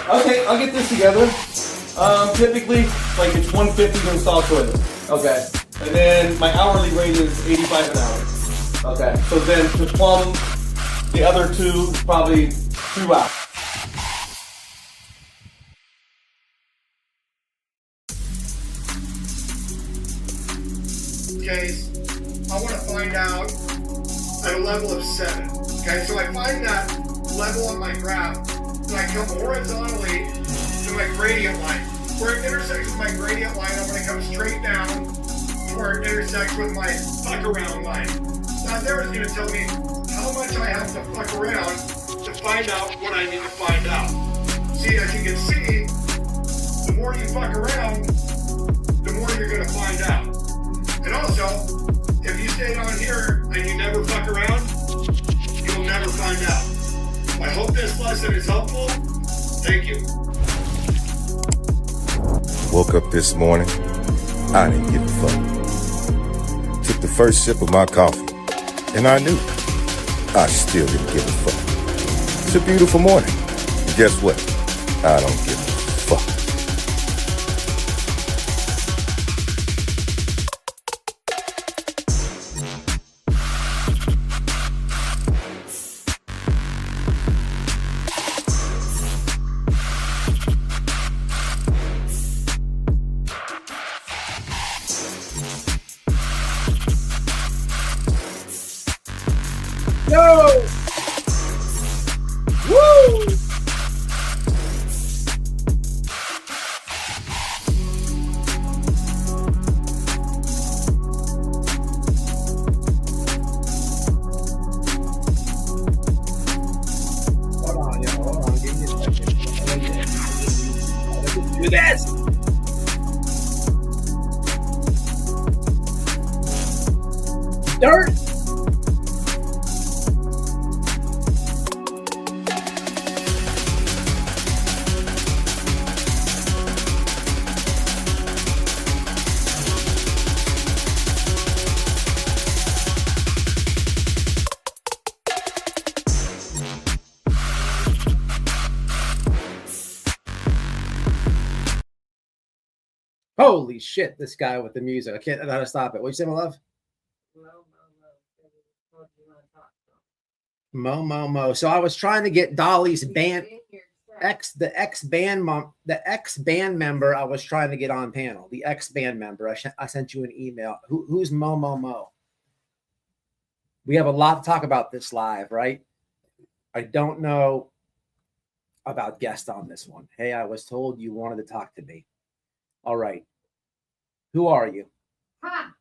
Okay, I'll get this together. Typically, like it's $150 to install toilet. Okay. And then my hourly rate is $85 an hour. Okay. So then to plumb the other two, probably 2 hours. Okay, I want to find out at a level of 7. Okay, so I find that level on my graph, and I come horizontally to my gradient line. Where it intersects with my gradient line, I'm going to come straight down to where it intersects with my fuck around line. Now there is going to tell me how much I have to fuck around to find out what I need to find out. See, as you can see, the more you fuck around, the more you're going to find out. And also, if you stay on here and you never fuck around, you'll never find out. I hope this lesson is helpful. Thank you. Woke up this morning, I didn't give a fuck. Took the first sip of my coffee, and I knew I still didn't give a fuck. It's a beautiful morning, and guess what? I don't give a fuck. Yo! Woo! Hold on, yo. Hold on. Give me a second. Let's do this. Dirt. Holy shit, this guy with the music. I can't, I gotta stop it. What'd you say, my love? Mo. So I was trying to get Dolly's band, the ex band member. I was trying to get on panel. The ex band member. I sent you an email. Who's Mo? We have a lot to talk about this live, right? I don't know about guest on this one. Hey, I was told you wanted to talk to me. All right. Who are you? Huh.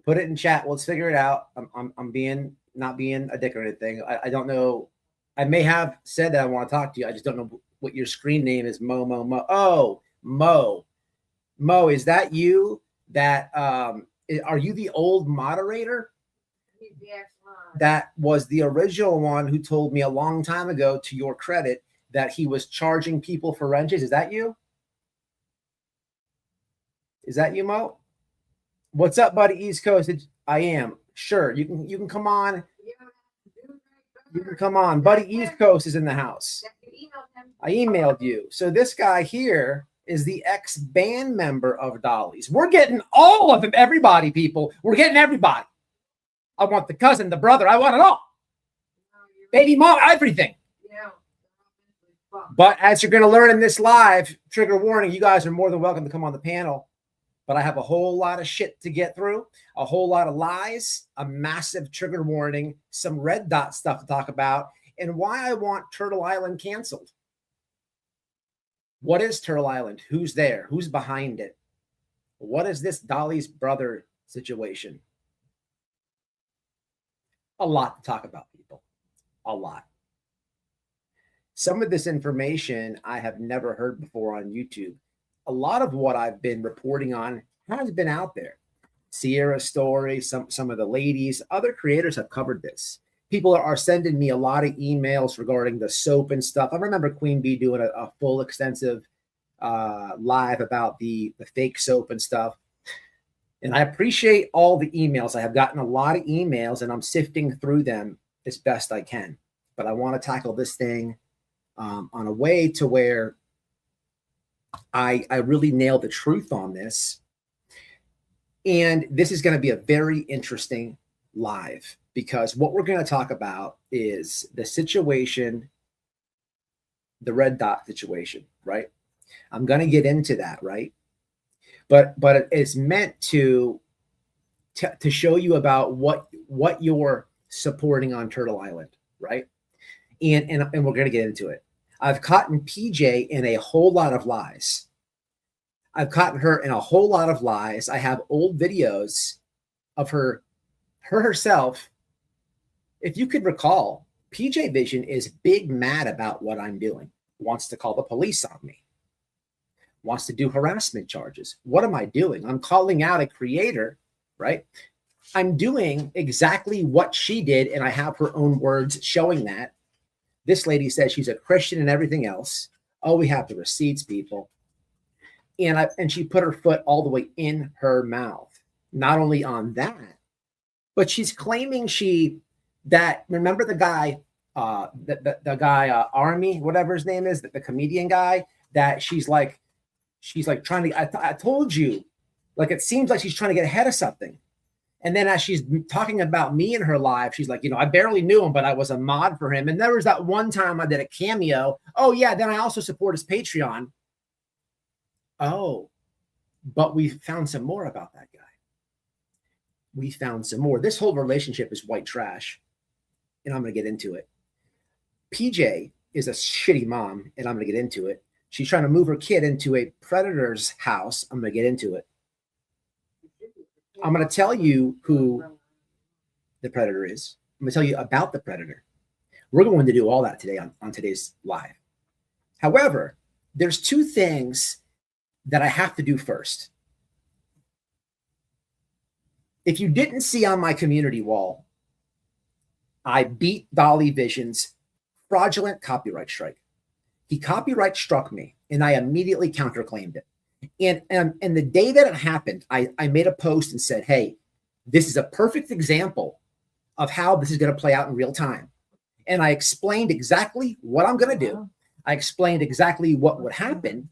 Put it in chat. Let's figure it out. I'm not being a dick or anything. I don't know. I may have said that I want to talk to you. I just don't know what your screen name is. Mo. Oh, Mo, is that you? That are you the old moderator? That was the original one who told me a long time ago, to your credit, that he was charging people for wrenches. Is that you? Is that you, Mo? What's up, buddy? East Coast. I am. Sure. You can come on. You can come on. Buddy East Coast is in the house. I emailed you. So this guy here is the ex-band member of Dolly's. We're getting all of them. Everybody, people. We're getting everybody. I want the cousin, the brother. I want it all. Baby mom, everything. But as you're going to learn in this live, trigger warning, you guys are more than welcome to come on the panel. But I have a whole lot of shit to get through, a whole lot of lies, a massive trigger warning, some red dot stuff to talk about, and why I want Turtle Island canceled. What is Turtle Island? Who's there? Who's behind it? What is this Dolly's brother situation? A lot to talk about, people. A lot. Some of this information I have never heard before on YouTube. A lot of what I've been reporting on has been out there. Sierra's story, some of the ladies, other creators have covered this. People are sending me a lot of emails regarding the soap and stuff. I remember Queen Bee doing a full extensive live about the fake soap and stuff. And I appreciate all the emails. I have gotten a lot of emails and I'm sifting through them as best I can. But I want to tackle this thing on a way to where I really nailed the truth on this. And this is going to be a very interesting live, because what we're going to talk about is the situation, the red dot situation, right? I'm going to get into that, right? But it's meant to show you about what you're supporting on Turtle Island, right? And we're going to get into it. I've caught PJ in a whole lot of lies. I've caught her in a whole lot of lies. I have old videos of her herself. If you could recall, PJ Vision is big mad about what I'm doing, wants to call the police on me, wants to do harassment charges. What am I doing? I'm calling out a creator, right? I'm doing exactly what she did, and I have her own words showing that. This lady says she's a Christian and everything else. Oh, we have the receipts, people. And she put her foot all the way in her mouth. Not only on that, but she's claiming remember the guy, the guy Army, whatever his name is, the comedian guy, that she's like trying to. I told you, like it seems like she's trying to get ahead of something. And then as she's talking about me in her live, she's like, I barely knew him, but I was a mod for him. And there was that one time I did a cameo. Oh, yeah. Then I also support his Patreon. Oh, but we found some more about that guy. We found some more. This whole relationship is white trash. And I'm going to get into it. PJ is a shitty mom, and I'm going to get into it. She's trying to move her kid into a predator's house. I'm going to get into it. I'm going to tell you who the predator is. I'm going to tell you about the predator. We're going to do all that today on today's live. However, there's two things that I have to do first. If you didn't see on my community wall, I beat Dolly Vision's fraudulent copyright strike. He copyright struck me, and I immediately counterclaimed it. And the day that it happened, I made a post and said, hey, this is a perfect example of how this is going to play out in real time. And I explained exactly what I'm going to do. I explained exactly what would happen.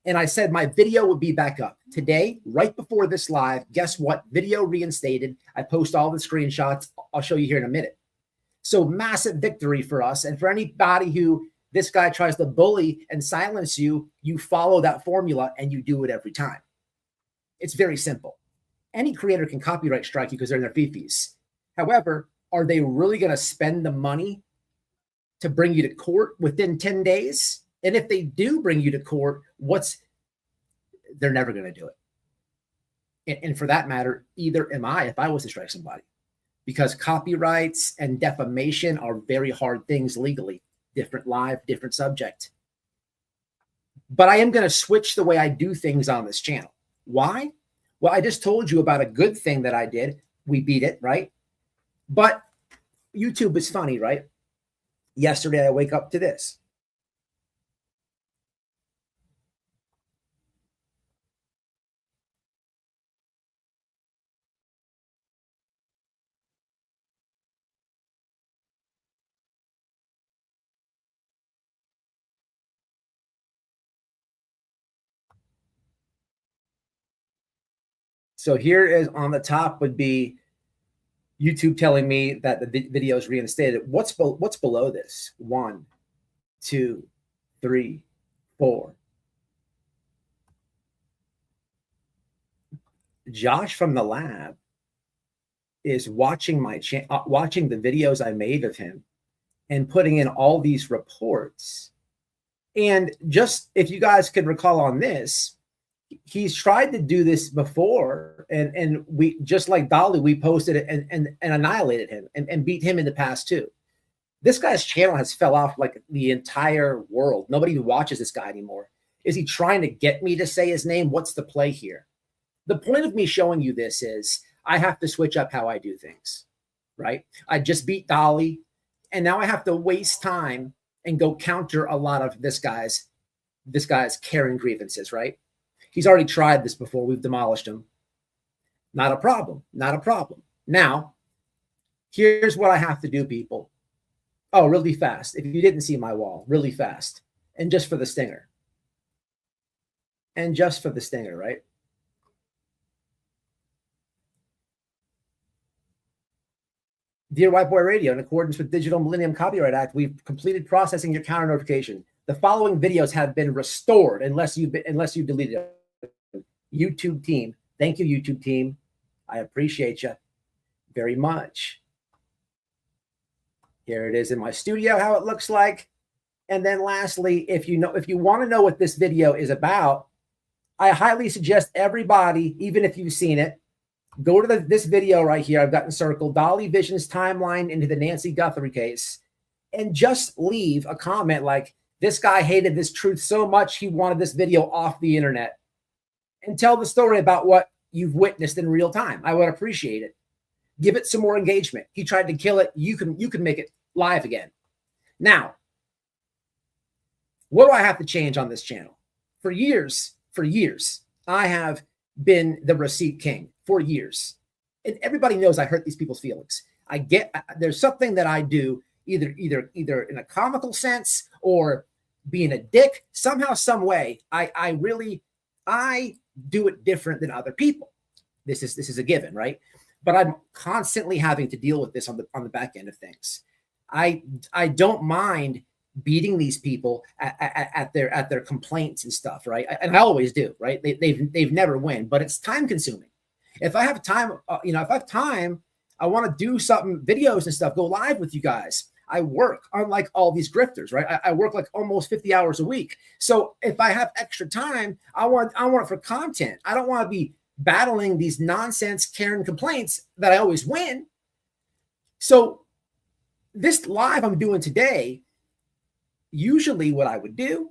And I said my video would be back up today, right before this live. Guess what? Video reinstated. I post all the screenshots. I'll show you here in a minute. So massive victory for us. And for anybody who this guy tries to bully and silence you, you follow that formula and you do it every time. It's very simple. Any creator can copyright strike you because they're in their fifis. However, are they really going to spend the money to bring you to court within 10 days? And if they do bring you to court, they're never going to do it. And for that matter, either am I if I was to strike somebody, because copyrights and defamation are very hard things legally. Different live, different subject. But I am going to switch the way I do things on this channel. Why? Well, I just told you about a good thing that I did. We beat it, right? But YouTube is funny, right? Yesterday, I wake up to this. So here is on the top would be YouTube telling me that the video is reinstated. What's below this? 1, 2, 3, 4. Josh from the lab is watching watching the videos I made of him and putting in all these reports. And just if you guys could recall on this, he's tried to do this before, and we, just like Dolly, we posted it and annihilated him and beat him in the past too. This guy's channel has fell off like the entire world. Nobody watches this guy anymore. Is he trying to get me to say his name? What's the play here? The point of me showing you this is I have to switch up how I do things, right? I just beat Dolly, and now I have to waste time and go counter a lot of this guy's Karen grievances, right? He's already tried this before. We've demolished him. Not a problem. Not a problem. Now, here's what I have to do, people. Oh, really fast. If you didn't see my wall, really fast. And just for the stinger. And just for the stinger, right? Dear White Boy Radio, in accordance with Digital Millennium Copyright Act, we've completed processing your counter notification. The following videos have been restored unless you deleted it. YouTube team, thank you, YouTube team. I appreciate you very much. Here it is in my studio, how it looks like. And then lastly, if you want to know what this video is about, I highly suggest everybody, even if you've seen it, go to this video right here. I've got encircled Dolly Vision's timeline into the Nancy Guthrie case, and just leave a comment like, this guy hated this truth so much he wanted this video off the internet, and tell the story about what you've witnessed in real time. I would appreciate it. Give it some more engagement. He tried to kill it. You can make it live again. Now, what do I have to change on this channel? For years, I have been the receipt king for years. And everybody knows I hurt these people's feelings. There's something that I do either in a comical sense or being a dick, somehow, some way. I do it different than other people. This is a given, right? But I'm constantly having to deal with this on the back end of things. I don't mind beating these people at their complaints and stuff, right? And I always do, right? They've never win, but it's time consuming. If I have time, I want to do something, videos and stuff, go live with you guys. I work, unlike all these grifters, right? I work like almost 50 hours a week. So if I have extra time, I want it for content. I don't want to be battling these nonsense Karen complaints that I always win. So this live I'm doing today, usually what I would do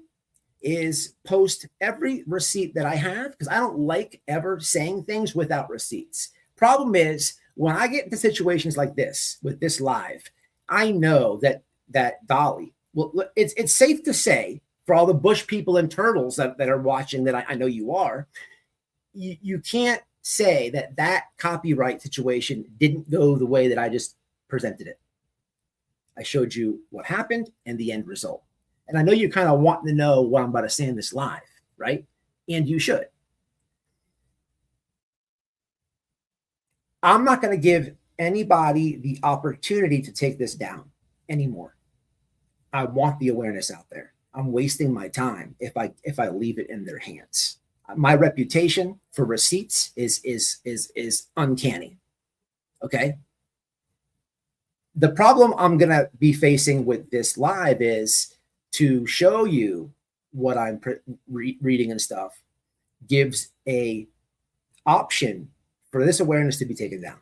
is post every receipt that I have, because I don't like ever saying things without receipts. Problem is, when I get into situations like this, with this live, I know that Dolly, well, it's safe to say, for all the Bush people and turtles that are watching, that I know you are, you can't say that copyright situation didn't go the way that I just presented it. I showed you what happened and the end result. And I know you're kind of wanting to know what I'm about to say in this live, right? And you should. I'm not going to give anybody the opportunity to take this down anymore. I want the awareness out there. I'm wasting my time if I leave it in their hands. My reputation for receipts is uncanny. Okay. The problem I'm going to be facing with this live is to show you what I'm reading and stuff gives a option for this awareness to be taken down.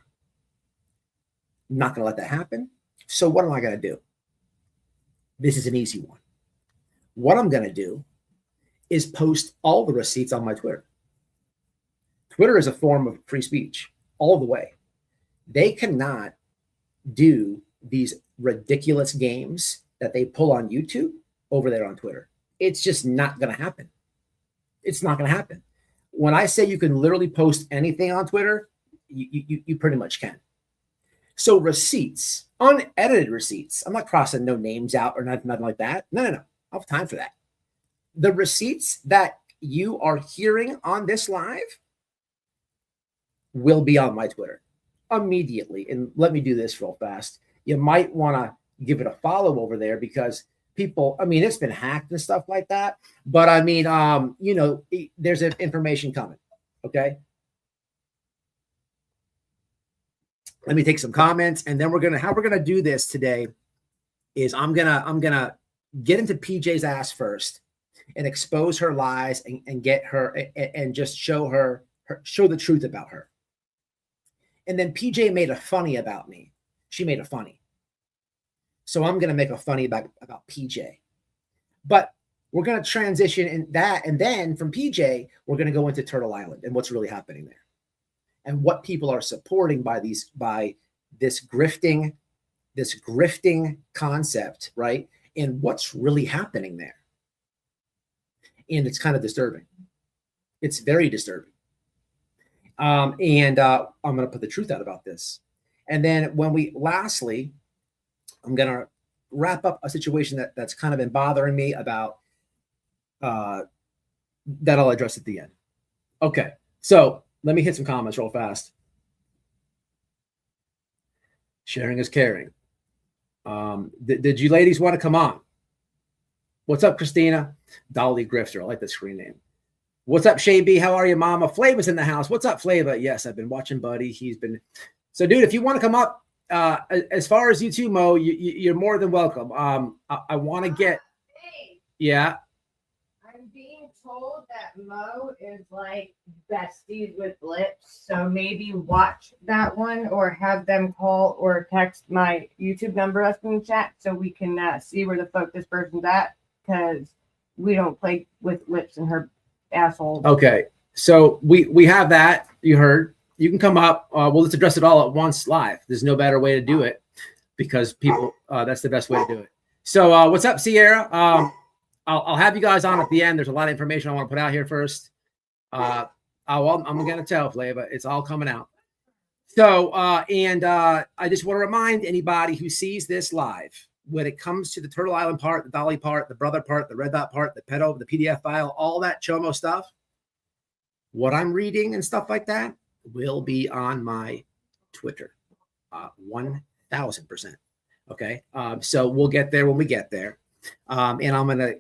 I'm not going to let that happen. So what am I going to do? This is an easy one. What I'm going to do is post all the receipts on my Twitter. Twitter is a form of free speech all the way. They cannot do these ridiculous games that they pull on YouTube over there on Twitter. It's just not going to happen. It's not going to happen. When I say you can literally post anything on Twitter, you pretty much can. So receipts, unedited receipts. I'm not crossing no names out or nothing like that. No. I don't have time for that. The receipts that you are hearing on this live will be on my Twitter immediately. And let me do this real fast. You might want to give it a follow over there, because people, I mean, it's been hacked and stuff like that. But I mean, there's information coming. Okay. Let me take some comments, and then how we're gonna do this today is I'm gonna get into PJ's ass first and expose her lies and get her and just show the truth about her. And then PJ made a funny about me. She made a funny. So I'm gonna make a funny about PJ. But we're gonna transition in that, and then from PJ, we're gonna go into Turtle Island and what's really happening there, and what people are supporting by this grifting concept, right? And what's really happening there. And it's kind of disturbing. It's very disturbing. I'm going to put the truth out about this. And then lastly, I'm going to wrap up a situation that's kind of been bothering me about that I'll address at the end. Okay, so let me hit some comments real fast. Sharing is caring. Did you ladies want to come on? What's up, Christina? Dolly Grifter. I like the screen name. What's up, Shay B? How are you, Mama? Flava's in the house. What's up, Flava? Yes, I've been watching Buddy. He's been... So, dude, if you want to come up, as far as you too, Mo, you're more than welcome. I want to get... Hey, Yeah. I'm being told that Mo is like besties with Lips, so maybe watch that one or have them call or text my YouTube number us in the chat so we can see where the fuck this person's at, because we don't play with Lips and her asshole. Okay. So we have that. You heard. You can come up. Well, let's address it all at once live. There's no better way to do it because people, that's the best way to do it. So what's up, Sierra? I'll have you guys on at the end. There's a lot of information I want to put out here first. I'm going to tell Flava. It's all coming out. So, I just want to remind anybody who sees this live, when it comes to the Turtle Island part, the Dolly part, the brother part, the red dot part, the pedo, the PDF file, all that Chomo stuff, what I'm reading and stuff like that will be on my Twitter. 1000%. Okay. So we'll get there when we get there. And I'm going to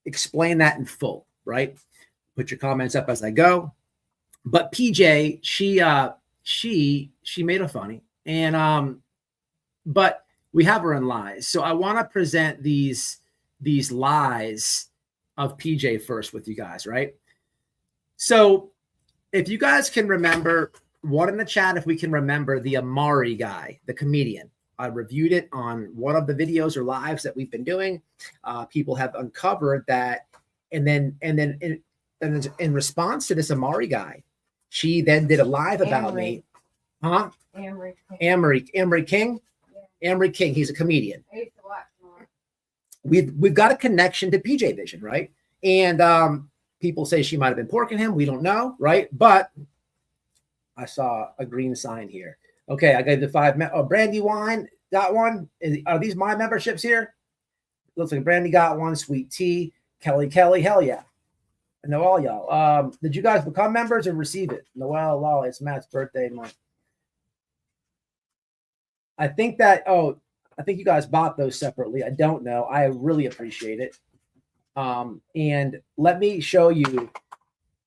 explain that in full, right? Put your comments up as I go. But PJ, she made a funny, and but we have her in lies. So I want to present these lies of PJ first with you guys, right? So if you guys can remember, one in the chat, if we can remember the Amari guy, the comedian. I reviewed it on one of the videos or lives that we've been doing. People have uncovered that, and then in response to this Amari guy, she then did a live about me. Huh? Amory King. Yeah. Amory King. He's a comedian. I used to watch more. We've got a connection to PJ Vision, right? And people say she might have been porking him. We don't know, right? But I saw a green sign here. Okay, I gave the 5. Brandy Wine got one. Are these my memberships here? Looks like Brandy got one. Sweet Tea. Kelly. Hell yeah. I know all y'all. Did you guys become members or receive it? Noel, Lolly, it's Matt's birthday month. I think you guys bought those separately. I don't know. I really appreciate it. And let me show you.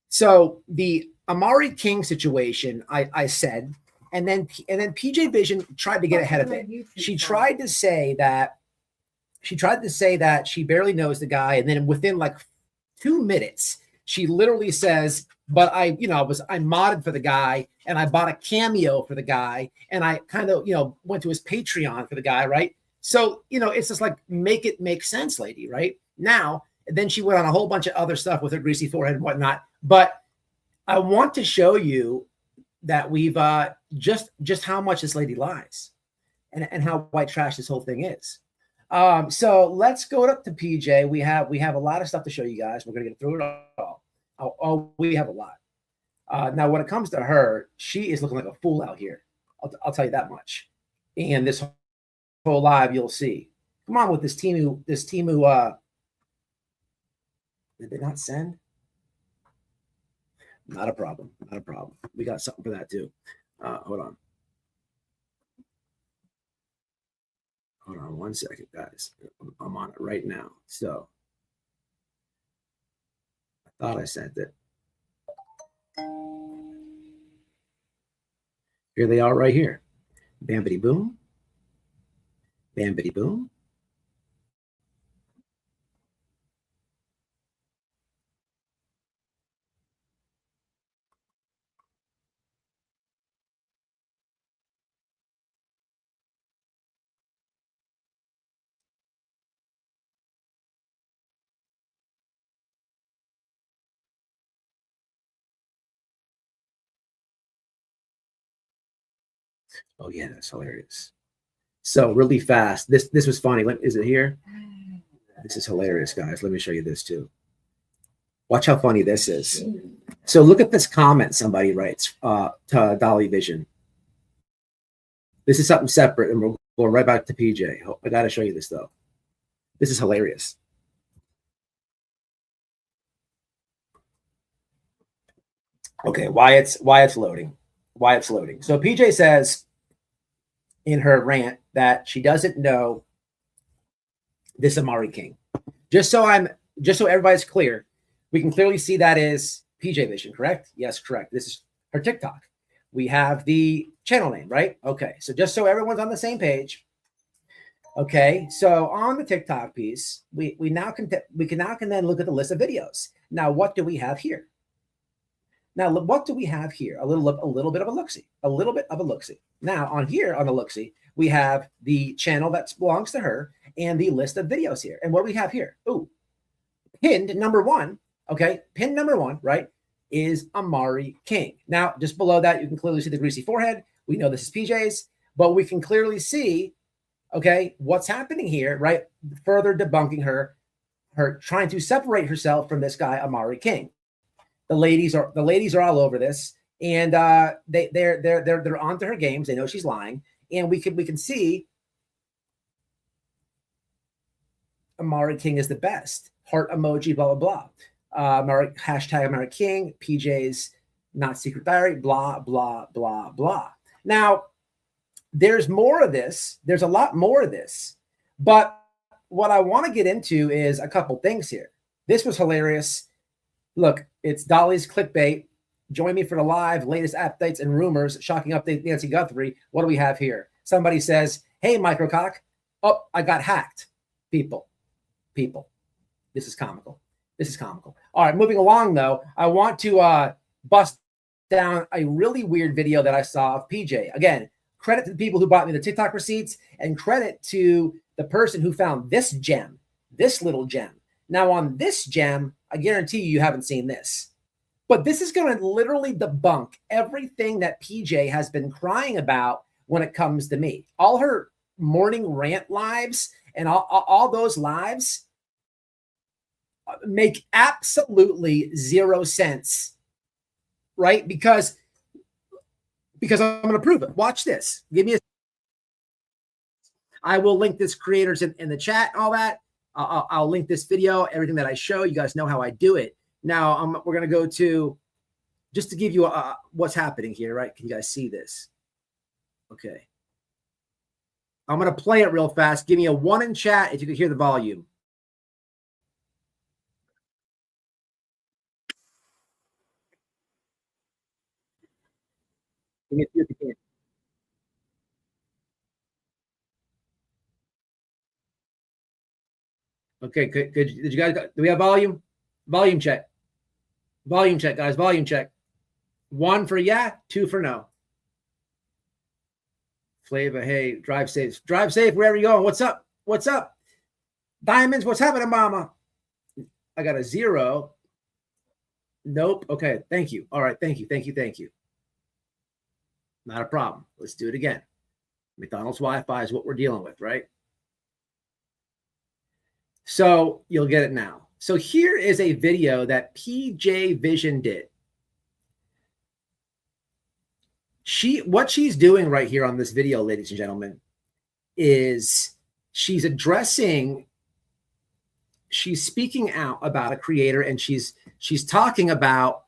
So the Amari King situation, I said, and then PJ Vision tried to get ahead of it. She tried to say that she barely knows the guy, and then within like 2 minutes, she literally says, but I modded for the guy, and I bought a cameo for the guy, and I kind of, went to his Patreon for the guy, right? So, it's just like, make it make sense, lady, right? Now, and then she went on a whole bunch of other stuff with her greasy forehead and whatnot. But I want to show you that we've just how much this lady lies and how white trash this whole thing is. So let's go up to PJ. We have a lot of stuff to show you guys. We're going to get through it all. Oh, we have a lot. Now, when it comes to her, she is looking like a fool out here. I'll tell you that much. And this whole live, you'll see. Come on with this team who did they not send? Not a problem. We got something for that too. Hold on. Hold on 1 second, guys. I'm on it right now. So I thought I sent it. Here they are right here. Bambity boom. Bambity boom. Oh yeah, that's hilarious. So really fast. This was funny. Is it here? This is hilarious, guys. Let me show you this too. Watch how funny this is. So look at this comment somebody writes to Dolly Vision. This is something separate, and we're going right back to PJ. I got to show you this, though. This is hilarious. Okay, why it's loading. So PJ says in her rant that she doesn't know this Amari King. Just so everybody's clear, we can clearly see that is PJ Vision, correct? Yes, correct. This is her TikTok. We have the channel name, right? Okay, so just so everyone's on the same page. Okay, so on the TikTok piece, we can now then look at the list of videos. Now, what do we have here? A little bit of a look-see. Now, on here on the look-see, we have the channel that belongs to her and the list of videos here. And what do we have here? Ooh, pinned number one. Okay, pinned number one, right, is Amari King. Now, just below that, you can clearly see the greasy forehead. We know this is PJ's, but we can clearly see, okay, what's happening here, right? Further debunking her trying to separate herself from this guy, Amari King. The ladies are all over this, and they're onto her games. They know she's lying, and we can see Amari King is the best. Heart emoji, blah blah blah. Hashtag Amari King. PJ's not secret diary. Blah blah blah blah. Now, there's more of this. There's a lot more of this, but what I want to get into is a couple things here. This was hilarious. Look, it's Dolly's clickbait. Join me for the live, latest updates and rumors. Shocking update, Nancy Guthrie. What do we have here? Somebody says, hey, Microcock. Oh, I got hacked. People. This is comical. All right, moving along, though. I want to bust down a really weird video that I saw of PJ. Again, credit to the people who bought me the TikTok receipts, and credit to the person who found this gem, this little gem. Now, on this gem, I guarantee you haven't seen this. But this is going to literally debunk everything that PJ has been crying about when it comes to me. All her morning rant lives and all those lives make absolutely zero sense, right? Because I'm going to prove it. Watch this. I will link this creators in the chat, all that. I'll link this video, everything that I show. You guys know how I do it. Now, we're going to go to, just to give you what's happening here, right? Can you guys see this? Okay. I'm going to play it real fast. Give me a 1 in chat if you can hear the volume. Give me a few if you can. Okay, good. Did you guys, do we have volume? Volume check. Volume check, guys. Volume check. 1 for yeah, 2 for no. Flava, hey, drive safe. Drive safe wherever you're going. What's up? What's up? Diamonds, what's happening, mama? I got a 0. Nope. Okay, thank you. All right, thank you. Not a problem. Let's do it again. McDonald's Wi-Fi is what we're dealing with, right? So you'll get it now. So here is a video that PJ Vision did. What she's doing right here on this video, ladies and gentlemen, is she's speaking out about a creator, and she's talking about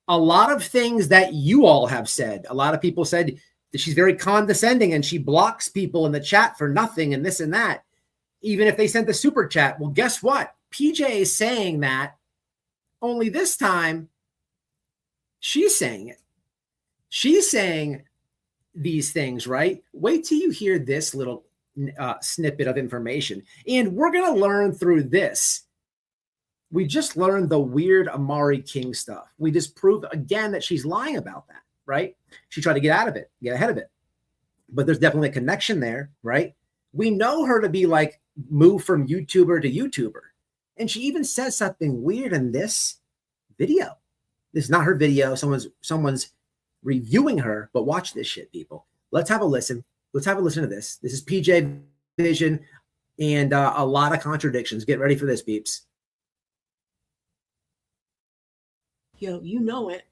a lot of things that you all have said. A lot of people said that she's very condescending and she blocks people in the chat for nothing and this and that, even if they sent the super chat. Well, guess what? PJ is saying that, only this time she's saying it. She's saying these things, right? Wait till you hear this little snippet of information. And we're going to learn through this. We just learned the weird Amari King stuff. We just proved again that she's lying about that, right? She tried to get out of it, get ahead of it. But there's definitely a connection there, right? We know her to be like move from YouTuber to YouTuber. And she even says something weird in this video. This is not her video. Someone's reviewing her, but watch this shit, people. Let's have a listen. Let's have a listen to this. This is PJ Vision and a lot of contradictions. Get ready for this, peeps. Yo, you know it.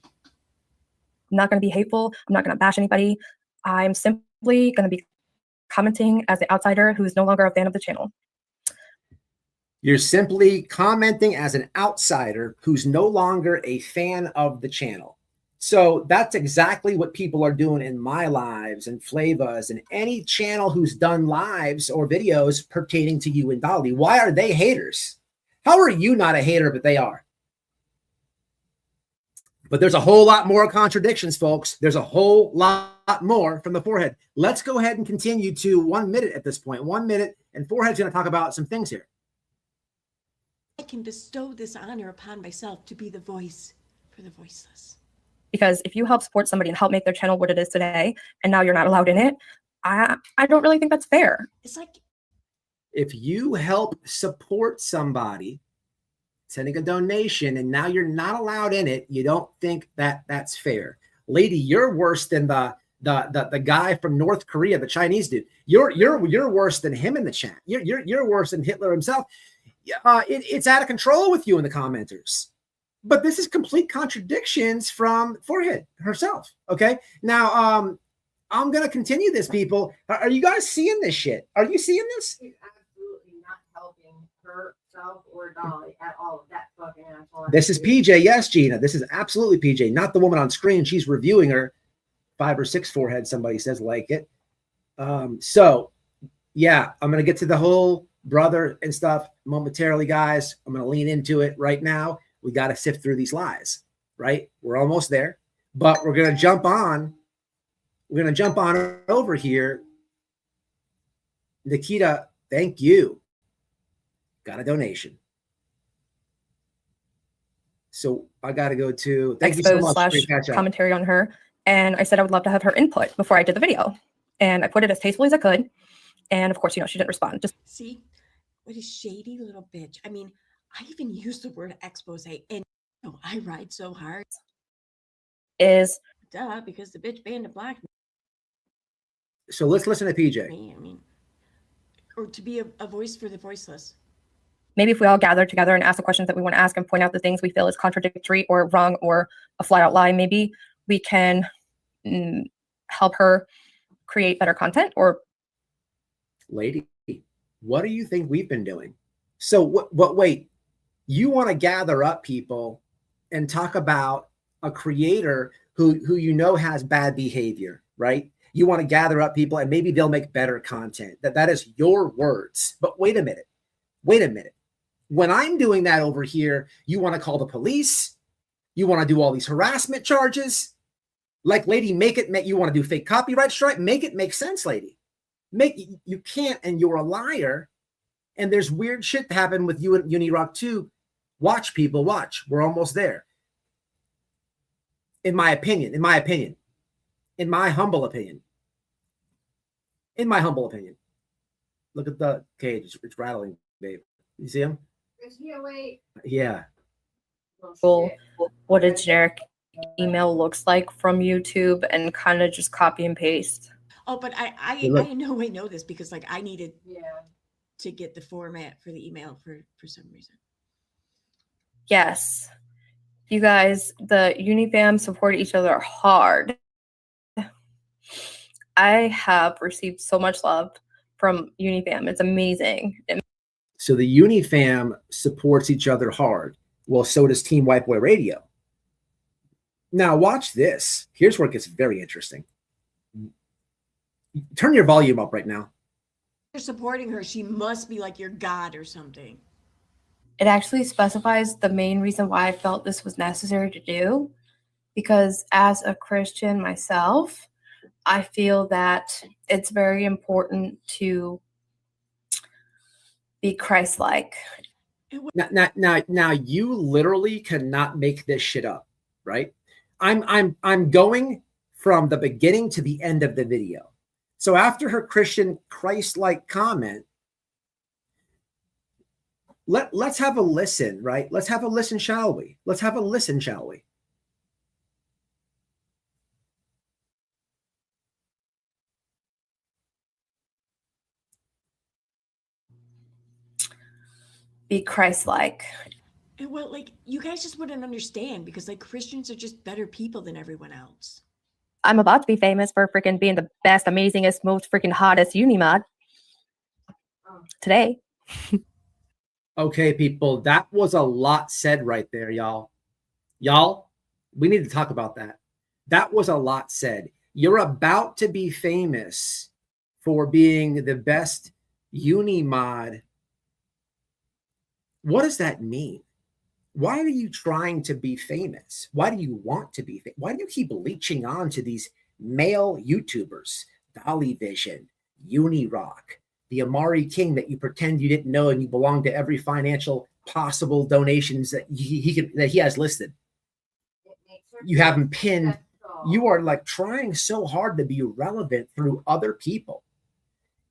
I'm not going to be hateful. I'm not going to bash anybody. I'm simply going to be commenting as the outsider who's no longer a fan of the channel. You're simply commenting as an outsider who's no longer a fan of the channel. So that's exactly what people are doing in my lives and Flava's and any channel who's done lives or videos pertaining to you and Dolly. Why are they haters? How are you not a hater, but they are? But there's a whole lot more contradictions, folks. There's a whole lot more from the forehead. Let's go ahead and continue to 1 minute at this point. 1 minute, and forehead's going to talk about some things here. I can bestow this honor upon myself to be the voice for the voiceless. Because if you help support somebody and help make their channel what it is today, and now you're not allowed in it, I don't really think that's fair. It's like, if you help support somebody, sending a donation, and now you're not allowed in it, you don't think that that's fair. Lady, you're worse than the guy from North Korea, the Chinese dude. You're worse than him in the chat. You're worse than Hitler himself. It's out of control with you in the commenters. But this is complete contradictions from Forehead herself. Okay. Now, I'm going to continue this, people. Are you guys seeing this shit? Are you seeing this? She's absolutely not helping herself or Dolly at all. That fucking asshole. This is PJ. Yes, Gina. This is absolutely PJ, not the woman on screen. She's reviewing her 5 or 6 forehead. Somebody says like it. So yeah, I'm going to get to the whole brother and stuff momentarily, guys. I'm going to lean into it right now. We got to sift through these lies, right? We're almost there, but we're going to jump on. We're going to jump on over here. Nikita, thank you. Got a donation. So I got to go to thank you so much. Commentary on her. And I said I would love to have her input before I did the video. And I put it as tastefully as I could. And of course, she didn't respond. Just see what a shady little bitch. I mean, I even use the word expose, and I ride so hard. Is because the bitch banned a black man. So let's listen to PJ. I mean, or to be a voice for the voiceless. Maybe if we all gather together and ask the questions that we want to ask and point out the things we feel is contradictory or wrong or a flat out lie, maybe we can help her create better content. Or lady, what do you think we've been doing? So what wait, you want to gather up people and talk about a creator who you know has bad behavior, right? You want to gather up people and maybe they'll make better content. That is your words. But wait a minute. When I'm doing that over here, you want to call the police. You want to do all these harassment charges. Like, lady, you want to do fake copyright strike. Make it make sense, lady. You can't, and you're a liar. And there's weird shit to happen with you and Unirock too. Watch, people, watch. We're almost there. In my opinion, in my humble opinion. Look at the cage. It's rattling, babe. You see him? Is he awake? Yeah. well, what a generic email looks like from YouTube and kind of just copy and paste. Oh, but I in no way know this because like I needed to get the format for the email for some reason. Yes. You guys, the Unifam support each other hard. I have received so much love from Unifam. It's amazing. So the Unifam supports each other hard. Well, so does Team White Boy Radio. Now watch this. Here's where it gets very interesting. Turn your volume up right now. You're supporting her. She must be like your God or something. It actually specifies the main reason why I felt this was necessary to do, because as a Christian myself, I feel that it's very important to be Christ-like. Now, you literally cannot make this shit up, right? I'm going from the beginning to the end of the video. So after her Christian Christ-like comment, let's have a listen, right? Let's have a listen, shall we? Let's have a listen, shall we? Be Christ-like. Well, like you guys just wouldn't understand because like Christians are just better people than everyone else. I'm about to be famous for freaking being the best, amazingest, most freaking hottest uni mod today. Okay, people, that was a lot said right there, y'all. Y'all, we need to talk about that. That was a lot said. You're about to be famous for being the best uni mod. What does that mean? Why are you trying to be famous? Why do you want to be famous? Why do you keep leeching on to these male YouTubers, Dolly Vision, Unirock, the Amari King that you pretend you didn't know and you belong to every financial possible donations that he has listed? You have him pinned. You are like trying so hard to be relevant through other people,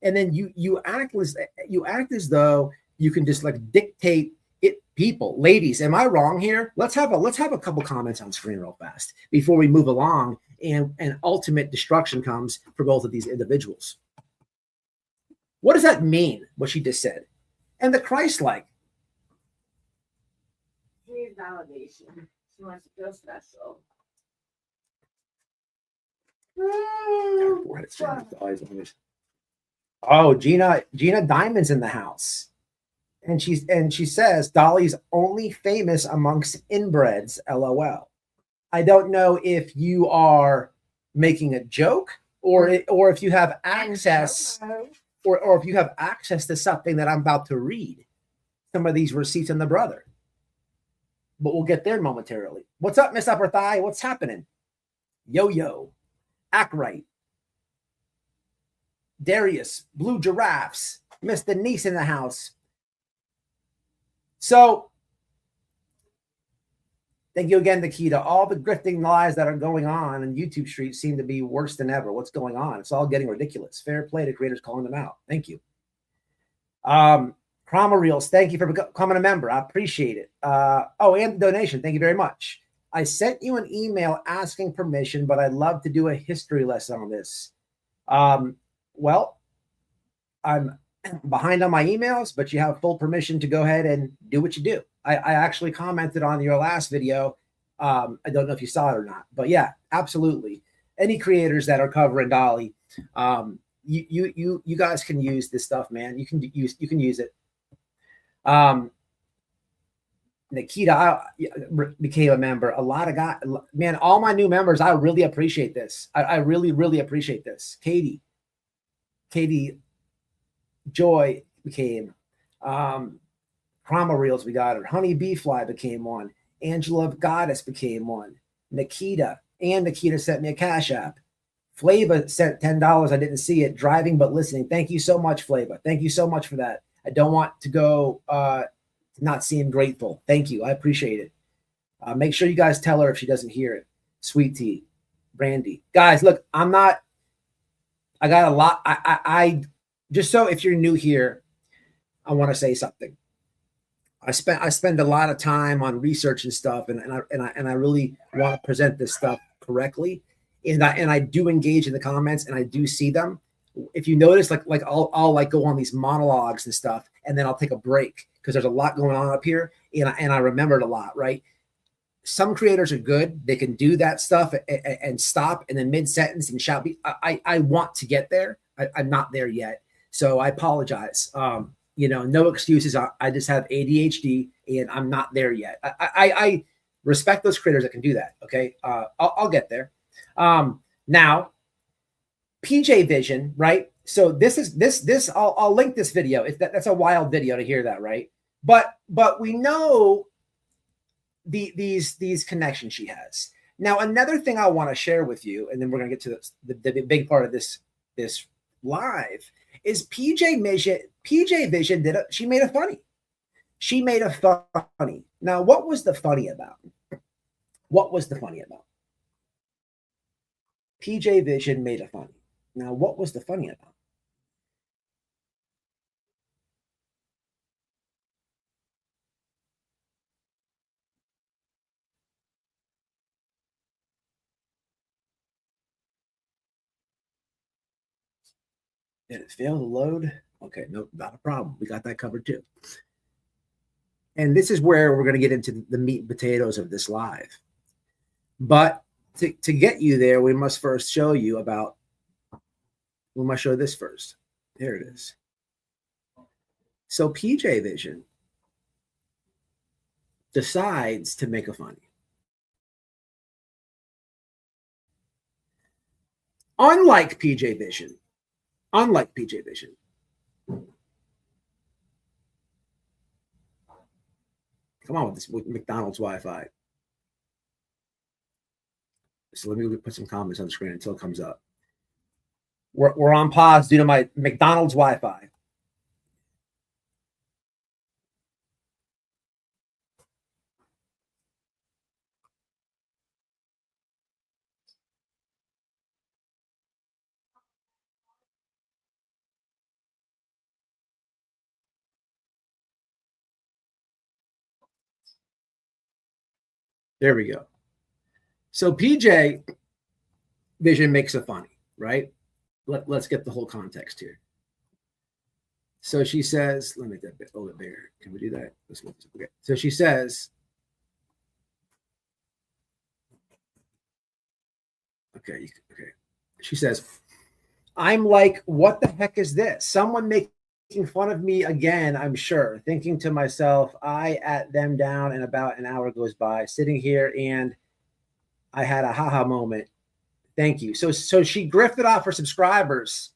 and then you act as though you can just like dictate it. People, ladies, am I wrong here? Let's have a couple comments on screen real fast before we move along, and ultimate destruction comes for both of these individuals. What does that mean, what she just said? And the Christ-like. She needs validation. She wants to feel special. Oh, Gina Diamond's in the house. And she says Dolly's only famous amongst inbreds, LOL. I don't know if you are making a joke or if you have access or if you have access to something that I'm about to read, some of these receipts in the brother. But we'll get there momentarily. What's up, Miss Upper Thigh? What's happening? Yo. Act right. Darius, Blue Giraffes, Miss Denise in the house. So, thank you again, Nikita. All the grifting lies that are going on in YouTube Street seem to be worse than ever. What's going on? It's all getting ridiculous. Fair play to creators calling them out. Thank you. Chroma Reels, thank you for becoming a member. I appreciate it. And the donation. Thank you very much. I sent you an email asking permission, but I'd love to do a history lesson on this. Well, I'm behind on my emails, but you have full permission to go ahead and do what you do. I actually commented on your last video. I don't know if you saw it or not, but yeah, absolutely. Any creators that are covering Dolly, you guys can use this stuff, man. You can use it. Nikita, I became a member. A lot of guys, man, all my new members, I really appreciate this. I really, really appreciate this. Katie Joy became, Chroma Reels, we got her. Honey Bee Fly became one. Angela Goddess became one. Nikita sent me a Cash App. Flava sent $10. I didn't see it. Driving but listening. Thank you so much, Flava. Thank you so much for that. I don't want to go not seem grateful. Thank you. I appreciate it. Make sure you guys tell her if she doesn't hear it. Sweet Tea, Brandy. Guys, look, I got a lot. I just so if you're new here, I want to say something. I spend a lot of time on research and stuff, and I really want to present this stuff correctly. And I do engage in the comments, and I do see them. If you notice, like I'll like go on these monologues and stuff, and then I'll take a break because there's a lot going on up here, and I remembered a lot, right? Some creators are good; they can do that stuff and stop in the mid sentence and shout. I want to get there. I'm not there yet, so I apologize. No excuses. I just have ADHD, and I'm not there yet. I respect those creators that can do that. Okay, I'll get there. Now. PJ Vision, right? So this is I'll link this video. That's a wild video to hear that, right? But we know these connections she has. Now, another thing I want to share with you, and then we're gonna get to the big part of this live, is PJ Vision she made a funny. She made a funny. Now, what was the funny about? What was the funny about? PJ Vision made a funny. Now, what was the funny about? Did it fail to load? Okay, no, not a problem. We got that covered too. And this is where we're going to get into the meat and potatoes of this live. But to get you there, we must first show you about, we must show this first. There it is. So PJ Vision decides to make a funny. Unlike PJ Vision, come on with this with McDonald's Wi-Fi. So let me put some comments on the screen until it comes up. We're on pause due to my McDonald's Wi-Fi. There we go. So PJ Vision makes a funny, right? Let's get the whole context here. So she says, let me make that a little bit bigger. Can we do that? Okay. So she says, okay. She says, I'm like, what the heck is this? Someone making fun of me again, I'm sure. Thinking to myself, I at them down, and about an hour goes by, sitting here, and I had a haha moment. Thank you. So she grifted off her subscribers,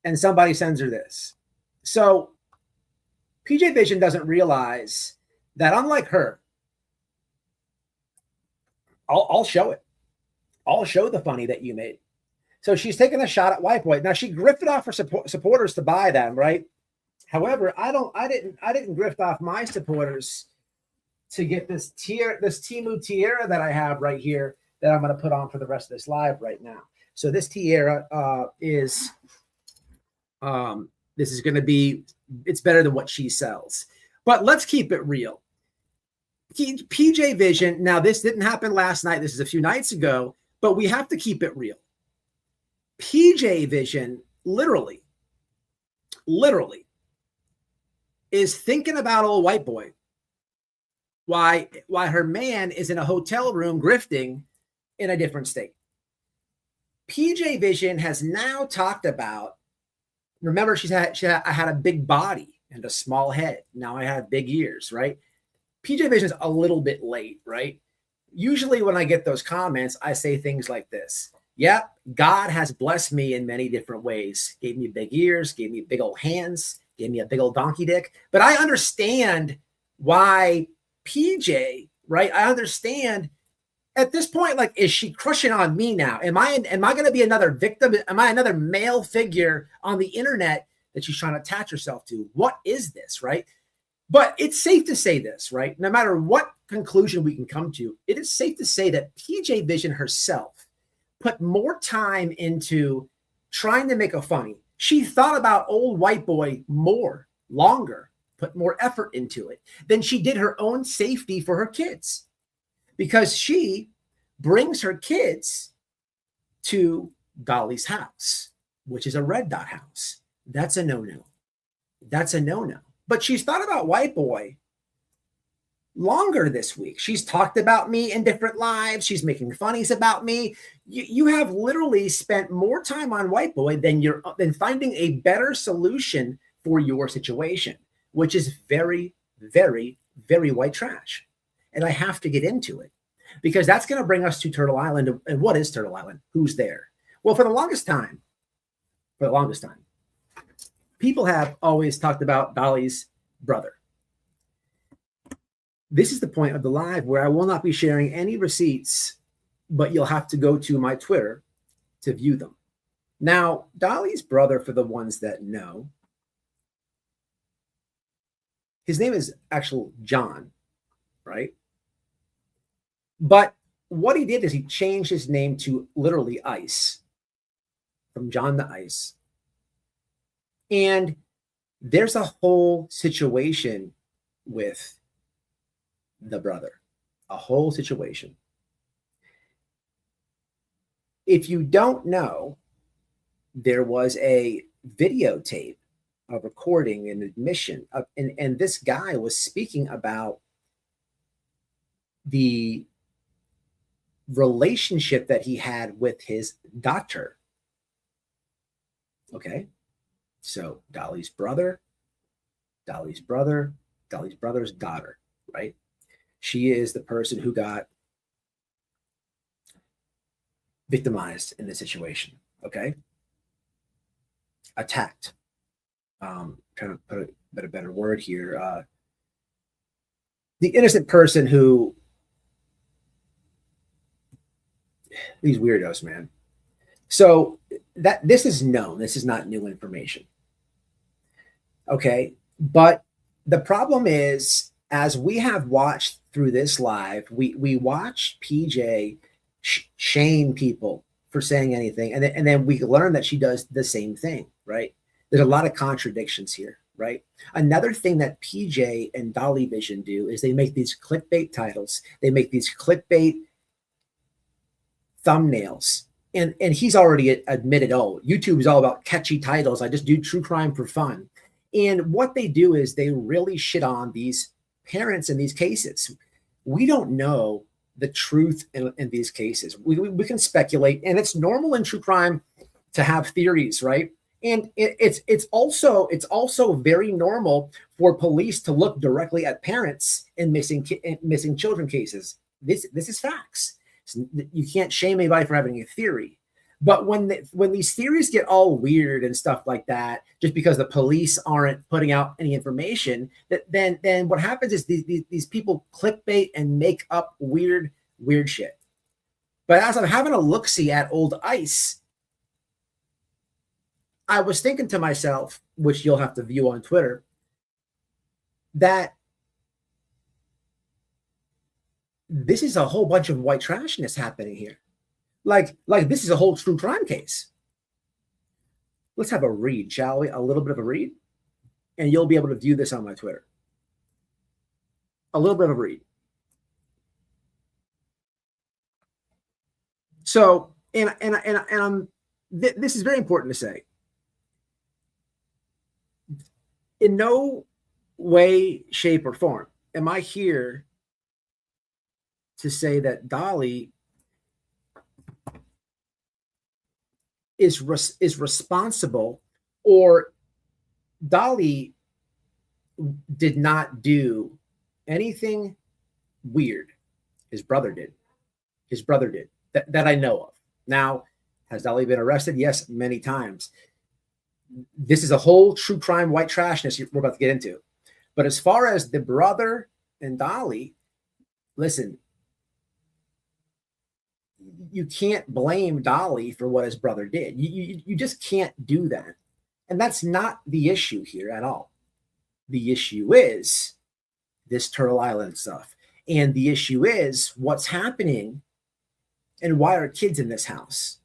and somebody sends her this. So PJ Vision doesn't realize that, unlike her, I'll show it. I'll show the funny that you made. So she's taking a shot at White Boy. Now she grifted off her supporters to buy them, right? However, I didn't grift off my supporters to get this Temu tiara that I have right here that I'm going to put on for the rest of this live right now. So this tiara is this is going to be, it's better than what she sells. But let's keep it real. PJ Vision, now this didn't happen last night. This is a few nights ago, but we have to keep it real. PJ Vision literally is thinking about old White Boy. Why her man is in a hotel room grifting in a different state. PJ Vision has now talked about, remember I had a big body and a small head. Now I have big ears, right? PJ Vision's a little bit late, right? Usually when I get those comments, I say things like this. Yeah, God has blessed me in many different ways. Gave me big ears, gave me big old hands, gave me a big old donkey dick. But I understand why PJ, right? I understand at this point, like, is she crushing on me now? Am I going to be another victim? Am I another male figure on the internet that she's trying to attach herself to? What is this, right? But it's safe to say this, right? No matter what conclusion we can come to, it is safe to say that PJ Vision herself put more time into trying to make a funny. She thought about old White Boy longer, put more effort into it than she did her own safety for her kids, because she brings her kids to Dolly's house, which is a red dot house. That's a no-no. That's a no-no. But she's thought about White Boy longer this week. She's talked about me in different lives. She's making funnies about me. You have literally spent more time on White Boy than finding a better solution for your situation, which is very, very, very white trash. And I have to get into it because that's going to bring us to Turtle Island. And what is Turtle Island? Who's there? Well, for the longest time, people have always talked about Dolly's brother. This is the point of the live where I will not be sharing any receipts, but you'll have to go to my Twitter to view them. Now, Dolly's brother, for the ones that know, his name is actual John, right? But what he did is he changed his name to literally Ice, from John to Ice. And there's a whole situation with the brother, a whole situation. If you don't know, there was a videotape, a recording, an admission of, and this guy was speaking about the relationship that he had with his daughter. Okay. So Dolly's brother's daughter, right? She is the person who got victimized in this situation. Okay. Attacked. Trying to put a better word here. The innocent person who, these weirdos, man. So that this is known. This is not new information. Okay. But the problem is, as we have watched through this live, we watch PJ shame people for saying anything. And then we learn that she does the same thing, right? There's a lot of contradictions here, right? Another thing that PJ and Dolly Vision do is they make these clickbait titles. They make these clickbait thumbnails. And he's already admitted, oh, YouTube is all about catchy titles. I just do true crime for fun. And what they do is they really shit on these parents in these cases. We don't know the truth in these cases. We can speculate, and it's normal in true crime to have theories, right? And it's also very normal for police to look directly at parents in missing children cases. This is facts. You can't shame anybody for having a theory. But when these theories get all weird and stuff like that, just because the police aren't putting out any information, then what happens is these people clickbait and make up weird shit. But as I'm having a look-see at old Ice, I was thinking to myself, which you'll have to view on Twitter, that this is a whole bunch of white trashness happening here. Like this is a whole true crime case. Let's have a read, shall we? A little bit of a read. And you'll be able to view this on my Twitter. A little bit of a read. So, and this is very important to say. In no way, shape, or form am I here to say that Dolly is responsible, or Dolly did not do anything weird. His brother did. That I know of. Now, has Dolly been arrested? Yes, many times. This is a whole true crime white trashness we're about to get into. But as far as the brother and Dolly, listen, you can't blame Dolly for what his brother did. You just can't do that. And that's not the issue here at all. The issue is this Turtle Island stuff. And the issue is what's happening and why are kids in this house.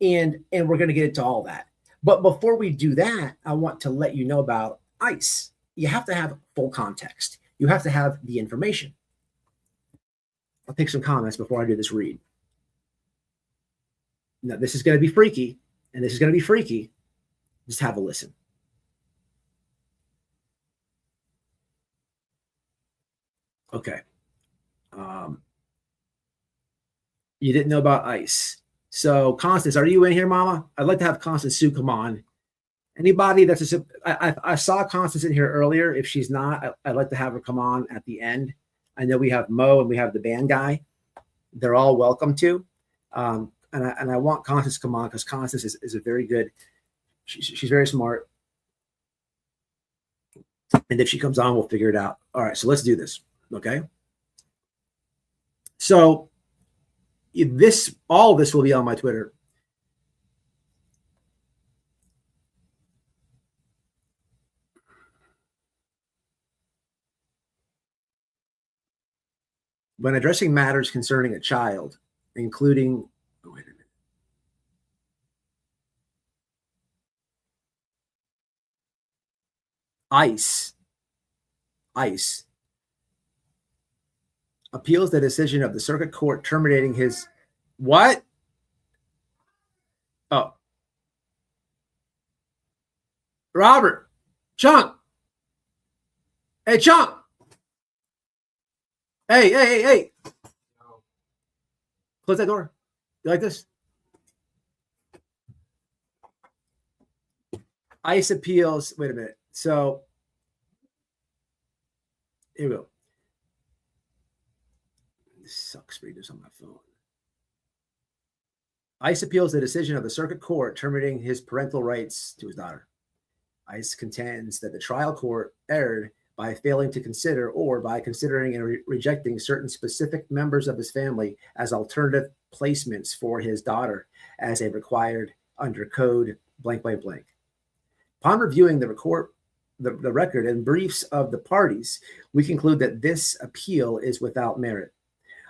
And we're going to get into all that. But before we do that, I want to let you know about ICE. You have to have full context. You have to have the information. I'll take some comments before I do this read. Now, this is going to be freaky, and this is going to be freaky. Just have a listen. Okay. You didn't know about ICE. So, Constance, are you in here, Mama? I'd like to have Constance Sue come on. Anybody that's I saw Constance in here earlier. If she's not, I'd like to have her come on at the end. I know we have Mo and we have the band guy. They're all welcome to. And I want Constance to come on because Constance is a very good, she's very smart. And if she comes on, we'll figure it out. All right, so let's do this, okay? So all of this will be on my Twitter. When addressing matters concerning a child, including, oh, wait a minute. ICE appeals the decision of the circuit court terminating his what? Oh, Robert, Chunk. Hey, Chunk. Hey. Close that door. You like this? ICE appeals. Wait a minute. So here we go. This sucks reading this on my phone. ICE appeals the decision of the circuit court terminating his parental rights to his daughter. ICE contends that the trial court erred by failing to consider or by considering and rejecting certain specific members of his family as alternative placements for his daughter as a required under code blank, blank, blank. Upon reviewing the record and briefs of the parties, we conclude that this appeal is without merit.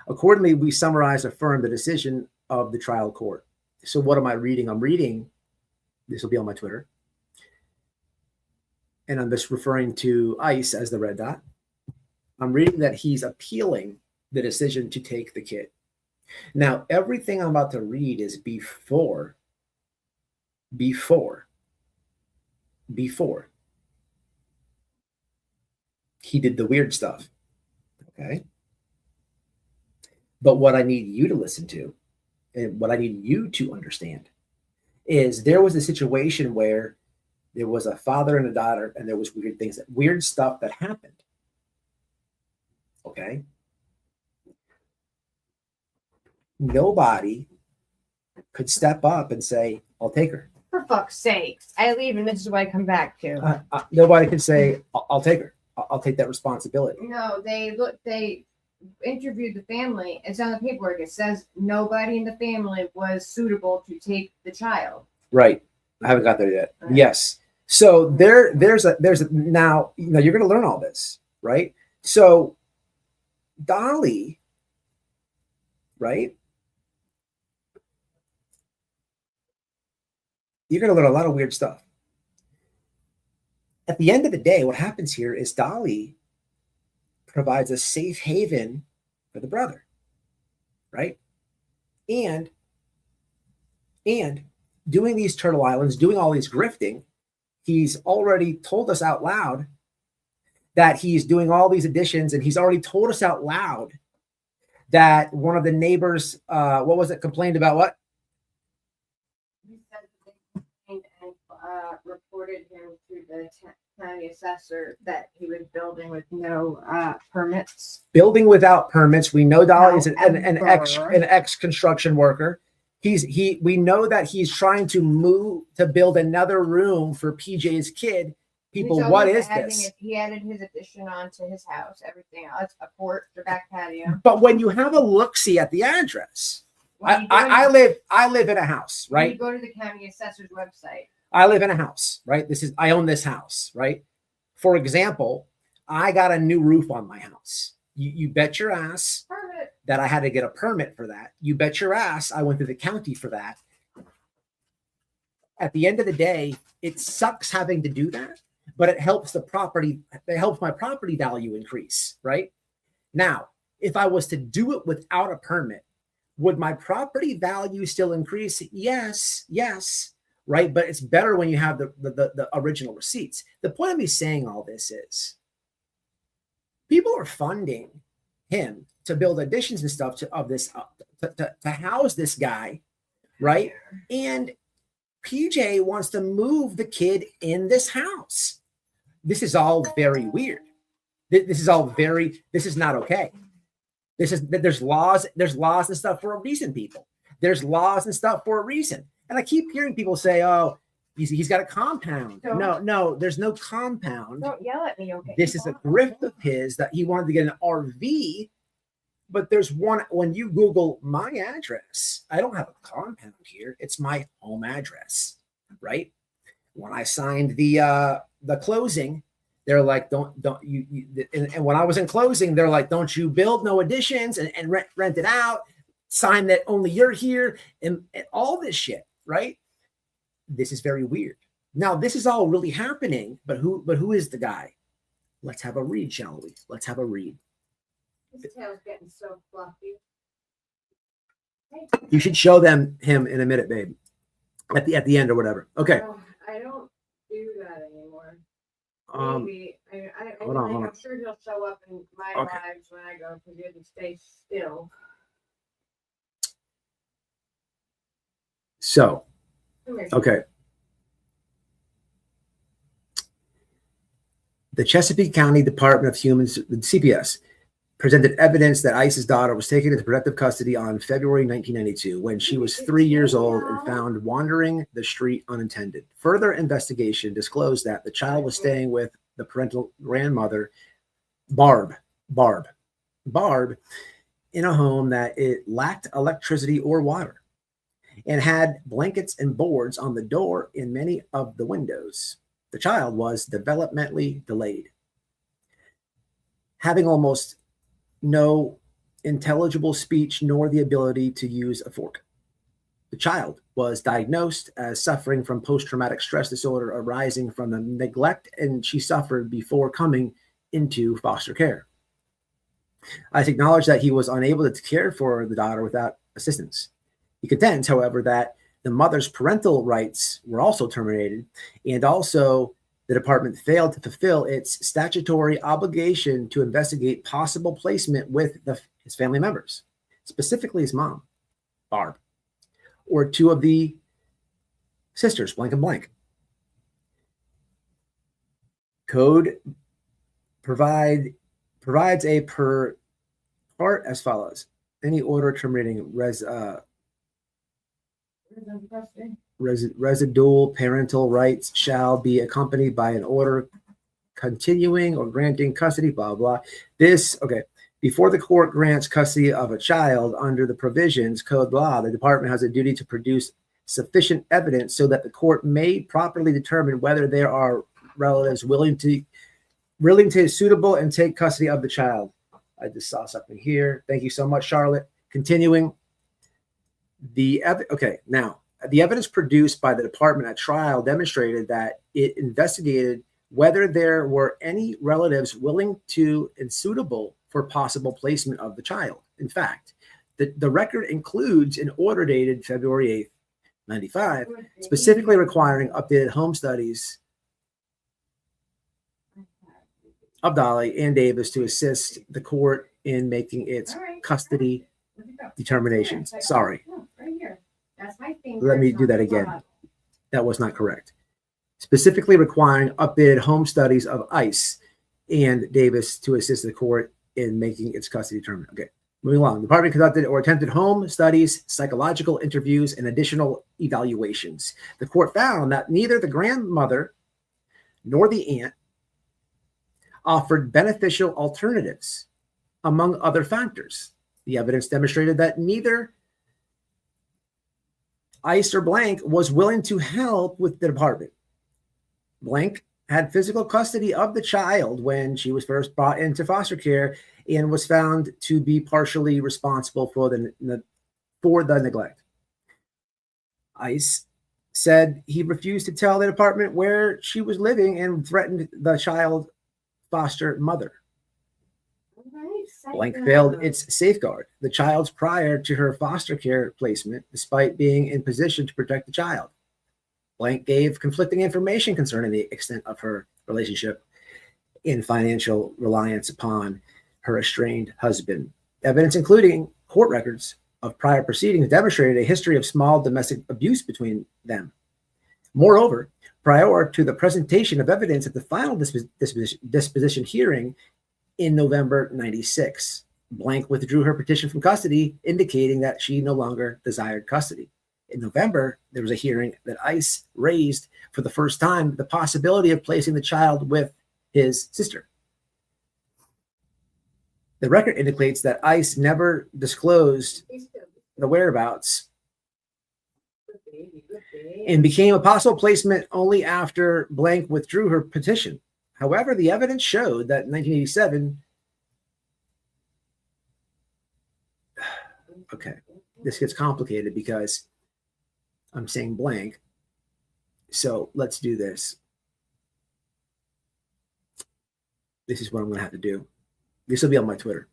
Accordingly, we summarize, affirm the decision of the trial court. So what am I reading? I'm reading, this will be on my Twitter, and I'm just referring to ICE as the red dot. I'm reading that he's appealing the decision to take the kid. Now, everything I'm about to read is before he did the weird stuff. Okay. But what I need you to listen to and what I need you to understand is there was a situation where there was a father and a daughter, and there was weird stuff that happened. Okay. Nobody could step up and say, I'll take her. For fuck's sake. I leave and this is what I come back to. Nobody can say, I'll take her. I'll take that responsibility. No, they interviewed the family. It's on the paperwork. It says nobody in the family was suitable to take the child. Right. I haven't got there yet. Right. Yes. So there's now, you're going to learn all this, right? So Dolly, right? You're going to learn a lot of weird stuff. At the end of the day, what happens here is Dolly provides a safe haven for the brother, right? And doing these Turtle Islands, doing all these grifting, he's already told us out loud that he's doing all these additions, and he's already told us out loud that one of the neighbors, complained about what? He said that they complained and reported him to the county assessor that he was building with no permits. Building without permits. We know Dolly is an ex-construction worker. We know that he's trying to build another room for PJ's kid. People, what is this? He added his addition onto his house, everything else, a porch, the back patio. But when you have a look-see at the address, I live in a house, right? You go to the county assessor's website. I live in a house, right? I own this house, right? For example, I got a new roof on my house. You bet your ass that I had to get a permit for that. You bet your ass I went to the county for that. At the end of the day, it sucks having to do that, but it helps the property. It helps my property value increase, right? Now, if I was to do it without a permit, would my property value still increase? Yes, right? But it's better when you have the original receipts. The point of me saying all this is people are funding him to build additions and stuff to house this guy, right? And PJ wants to move the kid in this house. This is all very weird. This is not okay. There's laws and stuff for a reason, people. There's laws and stuff for a reason. And I keep hearing people say, oh, he's got a compound. No, there's no compound. Don't yell at me, okay? This is a grift of his that he wanted to get an RV. But there's one, when you Google my address, I don't have a compound here. It's my home address, right? When I signed the closing, they're like, don't you and when I was in closing, they're like, don't you build no additions and rent it out, sign that only you're here and all this shit, right? This is very weird. Now, this is all really happening, but who is the guy? Let's have a read, shall we? Let's have a read. His tail's getting so fluffy. You should show them him in a minute, babe. At the end or whatever. Okay. I don't do that anymore. Maybe hold on. I'm sure he'll show up in my lives when I go because he doesn't stay still. So, okay. The Chesapeake County Department of Human CPS presented evidence that Ice's daughter was taken into protective custody on February 1992 when she was 3 years old and found wandering the street unattended. Further investigation disclosed that the child was staying with the parental grandmother, Barb, in a home that it lacked electricity or water and had blankets and boards on the door in many of the windows. The child was developmentally delayed, having almost no intelligible speech nor the ability to use a fork. The child was diagnosed as suffering from post-traumatic stress disorder arising from the neglect and she suffered before coming into foster care. Ice acknowledged that he was unable to care for the daughter without assistance. He contends, however, that the mother's parental rights were also terminated, and also the department failed to fulfill its statutory obligation to investigate possible placement with his family members, specifically his mom, Barb, or two of the sisters, blank and blank. Code provides a per part as follows. Any order terminating residual parental rights shall be accompanied by an order continuing or granting custody, blah, blah. Before the court grants custody of a child under the provisions, code blah, the department has a duty to produce sufficient evidence so that the court may properly determine whether there are relatives willing to suitable and take custody of the child. I just saw something here. Thank you so much, Charlotte. Continuing. The evidence produced by the department at trial demonstrated that it investigated whether there were any relatives willing to and suitable for possible placement of the child. In fact, the record includes an order dated February 8th, 95, specifically requiring updated home studies of Dolly and Davis to assist the court in making its custody determinations. Sorry. Let me do that again. That was not correct. Specifically requiring updated home studies of Ice and Davis to assist the court in making its custody determination. Okay, moving along. The department conducted or attempted home studies, psychological interviews, and additional evaluations. The court found that neither the grandmother nor the aunt offered beneficial alternatives, among other factors. The evidence demonstrated that neither Ice or Blank was willing to help with the department. Blank had physical custody of the child when she was first brought into foster care and was found to be partially responsible for the neglect. Ice said he refused to tell the department where she was living and threatened the child's foster mother. Blank failed its safeguard the child's prior to her foster care placement, despite being in position to protect the child. Blank gave conflicting information concerning the extent of her relationship in financial reliance upon her estranged husband. Evidence, including court records of prior proceedings, demonstrated a history of small domestic abuse between them. Moreover, prior to the presentation of evidence at the final disposition hearing in November 96, Blank withdrew her petition from custody, indicating that she no longer desired custody. In November, there was a hearing that Ice raised for the first time the possibility of placing the child with his sister. The record indicates that Ice never disclosed the whereabouts and became a possible placement only after Blank withdrew her petition. However, the evidence showed that in 1987, okay, this gets complicated because I'm saying Blank. So let's do this. This is what I'm going to have to do. This will be on my Twitter.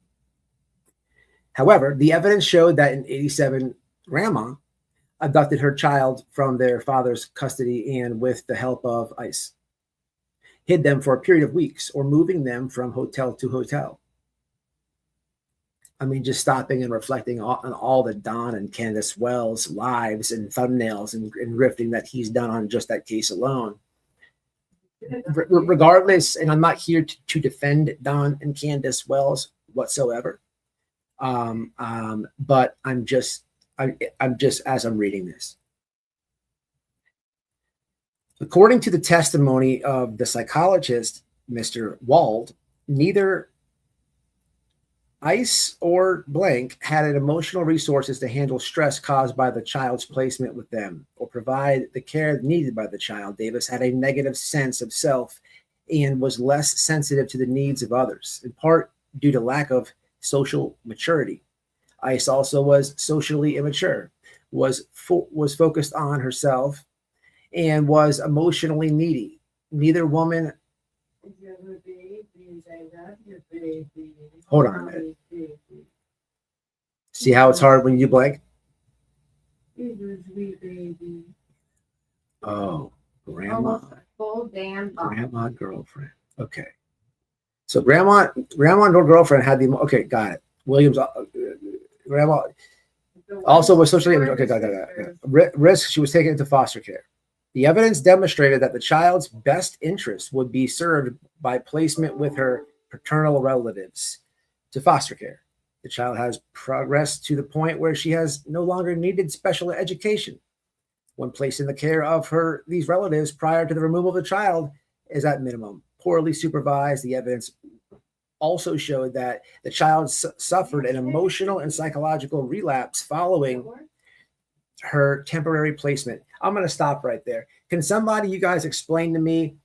However, the evidence showed that in 87, Grandma abducted her child from their father's custody and, with the help of Ice, hid them for a period of weeks or moving them from hotel to hotel. I mean, just stopping and reflecting on all the Don and Candace Wells lives and thumbnails and grifting that he's done on just that case alone. Regardless, and I'm not here to defend Don and Candace Wells whatsoever. But I'm just as I'm reading this. According to the testimony of the psychologist, Mr. Wald, neither ICE or blank had emotional resources to handle stress caused by the child's placement with them or provide the care needed by the child. Davis had a negative sense of self and was less sensitive to the needs of others, in part due to lack of social maturity. ICE also was socially immature, was focused on herself, and was emotionally needy. Neither woman. Hold on a minute. See how it's hard when you blank? Oh, grandma. Full damn Grandma girlfriend. Okay. So grandma and her girlfriend had the, okay, got it. Williams, grandma also was socially, okay, got it. Risk, she was taken into foster care. The evidence demonstrated that the child's best interest would be served by placement with her paternal relatives to foster care. The child has progressed to the point where she has no longer needed special education. When placed in the care of these relatives prior to the removal of the child is at minimum poorly supervised. The evidence also showed that the child suffered an emotional and psychological relapse following her temporary placement. I'm going to stop right there. Can somebody, you guys, explain to me?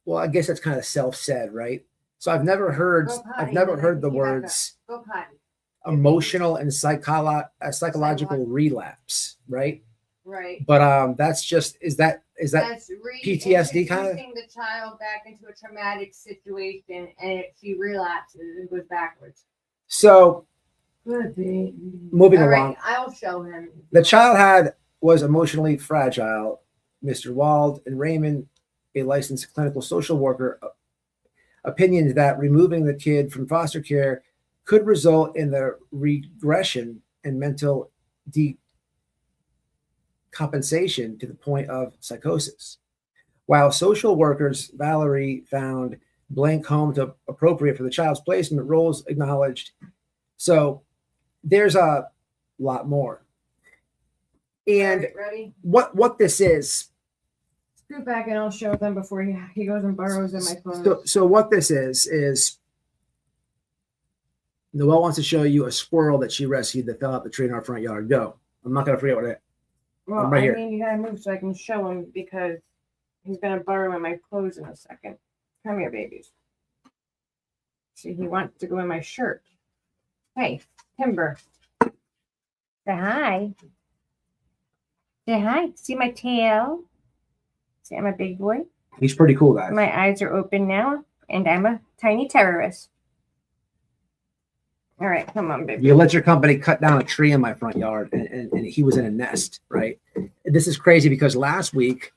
Well, I guess that's kind of self-said, right? So I've never heard the words emotional and psychological relapse, right? Right. But that's just is that PTSD kind of the child back into a traumatic situation, and she relapses and goes backwards. So moving along, I'll show him. The child was emotionally fragile. Mr. Wald and Raymond, a licensed clinical social worker, opinioned that removing the kid from foster care could result in the regression in mental decompensation to the point of psychosis. While social workers Valerie found blank home to appropriate for the child's placement, roles acknowledged. So there's a lot more. And ready? What this is. Scoot back and I'll show them before he goes and burrows in my phone. So what this is Noelle wants to show you a squirrel that she rescued that fell out the tree in our front yard. Go. I'm not going to forget what it. Well, right here. You gotta move so I can show him because he's gonna burrow in my clothes in a second. Come here, babies. See, he wants to go in my shirt. Hey, Timber. Say hi. Say hi. See my tail? See, I'm a big boy. He's pretty cool, guys. My eyes are open now, and I'm a tiny terrorist. All right, come on, baby. You let your company cut down a tree in my front yard, and he was in a nest, right? This is crazy because last week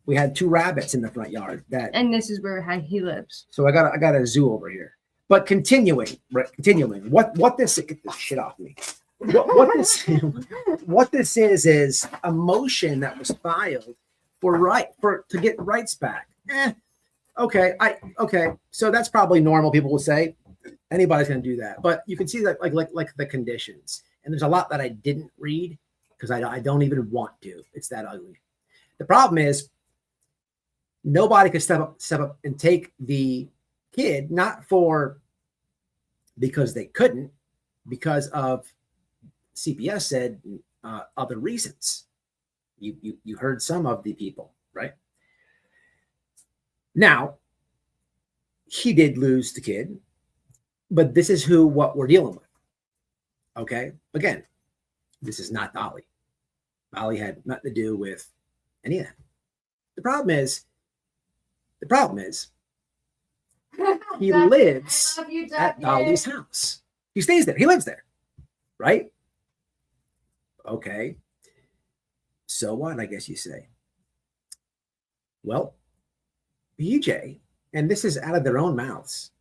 we had 2 rabbits in the front yard. And this is where he lives. So I got a zoo over here. But continuing. What this get this shit off me. What this is emotion that was filed to get rights back. Okay. So that's probably normal. People will say anybody's going to do that, but you can see that like the conditions. And there's a lot that I didn't read because I don't even want to. It's that ugly. The problem is nobody could step up and take the kid, not because they couldn't, because of CPS said other reasons. You heard some of the people, right? Now, he did lose the kid, but this is what we're dealing with. Okay? Again, this is not Dolly. Dolly had nothing to do with any of that. The problem is he lives at Dolly's house. He stays there. He lives there, right? Okay. So what, I guess you say? Well, BJ, and this is out of their own mouths,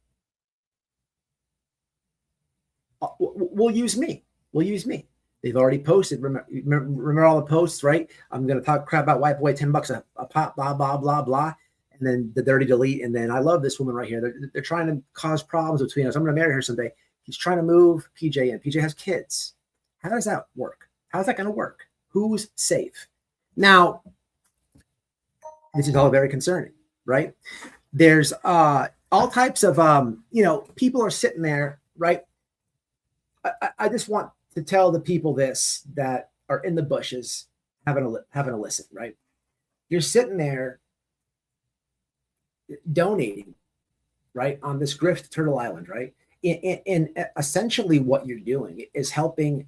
We'll use me. We'll use me. They've already posted. Remember all the posts, right? I'm going to talk crap about wipe away $10 a pop, blah, blah, blah, blah. And then the dirty delete. And then I love this woman right here. They're trying to cause problems between us. I'm going to marry her someday. He's trying to move PJ in. PJ has kids. How does that work? How's that going to work? Who's safe? Now, this is all very concerning, right? There's all types of, people are sitting there, right? I just want to tell the people this that are in the bushes having a listen, right? You're sitting there donating, right, on this grift to Turtle Island, right? And essentially what you're doing is helping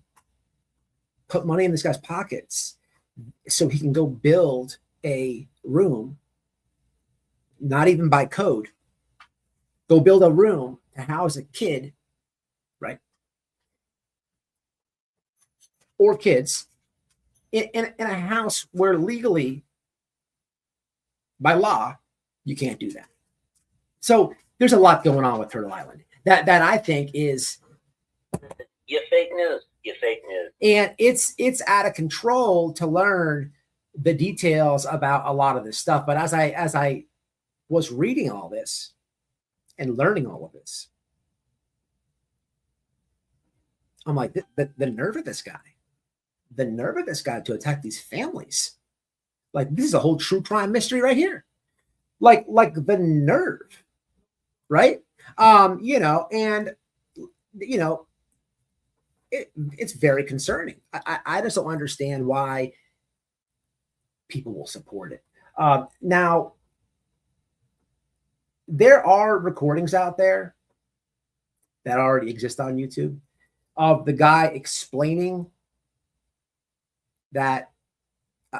put money in this guy's pockets so he can go build a room, not even by code, go build a room to house a kid, right? Or kids in a house where legally, by law, you can't do that. So there's a lot going on with Turtle Island that I think is You're fake news. You're fake news. And it's out of control to learn the details about a lot of this stuff. But as I was reading all this and learning all of this, I'm like, the nerve of this guy, to attack these families. Like, this is a whole true crime mystery right here. Like the nerve, right? It's very concerning. I just don't understand why people will support it. Now, there are recordings out there that already exist on YouTube of the guy explaining that.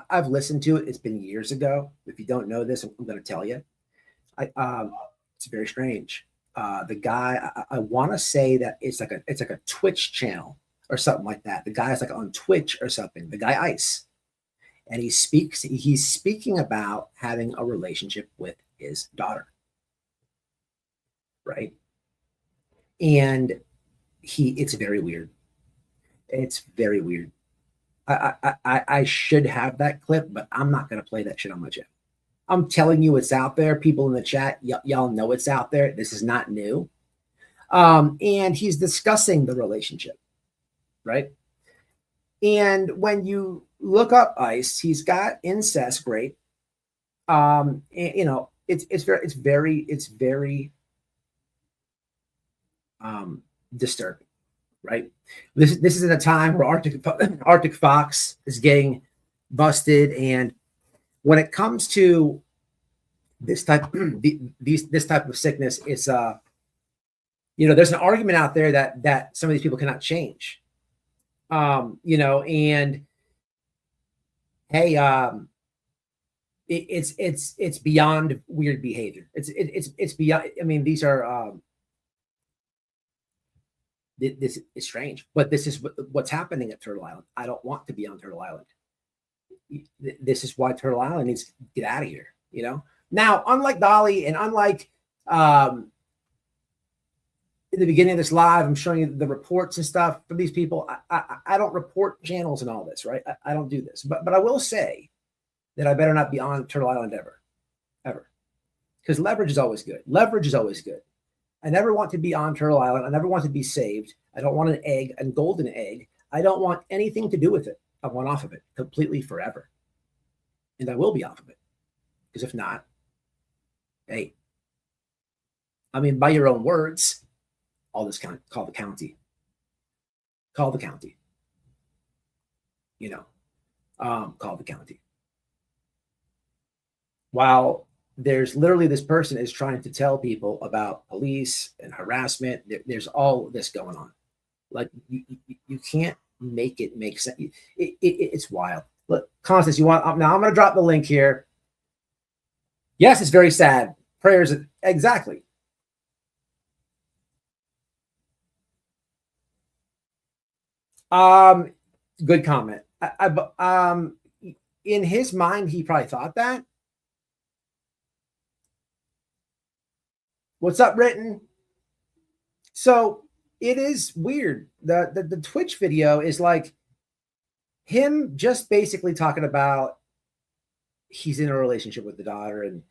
I've listened to it. It's been years ago. If you don't know this, I'm going to tell you. It's very strange. The guy, I want to say that it's like a Twitch channel or something like that. The guy is like on Twitch or something. The guy Ice, and he's speaking about having a relationship with his daughter, right? And it's very weird. It's very weird. I should have that clip, but I'm not going to play that shit on my channel. I'm telling you, it's out there. People in the chat, y'all know it's out there. This is not new. And he's discussing the relationship, right? And when you look up Ice, he's got incest great. It's very disturbing. Right. This is at a time where Arctic Fox is getting busted, and when it comes to this type of sickness, it's there's an argument out there that some of these people cannot change. And hey, it's beyond weird behavior. It's beyond. I mean, these are. This is strange, but this is what's happening at Turtle Island. I don't want to be on Turtle Island. This is why Turtle Island needs to get out of here. Now, unlike Dolly and unlike in the beginning of this live, I'm showing you the reports and stuff from these people. I don't report channels and all this, right? I don't do this, but I will say that I better not be on Turtle Island ever, because leverage is always good. Leverage is always good. I never want to be on Turtle Island. I never want to be saved. I don't want an egg, a golden egg. I don't want anything to do with it. I want off of it completely forever. And I will be off of it. Because if not, hey, I mean, by your own words, all this call the county. Call the county. Call the county. While there's literally this person is trying to tell people about police and harassment. There's all this going on. Like you can't make it make sense. It's wild. Look, Constance, now I'm going to drop the link here. Yes, it's very sad. Prayers. Exactly. Good comment. In his mind, he probably thought that. What's up, Written? So it is weird. The Twitch video is like him just basically talking about he's in a relationship with the daughter and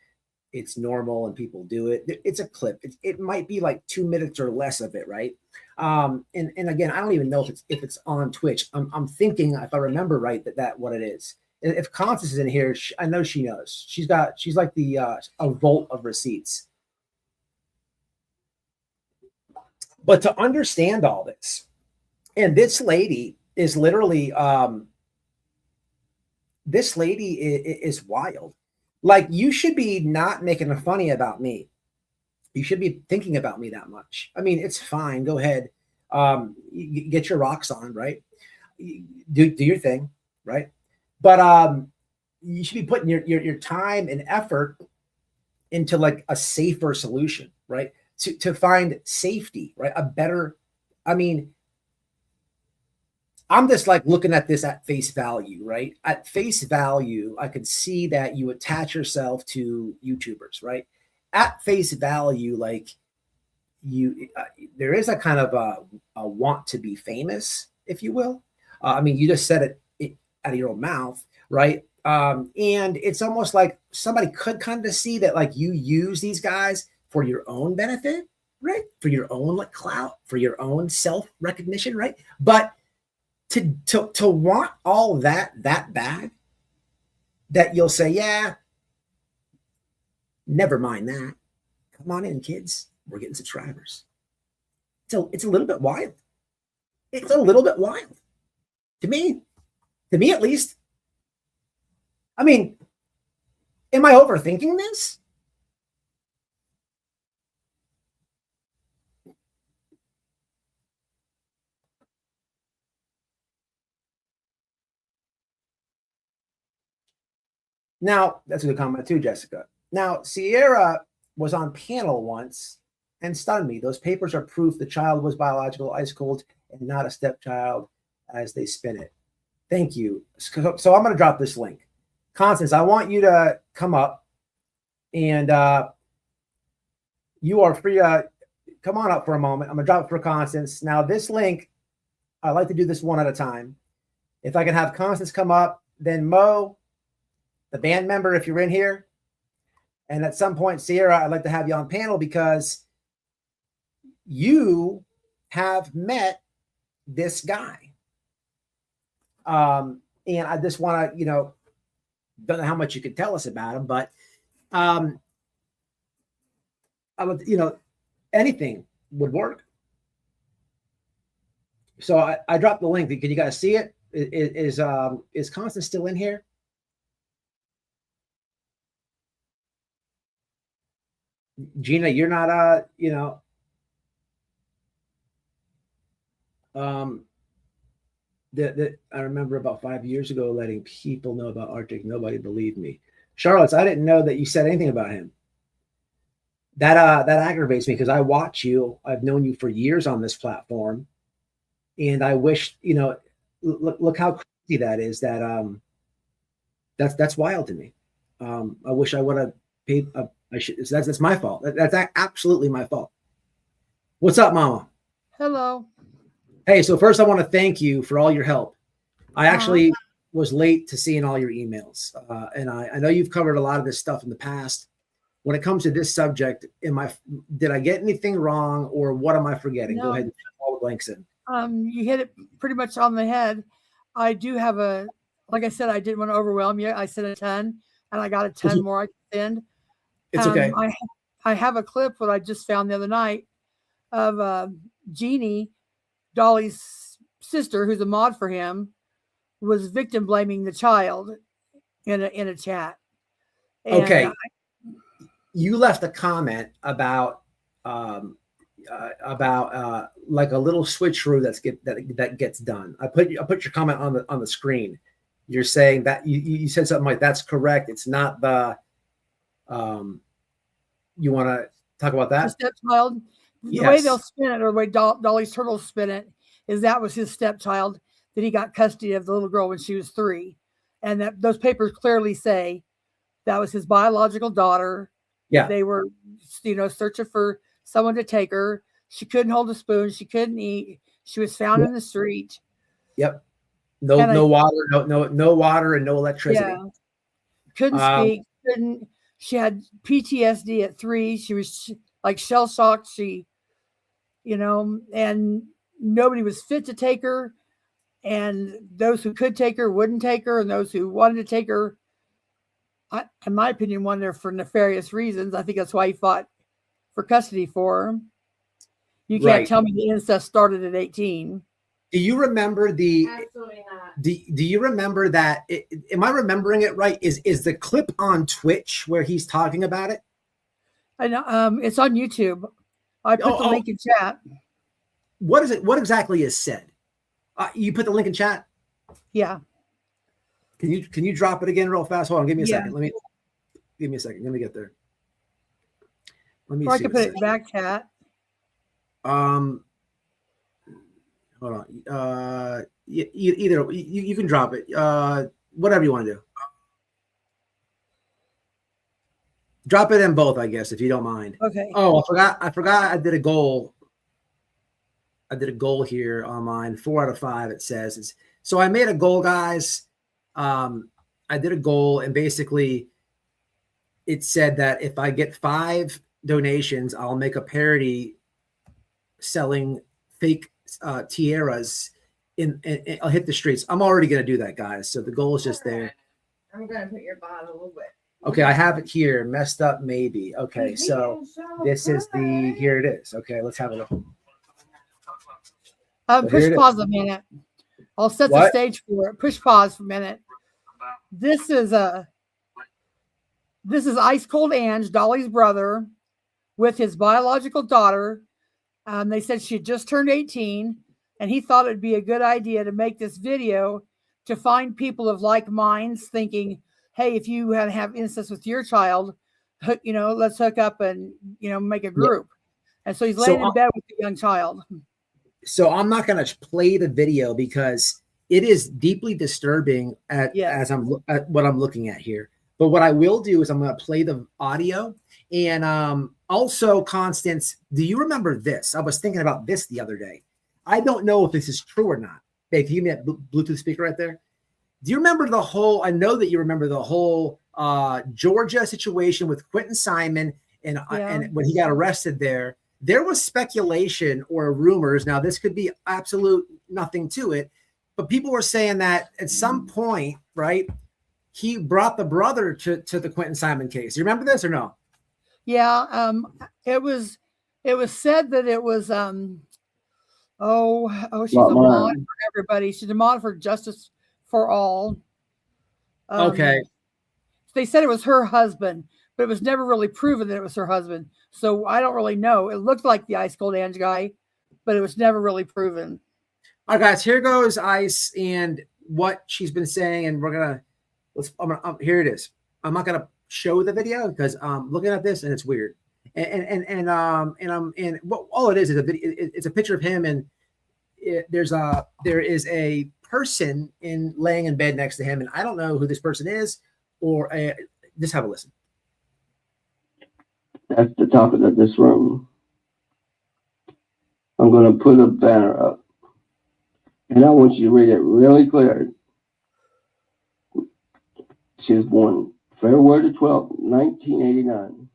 it's normal and people do it. It's a clip. It might be like 2 minutes or less of it, right? And again, I don't even know if it's on Twitch. I'm thinking, if I remember right, that what it is. If Constance is in here, I know she knows. She's like the a vault of receipts. But to understand all this, and this lady is literally, this lady is wild. Like, you should be not making a funny about me. You should be thinking about me that much. I mean, it's fine. Go ahead. Get your rocks on, right? Do your thing, right? But you should be putting your time and effort into like a safer solution, right? To find safety, right? A better, I mean, I'm just like looking at this at face value, right? At face value, I could see that you attach yourself to YouTubers, right? At face value, like there is a kind of a want to be famous, if you will. I mean, you just said it out of your own mouth, right? And it's almost like somebody could kind of see that, like, you use these guys for your own benefit, right? For your own like clout, for your own self recognition, right? But to want all that bad, that you'll say, yeah, never mind that. Come on in, kids. We're getting subscribers. So it's a little bit wild. It's a little bit wild to me at least. I mean, am I overthinking this? Now, that's a good comment too, Jessica. Now, Sierra was on panel once and stunned me. Those papers are proof the child was biological, ice cold, and not a stepchild as they spin it. Thank you. So I'm going to drop this link. Constance, I want you to come up, and you are free. Come on up for a moment. I'm going to drop it for Constance. Now, this link, I like to do this one at a time. If I can have Constance come up, then Mo, the band member, if you're in here, and at some point, Sierra, I'd like to have you on panel because you have met this guy. And I just want to, don't know how much you could tell us about him, but I would, anything would work. So I dropped the link. Can you guys see it? Is Constance still in here? Gina, you're not, I remember about 5 years ago letting people know about Arctic. Nobody believed me. Charlotte, I didn't know that you said anything about him. That aggravates me because I watch you. I've known you for years on this platform, and I wish, look how crazy that is. That's wild to me. I wish I would have paid. That's my fault. That's absolutely my fault. What's up, Mama? Hello. Hey, so first I want to thank you for all your help. I actually was late to seeing all your emails. And I know you've covered a lot of this stuff in the past. When it comes to this subject, did I get anything wrong, or what am I forgetting? No. Go ahead and fill all the blanks in. You hit it pretty much on the head. I do have like I said, I didn't want to overwhelm you. I said a ton, and I got a ton more I could send. It's okay. I have a clip that I just found the other night of Jeannie, Dolly's sister, who's a mod for him, was victim blaming the child in a chat. And okay. You left a comment about like a little switcheroo that gets done. I put your comment on the screen. You're saying that you said something like, that's correct. It's not the you want to talk about that? The stepchild. The way they'll spin it, or the way Dolly's turtles spin it, is that was his stepchild, that he got custody of the little girl when she was 3. And that those papers clearly say that was his biological daughter. Yeah. They were, searching for someone to take her. She couldn't hold a spoon. She couldn't eat. She was found in the street. Yep. No, And no water, no water and no electricity. Yeah. Couldn't speak. Couldn't. She had PTSD at 3. She was like shell shocked. She, and nobody was fit to take her. And those who could take her wouldn't take her. And those who wanted to take her, in my opinion, wanted her for nefarious reasons. I think that's why he fought for custody for her. You can't tell me the incest started at 18. Do you remember Absolutely not. Do you remember that? Am I remembering it right? Is the clip on Twitch where he's talking about it? I know. It's on YouTube. I put the link in chat. What is it? What exactly is said? You put the link in chat? Yeah. Can you drop it again real fast? Hold on. Give me a second. Give me a second. Let me get there. Let me. Or I can put it in back chat. Hold on. Either you can drop it. Whatever you want to do. Drop it in both, I guess, if you don't mind. Okay. Oh, I forgot. I did a goal. Here on mine. 4 out of 5. It says. So I made a goal, guys. I did a goal, and basically, it said that if I get 5 donations, I'll make a parody selling fake tiaras and I'll hit the streets. I'm already going to do that, guys. So the goal is just there. I'm going to put your bottle a little bit. Okay, I have it here. Messed up, maybe. Okay, so this is here it is. Okay, let's have a look. Push pause a minute. I'll set the stage for it. Push pause for a minute. This is Ice Cold Ange, Dolly's brother, with his biological daughter. They said she had just turned 18, and he thought it'd be a good idea to make this video to find people of like minds, thinking, hey, if you have incest with your child, let's hook up and, make a group. Yeah. And so he's laying in bed with the young child. So I'm not going to play the video because it is deeply disturbing at what I'm looking at here. But what I will do is I'm going to play the audio. And also, Constance, do you remember this? I was thinking about this the other day. I don't know if this is true or not. Babe, can you give me that Bluetooth speaker right there? Do you remember I know that you remember the whole Georgia situation with Quentin Simon and when he got arrested there. There was speculation or rumors. Now, this could be absolute nothing to it, but people were saying that at some point, right, he brought the brother to the Quentin Simon case. You remember this or no? Yeah, it was said that it was she's a mod for everybody. She's a mod for Justice for All. Okay. They said it was her husband, but it was never really proven that it was her husband. So I don't really know. It looked like the Ice Cold Ange guy, but it was never really proven. All right, guys, here goes Ice and what she's been saying, and here it is. I'm not gonna show the video because I'm looking at this and it's weird. And all it is a video. It's a picture of him, and there is a person laying in bed next to him, and I don't know who this person is, or just have a listen. That's the topic of this room. I'm going to put a banner up, and I want you to read it really clear. She was born February 12th, 1989.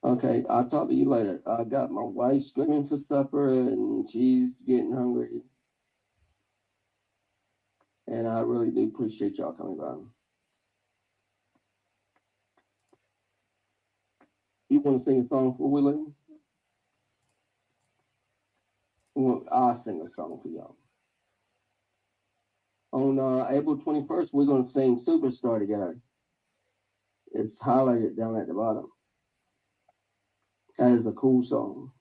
Okay, I'll talk to you later. I got my wife screaming for supper and she's getting hungry. And I really do appreciate y'all coming by. You want to sing a song before we leave? Well, I'll sing a song for y'all. On April 21st, we're going to sing Superstar together. It's highlighted down at the bottom. That is a cool song.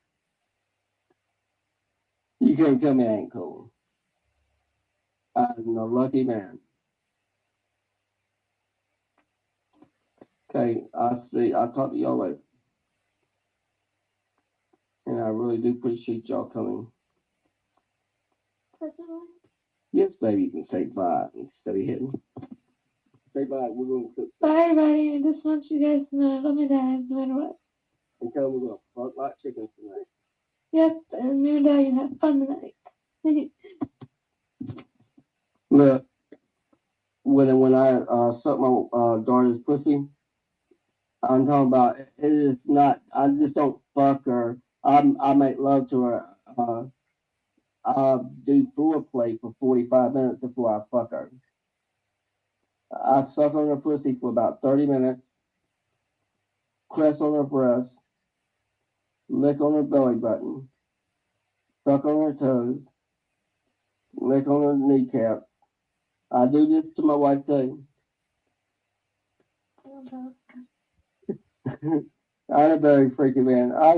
You can't tell me I ain't cool. I'm a lucky man. Okay, I'll talk to y'all later. And I really do appreciate y'all coming. Yes, baby, you can say bye instead of hitting. Say bye. We're going to cook. Bye, everybody. I just want you guys to know I love my dad no matter what. And tell them we're going to fuck like chickens tonight. Yep, and me and Dad can have fun tonight. Look, when I suck my daughter's pussy, I'm talking about it is not. I just don't fuck her. I make love to her. I do foreplay for 45 minutes before I fuck her. I suck on her pussy for about 30 minutes, press on her breast, lick on her belly button, suck on her toes, lick on her kneecap. I do this to my wife too. I'm a very freaky man. I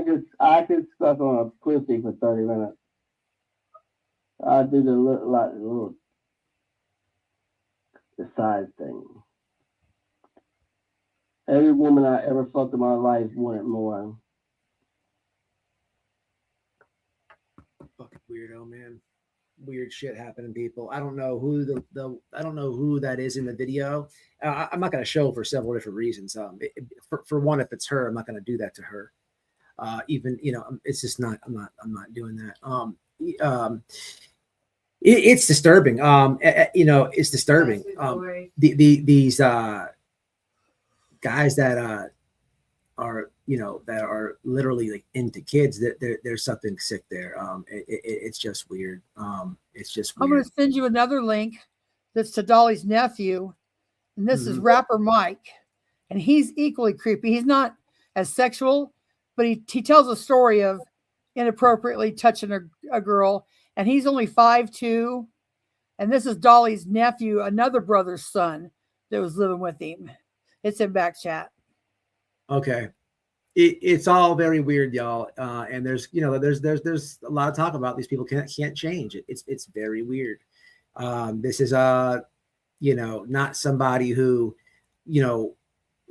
could suck on a pussy for 30 minutes. I do the little the side thing. Every woman I ever fucked in my life wanted more. Fucking weirdo, man. Weird shit happening, people. I don't know who I don't know who that is in the video. I'm not going to show for several different reasons. For one, if it's her, I'm not going to do that to her. Even it's just not. I'm not doing that. It's disturbing. It's disturbing. These guys that are that are literally like into kids, that there's something sick there. It's just weird. It's just weird. I'm going to send you another link that's to Dolly's nephew, and this is rapper Mike, and he's equally creepy. He's not as sexual, but he tells a story of inappropriately touching a girl, and he's only 5'2", and this is Dolly's nephew, another brother's son that was living with him. It's in back chat. Okay. It's all very weird, y'all. And there's a lot of talk about these people can't change. It's very weird. This is not somebody who,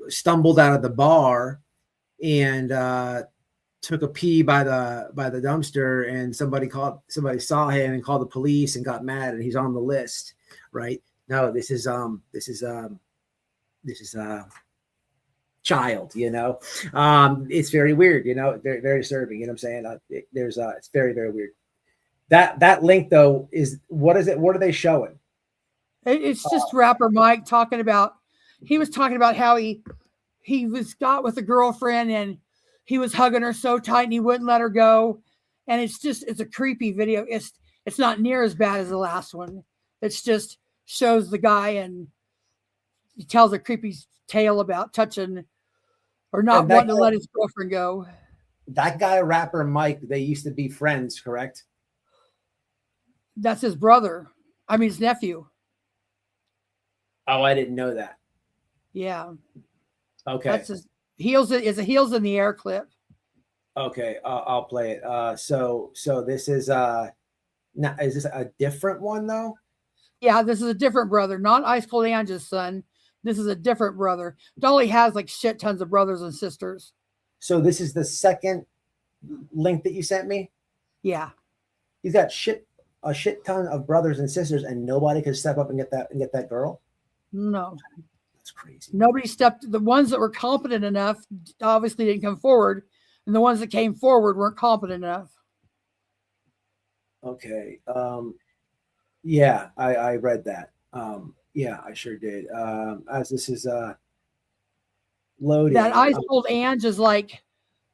stumbled out of the bar and took a pee by the dumpster, and somebody saw him and called the police and got mad and he's on the list, right? No, this is child, it's very weird, very, very disturbing. You know what I'm saying? It's very, very weird. That link though what is it? What are they showing? It's just rapper Mike talking about. He was talking about how he got with a girlfriend and he was hugging her so tight and he wouldn't let her go, and it's a creepy video. It's not near as bad as the last one. It's just shows the guy and he tells a creepy tale about touching or not wanting to let his girlfriend go. That guy, rapper Mike, they used to be friends, correct? That's his brother. I mean, his nephew. Oh, I didn't know that. Yeah. Okay. That's his heels in the air clip. Okay, I'll play it. So this is now, is this a different one though? Yeah, this is a different brother, not Ice Cold Ange's son. This is a different brother. Dolly has like shit tons of brothers and sisters. So this is the second link that you sent me? Yeah. He's got a shit ton of brothers and sisters, and nobody could step up and get that girl? No. That's crazy. Nobody stepped. The ones that were competent enough obviously didn't come forward, and the ones that came forward weren't competent enough. Okay. Yeah, I read that. Yeah, I sure did. As this is loading. That Ice Cold Ange is like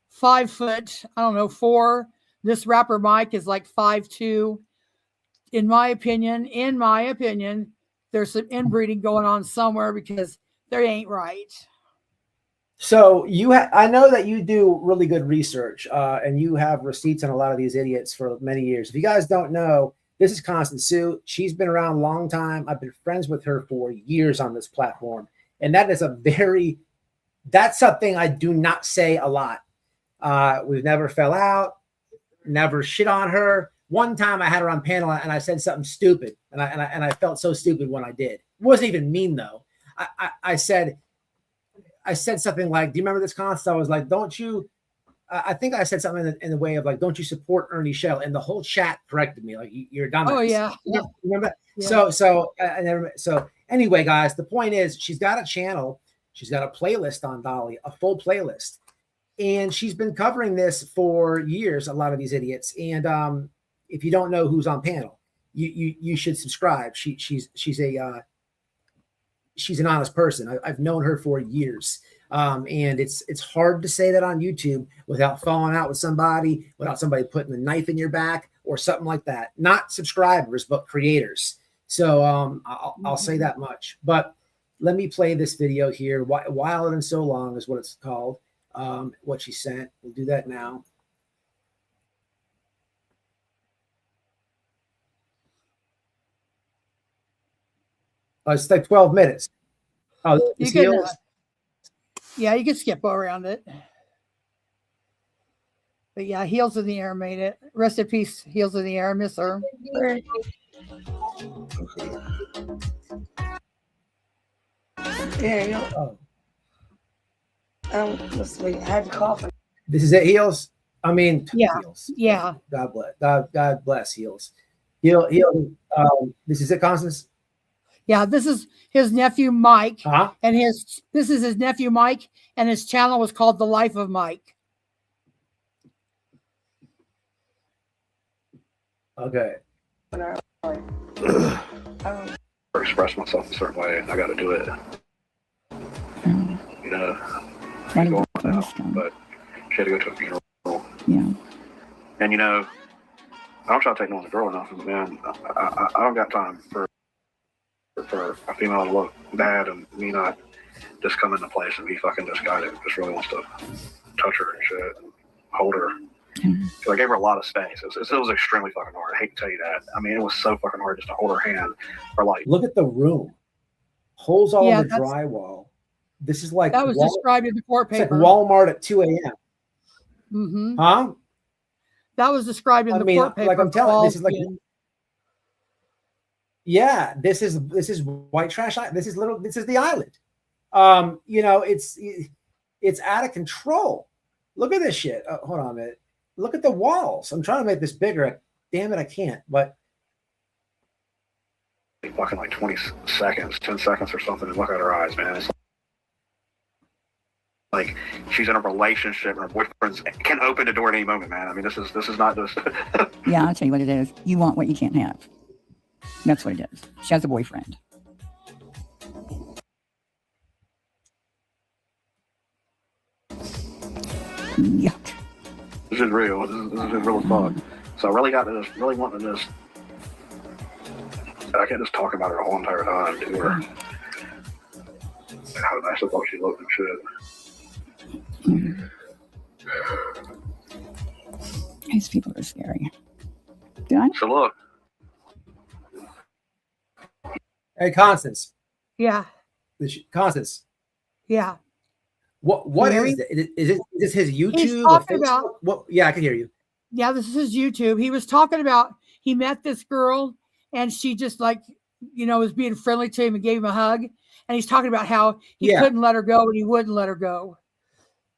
5 foot, I don't know, 4. This rapper Mike is like 5'2". In my opinion, there's some inbreeding going on somewhere because they ain't right. So I know that you do really good research, and you have receipts on a lot of these idiots for many years. If you guys don't know, this is Constant Sue. She's been around a long time. I've been friends with her for years on this platform. And that is that's something I do not say a lot. We've never fell out, never shit on her. One time I had her on panel and I said something stupid, and I felt so stupid when I did. It wasn't even mean though. I said something like, "Do you remember this Constant?" I was like, "Don't you?" I think I said something in the way of like, don't you support Ernie Shell? And the whole chat corrected me, like, you're a dumbass. Oh, yeah. Remember? Yeah. So anyway, guys, the point is she's got a channel. She's got a playlist on Dolly, a full playlist. And she's been covering this for years, a lot of these idiots. And if you don't know who's on panel, you should subscribe. She's an honest person. I've known her for years. And it's hard to say that on YouTube without falling out with somebody, without somebody putting a knife in your back or something like that. Not subscribers, but creators. So I'll say that much. But let me play this video here. Wild and So Long is what it's called. What she sent. We'll do that now. It's like 12 minutes. Oh, you can, yeah, you can skip around it. But yeah, Heels in the Air made it. Rest in peace, Heels in the Air. Miss her. Yeah, let's see. I had to cough. This is it, Heels. I mean, yeah, Heels. Yeah. God bless. God bless Heels. This is it, Constance. Yeah, this is his nephew Mike, Uh-huh. and this is his nephew Mike, and his channel was called The Life of Mike. Okay. Express myself a certain way, I got to do it. You know, but she had to go to a funeral. Yeah. And you know, I don't try to take no one's girl or nothing, man. I don't got time for a female to look bad and me not just come into place and be fucking this guy that just really wants to touch her and shit and hold her. So I gave her a lot of space. It was extremely fucking hard. I hate to tell you that. I mean, it was so fucking hard just to hold her hand for like. Look at the room. Holes all in the drywall. This is like that was described in the court paper. It's like Walmart at 2 a.m. Mm-hmm. Huh? That was described in the court paper. Like I'm telling you, this is like. Yeah, this is white trash. This is the island. You know, it's out of control. Look at this shit. Hold on a minute. Look at the walls. I'm trying to make this bigger. Damn it, I can't. But fucking like 20 seconds, 10 seconds or something, and look at her eyes, man. It's like she's in a relationship and her boyfriend can open the door at any moment, man. I mean, this is not just. Yeah, I'll tell you what it is. You want what you can't have. That's what it is. She has a boyfriend. Yuck. This is real. This is real as fuck. So I really got to just really wanting to just. I can't just talk about her the whole entire time to her. How nice I thought she looked and shit. These people are scary. Done? So look. Hey, Constance. Yeah. Constance. Yeah. What is it? Is this his YouTube? He's talking about. What? Yeah, I can hear you. Yeah, this is his YouTube. He was talking about he met this girl and she just like, you know, was being friendly to him and gave him a hug. And he's talking about how he couldn't let her go and he wouldn't let her go.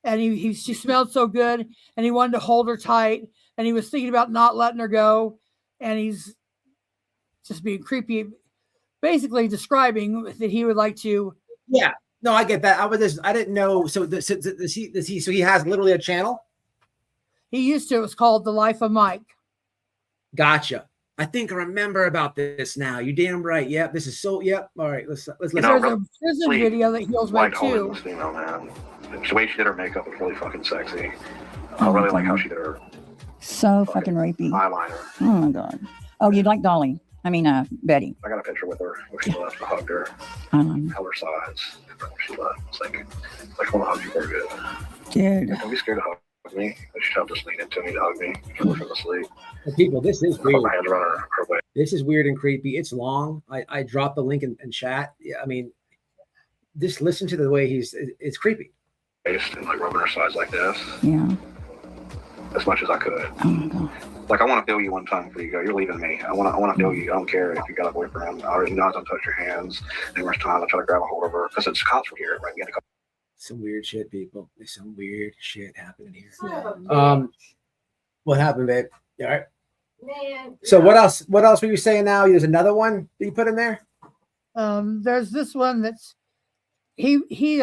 And she smelled so good and he wanted to hold her tight and he was thinking about not letting her go. And he's just being creepy, basically describing that he would like to. Yeah. No, I get that. I didn't know. So he has literally a channel? He used to. It was called The Life of Mike. Gotcha. I think I remember about this now. You're damn right. Yep. This is so. Yep. All right. Let's listen. There's a prison video that Heels made too. Female, man. The way she did her makeup was really fucking sexy. I really like how she did her. So fucking rapey. Eyeliner. Oh my god. Oh, you'd like Dolly? I mean, Betty. I got a picture with her where she left. I hugged her. Held her sides. She left. It's like I want to hug you very good. Dude. Don't be scared to hug me. She tried to just lean into me to hug me. She was asleep. People, this is weird. My hands around her way. This is weird and creepy. It's long. I dropped the link in chat. Yeah, I mean, just listen to the way it's creepy. And like rubbing her sides like this. Yeah. As much as I could. Oh my god. Like I want to feel you one time before you go. You're leaving me. I want to feel you. I don't care if you got a boyfriend. I already know I don't touch your hands. Numerous times I try to grab a hold of her because it's cops were here, right? We had to Some weird shit, people. There's some weird shit happening here. Yeah. What happened, babe? You all right? Man. So what else? What else were you saying now? There's another one that you put in there? There's this one that's he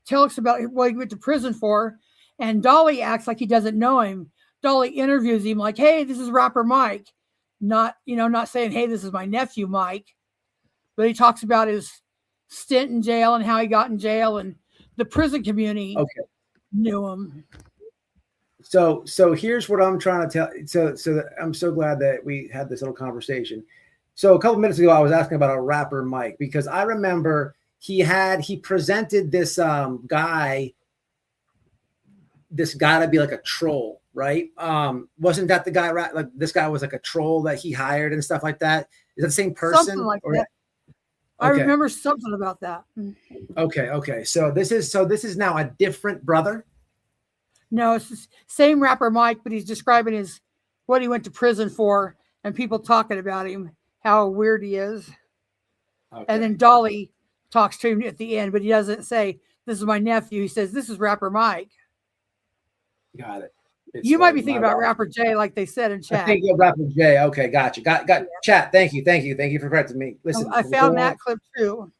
tells about what he went to prison for, and Dolly acts like he doesn't know him. Dolly interviews him like, "Hey, this is rapper Mike," not saying, "Hey, this is my nephew Mike," but he talks about his stint in jail and how he got in jail, and the prison community knew him. So here's what I'm trying to tell. So I'm so glad that we had this little conversation. So a couple minutes ago, I was asking about a rapper Mike, because I remember he presented this guy to be like a troll, right? Wasn't that the guy, right? Like this guy was like a troll that he hired and stuff like that. Is that the same person? Something like that. I remember something about that. Okay. So this is now a different brother. No, it's the same rapper Mike, but he's describing what he went to prison for, and people talking about him, how weird he is. Okay. And then Dolly talks to him at the end, but he doesn't say, "This is my nephew." He says, "This is rapper Mike." Got it. You might be thinking about rapper Jay, like they said in chat. I think of rapper Jay. Okay, gotcha. Got chat. Thank you for correcting me. Listen, I found that clip too.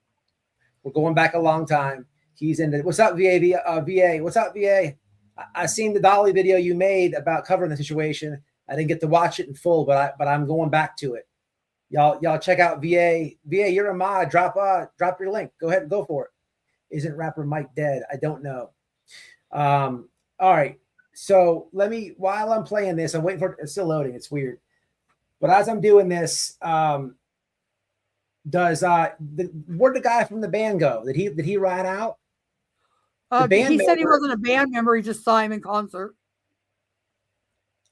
We're going back a long time. He's in the. What's up, VA? What's up, VA? I seen the Dolly video you made about covering the situation. I didn't get to watch it in full, but I'm going back to it. Y'all check out VA. VA, you're a mod. Drop your link. Go ahead and go for it. Isn't rapper Mike dead? I don't know. All right. So while I'm playing this, I'm waiting for it's still loading. It's weird. But as I'm doing this, where'd the guy from the band go? Did he ride out? He said he wasn't a band member. He just saw him in concert.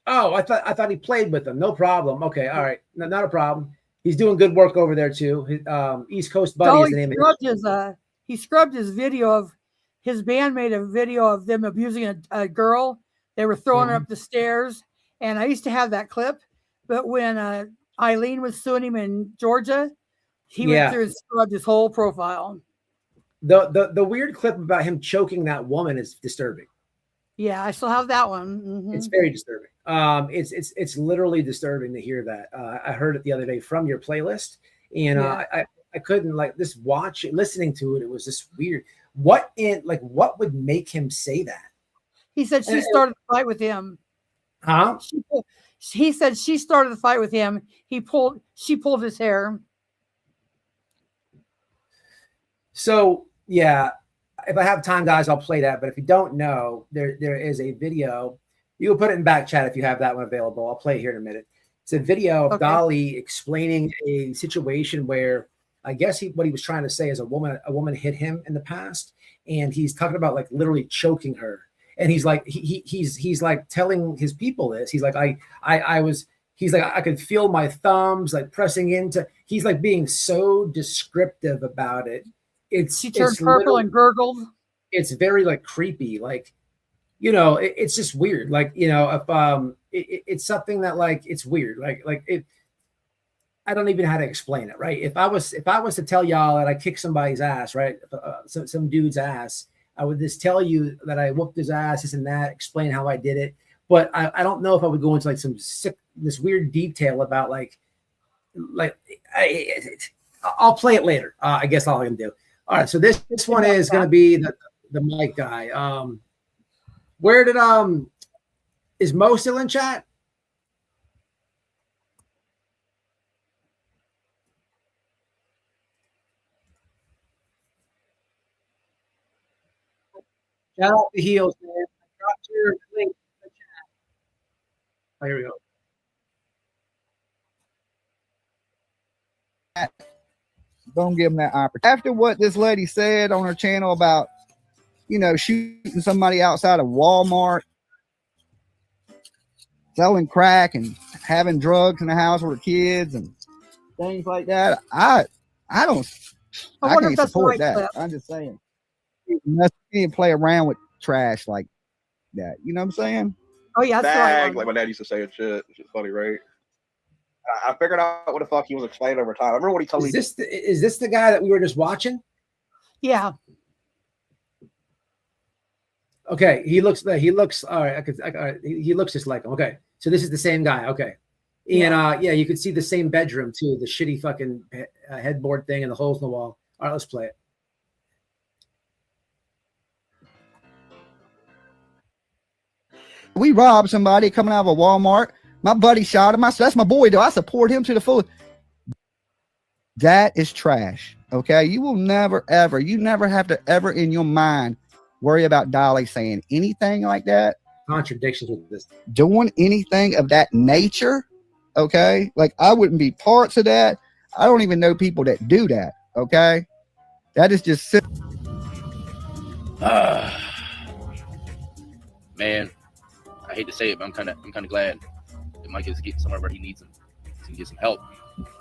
Oh, I thought he played with them. No problem. Okay, all right, not a problem. He's doing good work over there too. East Coast Buddy is the name of it. He scrubbed his video of his band made a video of them abusing a girl. They were throwing her up the stairs, and I used to have that clip. But when Eileen was suing him in Georgia, he went through and scrubbed his whole profile. The weird clip about him choking that woman is disturbing. Yeah, I still have that one. Mm-hmm. It's very disturbing. It's literally disturbing to hear that. I heard it the other day from your playlist, and I couldn't listening to it. It was just weird. What would make him say that? He said she started the fight with him. Huh? He said she started the fight with him. She pulled his hair. So yeah, if I have time, guys, I'll play that. But if you don't know, there is a video. You can put it in back chat if you have that one available. I'll play it here in a minute. It's a video of Dolly explaining a situation where I guess what he was trying to say is a woman hit him in the past, and he's talking about like literally choking her. And he's like he's like telling his people this. He's like I could feel my thumbs like pressing into. He's like being so descriptive about it. She turned purple and gurgled. It's very like creepy, like it's just weird. Like if it's something that like it's weird. Like it. I don't even know how to explain it, right? If I was to tell y'all that I kicked somebody's ass, right, some dude's ass, I would just tell you that I whooped his ass, this and that, explain how I did it. But I don't know if I would go into like this weird detail about I'll play it later. I guess all I can do. All right, so this one is going to be the Mike guy. Where did is Mo still in chat? Shout out the heels, man. I dropped your link in the chat. Oh, here we go. Don't give them that opportunity. After what this lady said on her channel about, shooting somebody outside of Walmart, selling crack and having drugs in the house with her kids and things like that, I can't support that. Clip. I'm just saying. You can't play around with trash like that. You know what I'm saying? Oh yeah, that's right. Like my dad used to say and shit. Which is funny, right? I figured out what the fuck he was explaining over time. I remember what he told me. Is this the guy that we were just watching? Yeah. Okay, he looks all right. He looks just like him. Okay, so this is the same guy. Okay, and yeah, you could see the same bedroom too, the shitty fucking headboard thing and the holes in the wall. All right, let's play it. We robbed somebody coming out of a Walmart. My buddy shot him. That's my boy, though. I support him to the full. That is trash. Okay, you will never ever. You never have to ever in your mind worry about Dolly saying anything like that. Contradictions with this. Doing anything of that nature. Okay, like I wouldn't be parts of that. I don't even know people that do that. Okay, that is just. Man, I hate to say it, but I'm kind of glad that Mike is getting somewhere where he needs him. He can get some help.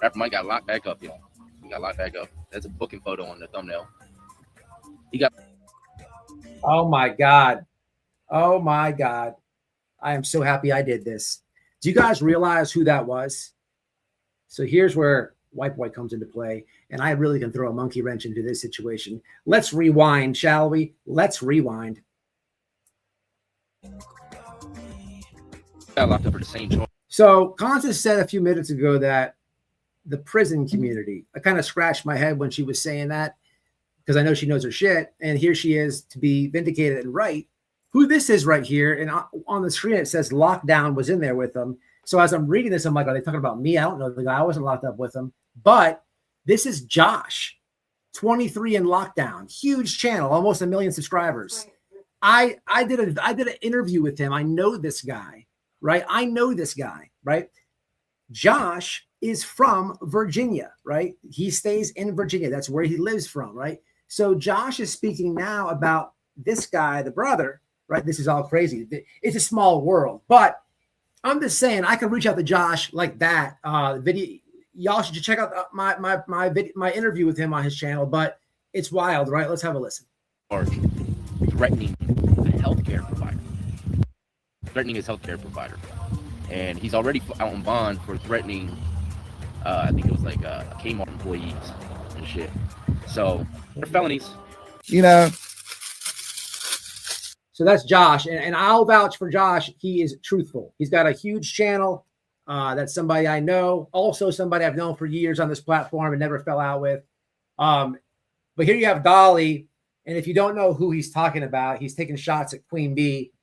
Rapper Mike got locked back up, y'all. He got locked back up. That's a booking photo on the thumbnail. He got. Oh my God. Oh my God. I am so happy I did this. Do you guys realize who that was? So here's where White Boy comes into play, and I really can throw a monkey wrench into this situation. Let's rewind, shall we? Let's rewind. Got locked up for the same choice. So Constance said a few minutes ago that the prison community, I kind of scratched my head when she was saying that because I know she knows her shit. And here she is to be vindicated and right. Who this is right here. And on the screen, it says lockdown was in there with them. So as I'm reading this, I'm like, are they talking about me? I don't know the guy. I wasn't locked up with him. But this is Josh, 23 in lockdown, huge channel, almost 1 million subscribers. I did an interview with him. I know this guy, right? I know this guy, right? Josh is from Virginia, right? He stays in Virginia. That's where he lives from, right? So Josh is speaking now about this guy, the brother, right? This is all crazy. It's a small world, but I'm just saying I can reach out to Josh like that. Video, y'all should check out my interview with him on his channel, but it's wild, right? Let's have a listen. Threatening a healthcare provider. Threatening his healthcare provider. And he's already out on bond for threatening, I think it was like Kmart employees and shit. So they're felonies. You know. So that's Josh. And I'll vouch for Josh. He is truthful. He's got a huge channel. That's somebody I know. Also somebody I've known for years on this platform and never fell out with. But here you have Dolly. And if you don't know who he's talking about, he's taking shots at Queen Bee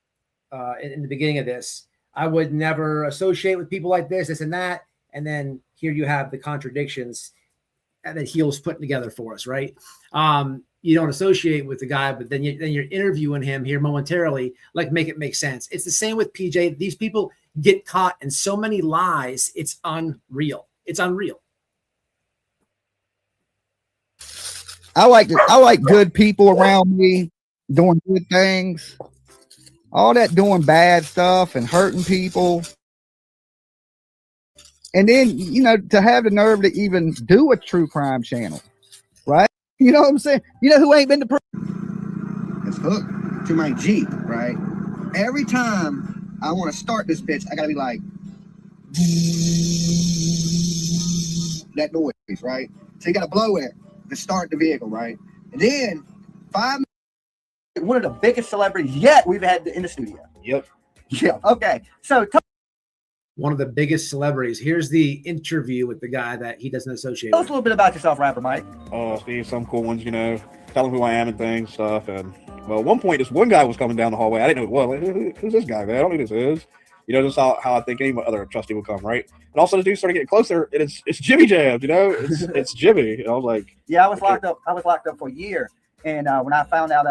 in the beginning of this. I would never associate with people like this and that. And then here you have the contradictions that Heel's putting together for us, right? You don't associate with the guy, but then you're interviewing him here momentarily, like make it make sense. It's the same with PJ. These people get caught in so many lies. It's unreal. It's unreal. I like good people around me doing good things. All that doing bad stuff and hurting people. And then, you know, to have the nerve to even do a true crime channel, right? You know what I'm saying? You know who ain't been to prison? It's hooked to my Jeep, right? Every time I want to start this bitch, I got to be like, that noise, right? So you got to blow it to start the vehicle, right? And then 5 minutes. One of the biggest celebrities yet we've had in the studio. Yep. Yeah. Okay. So one of the biggest celebrities. Here's the interview with the guy that he doesn't associate tell us with. a little bit about yourself, rapper Mike. Steve, some cool ones, you know, tell them who I am and things, stuff. And well, at one point, this one guy was coming down the hallway. I didn't know who it was. Like, who's this guy, man? I don't know who this is. You know, just how I think any other trustee would come, right? And also, the dude started getting closer, and it's Jimmy Jam, you know, it's Jimmy. And I was like, yeah, I was locked up. I was locked up for a year. And when I found out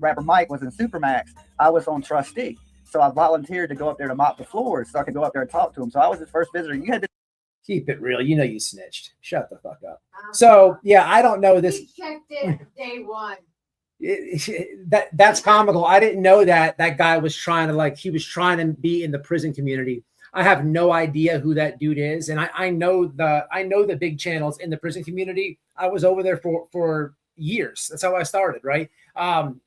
rapper Mike was in Supermax, I was on trustee. So I volunteered to go up there to mop the floors so I could go up there and talk to him. So I was his first visitor. You had to keep it real. You know you snitched. Shut the fuck up. So yeah, I don't know this. We checked it day one. That's comical. I didn't know that guy was trying to he was trying to be in the prison community. I have no idea who that dude is, and I know the big channels in the prison community. I was over there for years. That's how I started, right? And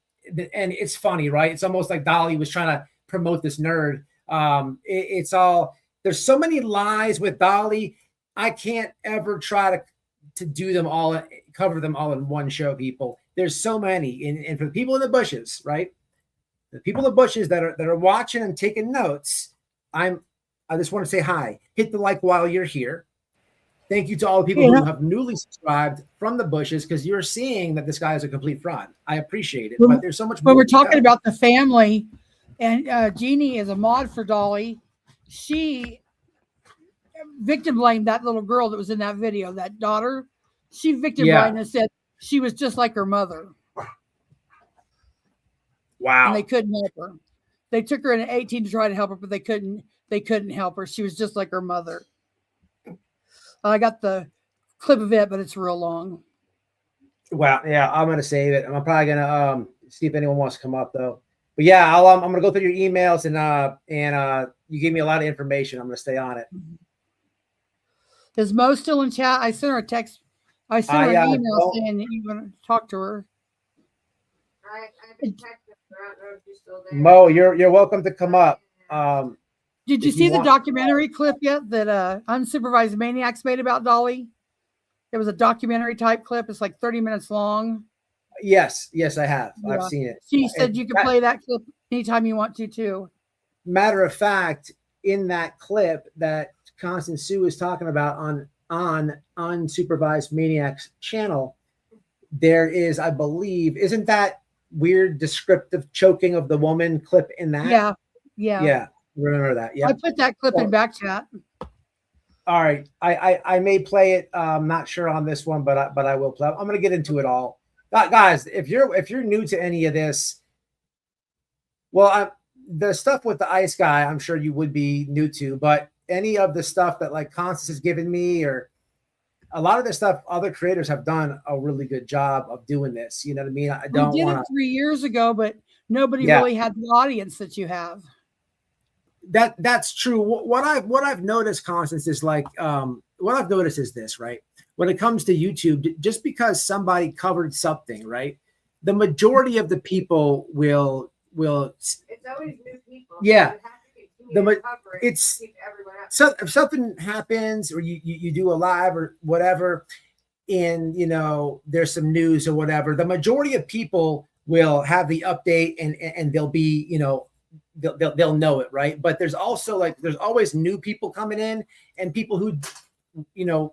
it's funny, right? It's almost like Dolly was trying to promote this nerd. It's all, there's so many lies with Dolly. I can't ever try to do them all, cover them all in one show, people. There's so many. And for the people in the bushes, right? The people in the bushes that are watching and taking notes, I just want to say hi. Hit the like while you're here. Thank you to all the people who have newly subscribed from the bushes, because you're seeing that this guy is a complete fraud. I appreciate it, but there's so much more. When we're talking about the family, and Jeannie is a mod for Dolly, she victim blamed that little girl that was in that video, that daughter. She victim blamed and said she was just like her mother. Wow. And they couldn't help her. They took her in at 18 to try to help her, but they couldn't help her. She was just like her mother. I got the clip of it, but it's real long. Wow. Yeah, I'm gonna save it. I'm probably gonna see if anyone wants to come up though. But yeah, I'm gonna go through your emails and you gave me a lot of information. I'm gonna stay on it. Is Mo still in chat? I sent her a text. I sent her an email saying that you want to talk to her. I've been texting her. I don't know if she's still there. Mo, you're welcome to come up. Did you see the documentary clip yet that Unsupervised Maniacs made about Dolly? It was a documentary type clip. It's like 30 minutes long. Yes, I have. Yeah. I've seen it. She said you can play that clip anytime you want to too. Matter of fact, in that clip that Constance Sue is talking about on Unsupervised Maniacs channel, there is, I believe, isn't that weird descriptive choking of the woman clip in that? Yeah. Remember that? Yeah. I put that clip in back chat. All right. I may play it. I'm not sure on this one, but I will play. I'm gonna get into it all. Guys, if you're new to any of this, well, the stuff with the ice guy, I'm sure you would be new to, but any of the stuff that like Constance has given me, or a lot of the stuff other creators have done a really good job of doing this. You know what I mean? I don't We did want it 3 years ago, but nobody really had the audience that you have. That's true. What I've noticed, Constance, is like what I've noticed is this, right? When it comes to YouTube, just because somebody covered something, right? The majority of the people will. It's always new people. Yeah. It's so if something happens or you do a live or whatever, and there's some news or whatever, the majority of people will have the update and they'll be they'll know it, right? But there's also there's always new people coming in and people who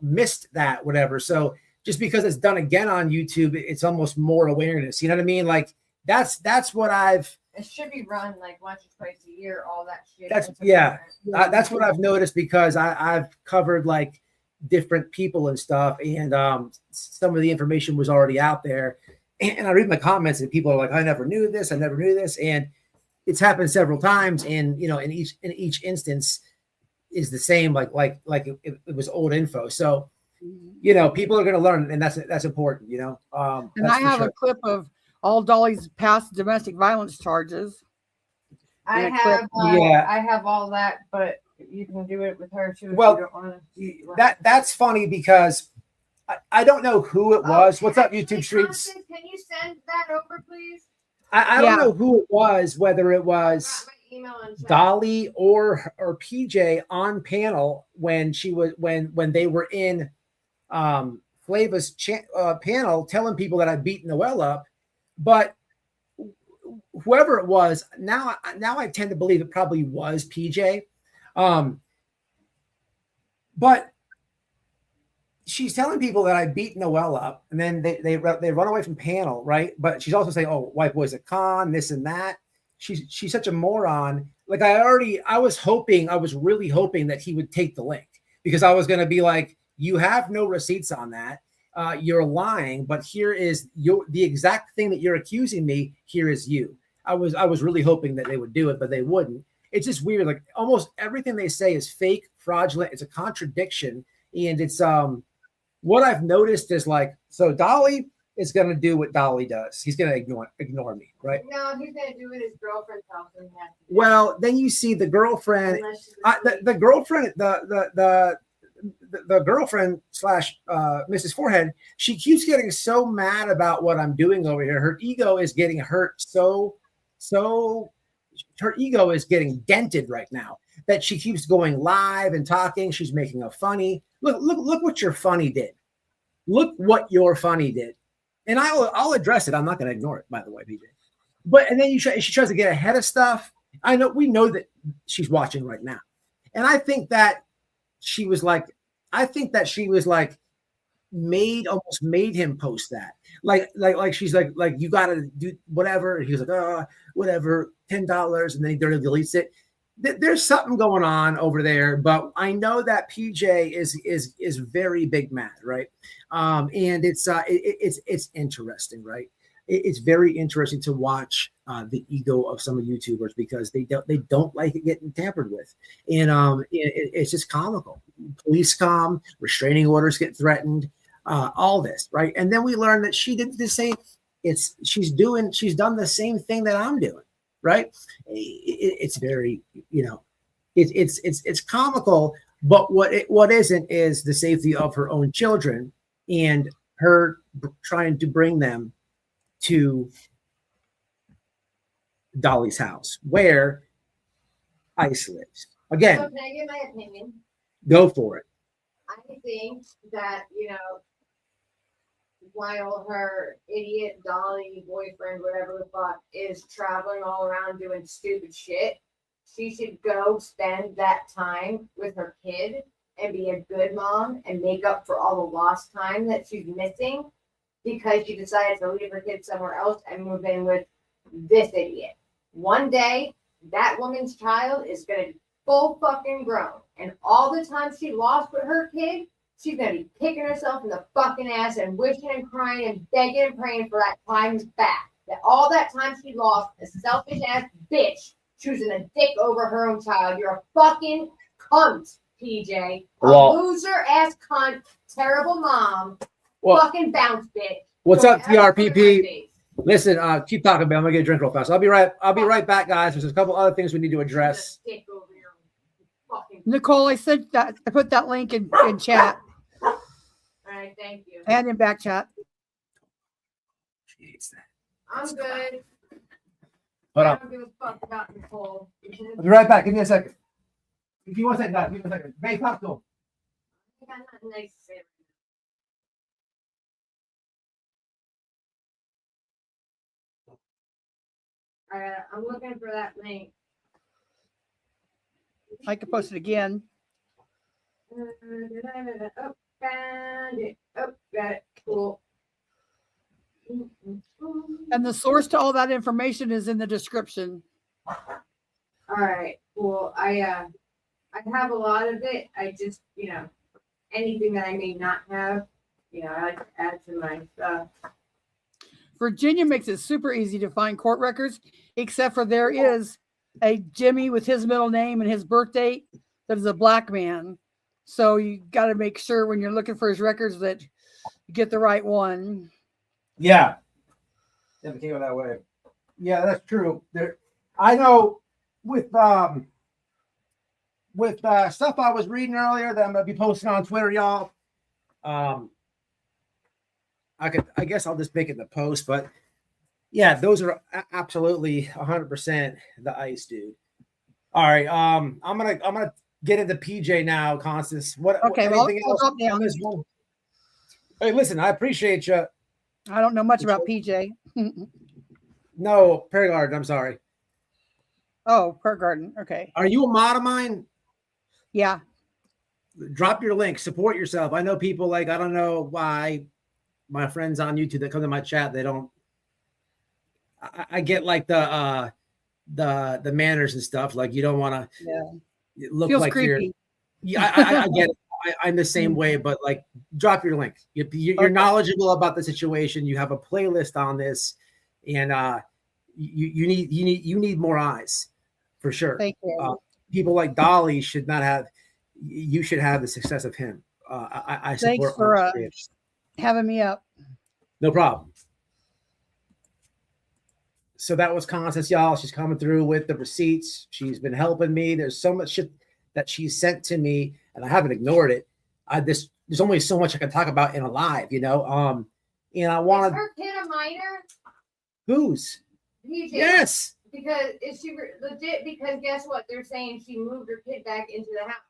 missed that, whatever. So just because it's done again on YouTube, it's almost more awareness. You know what I mean? Like that's what it should be run like once or twice a year, all that shit. That's what I've noticed, because I've covered like different people and stuff, and some of the information was already out there. And I read my comments and people are like, I never knew this, and it's happened several times, and in each instance is the same, like it was old info. So people are going to learn, and that's important. And I have a clip of all Dolly's past domestic violence charges. I have all that, but you can do it with her too. Well, if you don't want to. That's funny, because I don't know who it was. What's up, YouTube Streets? Can you send that over, please? I don't know who it was, whether it was Dolly or PJ on panel when they were in Flava's panel telling people that I beat Noelle up. But whoever it was, now I tend to believe it probably was PJ. But she's telling people that I beat Noelle up, and then they run away from panel, right? But she's also saying, "Oh, white boy's a con, this and that." She's such a moron. Like I was really hoping that he would take the link, because I was going to be like, "You have no receipts on that. You're lying, but here is the exact thing that you're accusing me. Here is you." I was really hoping that they would do it, but they wouldn't. It's just weird. Like almost everything they say is fake, fraudulent. It's a contradiction, and it's what I've noticed is like, so Dolly is going to do what Dolly does. He's going to ignore me, right? No, he's going to do it his girlfriend's house. Well, then you see the girlfriend, the girlfriend slash Mrs. Forehead. She keeps getting so mad about what I'm doing over here. Her ego is getting hurt so her ego is getting dented right now that she keeps going live and talking. She's making a funny. Look what your funny did. Look what your funny did. And I'll address it. I'm not going to ignore it, by the way, BJ. But and then she tries to get ahead of stuff. We know that she's watching right now, and I think that she was like almost made him post that. Like she's like you gotta do whatever. And he was like, whatever, $10, and then he deletes it. There's something going on over there, but I know that PJ is very big mad, right? And it's interesting, right? It's very interesting to watch the ego of some of YouTubers because they don't like it getting tampered with, and it's just comical. Police come, restraining orders get threatened, all this, right? And then we learn that she did the same. She's done the same thing that I'm doing, right? It's very, it's comical, but what isn't is the safety of her own children and her trying to bring them to Dolly's house where Ice lives. Again, So can I give my opinion? go for it. I think that, while her idiot Dolly boyfriend, whatever the fuck, is traveling all around doing stupid shit, she should go spend that time with her kid and be a good mom and make up for all the lost time that she's missing because she decided to leave her kid somewhere else and move in with this idiot. One day, that woman's child is going to be full fucking grown. And all the time she lost with her kid, she's going to be kicking herself in the fucking ass and wishing and crying and begging and praying for that time's back. That all that time she lost, a selfish ass bitch choosing a dick over her own child. You're a fucking cunt, PJ. A loser ass cunt, terrible mom, fucking bounce bitch. What's up, TRPP? Listen, keep talking, man. I'm gonna get a drink real fast. I'll be right back, guys. There's a couple other things we need to address. Nicole, I put that link in chat. All right, thank you. And in back chat. She hates that. I'm good. Hold I on. don't give a fuck about Nicole. I'll be right back. Give me a second. If you want to say that, give me a second. Hey, talk to him. I got nothing nice to say. I'm looking for that link. I can post it again. Oh, found it. Oh, got it. Cool. And the source to all that information is in the description. All right. Cool. I have a lot of it. I just, anything that I may not have, I like to add to my stuff. Virginia makes it super easy to find court records, except for there is a Jimmy with his middle name and his birth date that is a black man. So you got to make sure when you're looking for his records that you get the right one. Yeah. Never came that way. Yeah, that's true. I know with stuff I was reading earlier that I'm gonna be posting on Twitter, y'all. I guess I'll just make it the post, but yeah, those are absolutely 100% the Ice dude. All right, I'm gonna get into PJ now, Constance. Okay, anything well, else I'll down. on this one? Hey, listen, I appreciate you. I don't know much about PJ. No, Prairie Garden. I'm sorry. Oh, Prairie Garden. Okay. Are you a mod of mine? Yeah. Drop your link. Support yourself. I know people I don't know why my friends on YouTube that come to my chat, they don't. I get the manners and stuff. Like you don't want to look Feels like creepy. I get it. I'm the same way, but drop your link. You're knowledgeable about the situation. You have a playlist on this, and you need more eyes for sure. Thank you. People like Dolly should not have. You should have the success of him. I Thanks support for having me up. No problem. So that was Constance, y'all. She's coming through with the receipts. She's been helping me. There's so much shit that she sent to me, and I haven't ignored it. There's only so much I can talk about in a live, And I want Is her kid a minor? whose? PJ. Yes. Because is she legit? Because guess what? They're saying she moved her kid back into the house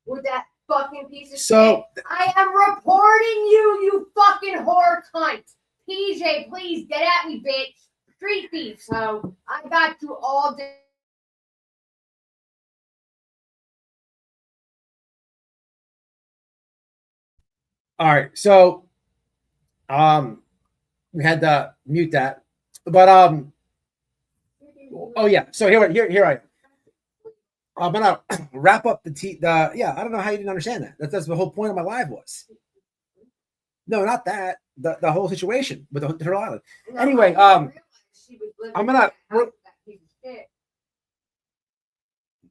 with that fucking piece of shit. I am reporting you, you fucking whore cunt. PJ, please get at me, bitch. street thief, so I got you all day. All right, so we had to mute that, but oh yeah, so here I'm gonna wrap up the yeah. I don't know how you didn't understand that. That's the whole point of my live was. No, not that. The whole situation with the Turtle Island. No, Anyway, I'm gonna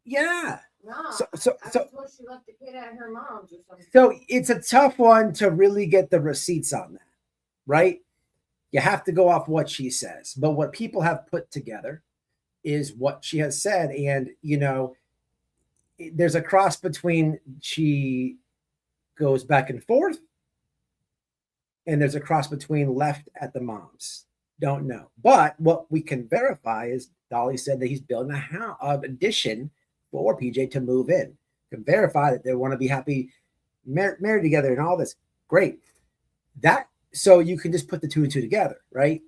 yeah. No, So I told she left the kid at her mom's or something. so it's a tough one to really get the receipts on that, right? You have to go off what she says, but what people have put together is what she has said, and there's a cross between she goes back and forth, and there's a cross between left at the moms. Don't know, but what we can verify is Dolly said that he's building a house, addition for PJ to move in. Can verify that they want to be happy, married together, and all this. Great. So you can just put the two and two together, right?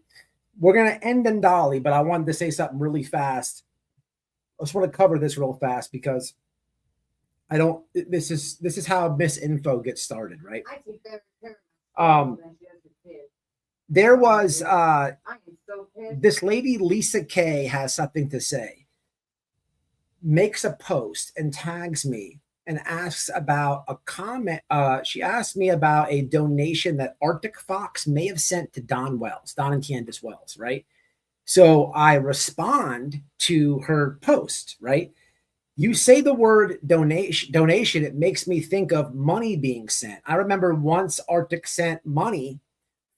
We're gonna end in Dolly, but I wanted to say something really fast. I just want to cover this real fast because I don't. This is how misinfo gets started, right? I think There was I am so pissed. this lady Lisa K has something to say. Makes a post and tags me and asks about a comment. She asked me about a donation that Arctic Fox may have sent to Don and Candace Wells, right? So I respond to her post, right? You say the word donation, it makes me think of money being sent. I remember once Arctic sent money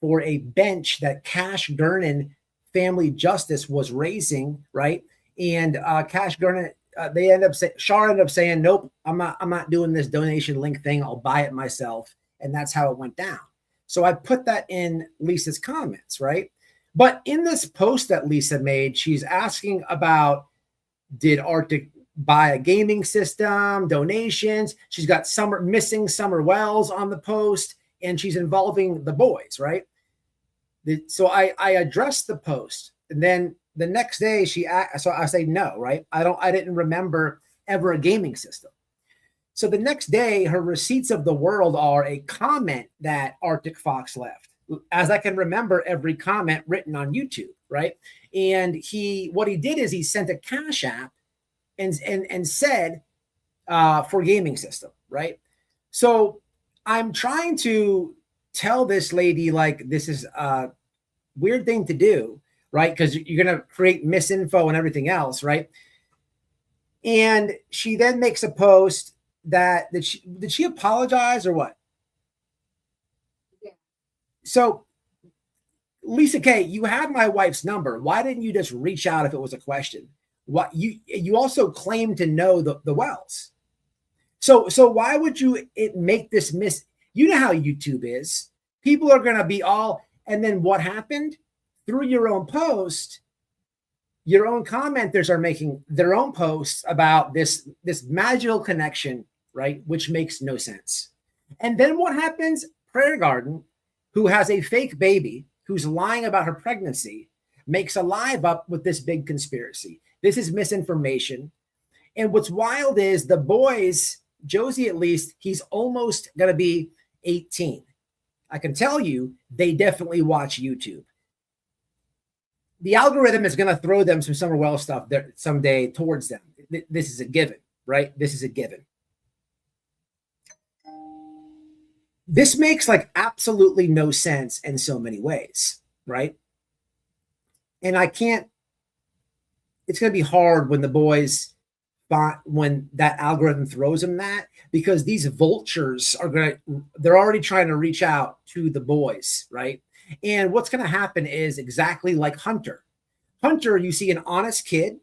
for a bench that Cash Gurnan Family Justice was raising, right? And Cash Gurnan, Shar ended up saying, nope, I'm not doing this donation link thing. I'll buy it myself. And that's how it went down. So I put that in Lisa's comments, right? But in this post that Lisa made, she's asking about, did Arctic buy a gaming system, donations? She's got missing Summer Wells on the post, and she's involving the boys, right? So I addressed the post, and then the next day so I say no, right? I didn't remember ever a gaming system. So the next day, her receipts of the world are a comment that Arctic Fox left, as I can remember every comment written on YouTube, right? And what he did is he sent a Cash App and said for gaming system, right? So I'm trying to tell this lady, like, this is a weird thing to do, right? Because you're going to create misinfo and everything else, right? And she then makes a post did she apologize or what? Yeah. So Lisa K, you have my wife's number. Why didn't you just reach out if it was a question? What you also claim to know the Wells. So why would you make this you know how YouTube is. People are going to be all, and then what happened? Through your own post, your own commenters are making their own posts about this magical connection, right? Which makes no sense. And then what happens? Prayer Garden, who has a fake baby, who's lying about her pregnancy, makes a live up with this big conspiracy. This is misinformation. And what's wild is the boys, Josie at least, he's almost going to be 18. I can tell you, they definitely watch YouTube. The algorithm is going to throw them some Summer Wells stuff there someday towards them. This is a given, right? This is a given. This makes like absolutely no sense in so many ways, right? And it's going to be hard when the boys, when that algorithm throws them that, because these vultures they're already trying to reach out to the boys, right? And what's going to happen is exactly like Hunter. Hunter, you see an honest kid,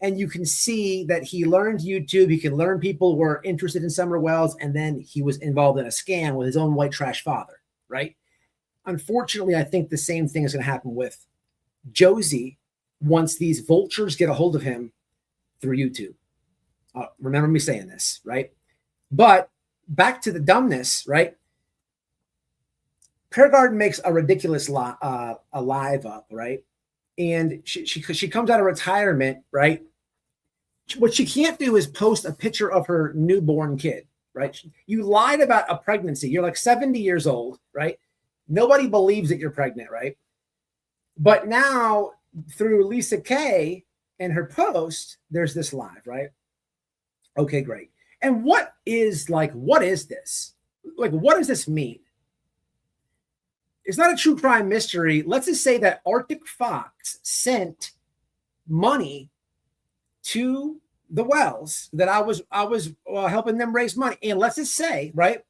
and you can see that he learned YouTube. He can learn people were interested in Summer Wells, and then he was involved in a scam with his own white trash father, right? Unfortunately, I think the same thing is going to happen with Josie once these vultures get a hold of him through YouTube. Remember me saying this, right? But back to the dumbness, right? Prayer Garden makes a ridiculous live up, right? and she comes out of retirement, right? What she can't do is post a picture of her newborn kid, right? You lied about a pregnancy. You're like 70 years old, right? Nobody believes that you're pregnant, right? But now through Lisa Kay and her post, there's this live, right? Okay, great. And what is this? Like, what does this mean? It's not a true crime mystery. Let's just say that Arctic Fox sent money to the Wells, that I was helping them raise money. And let's just say, right,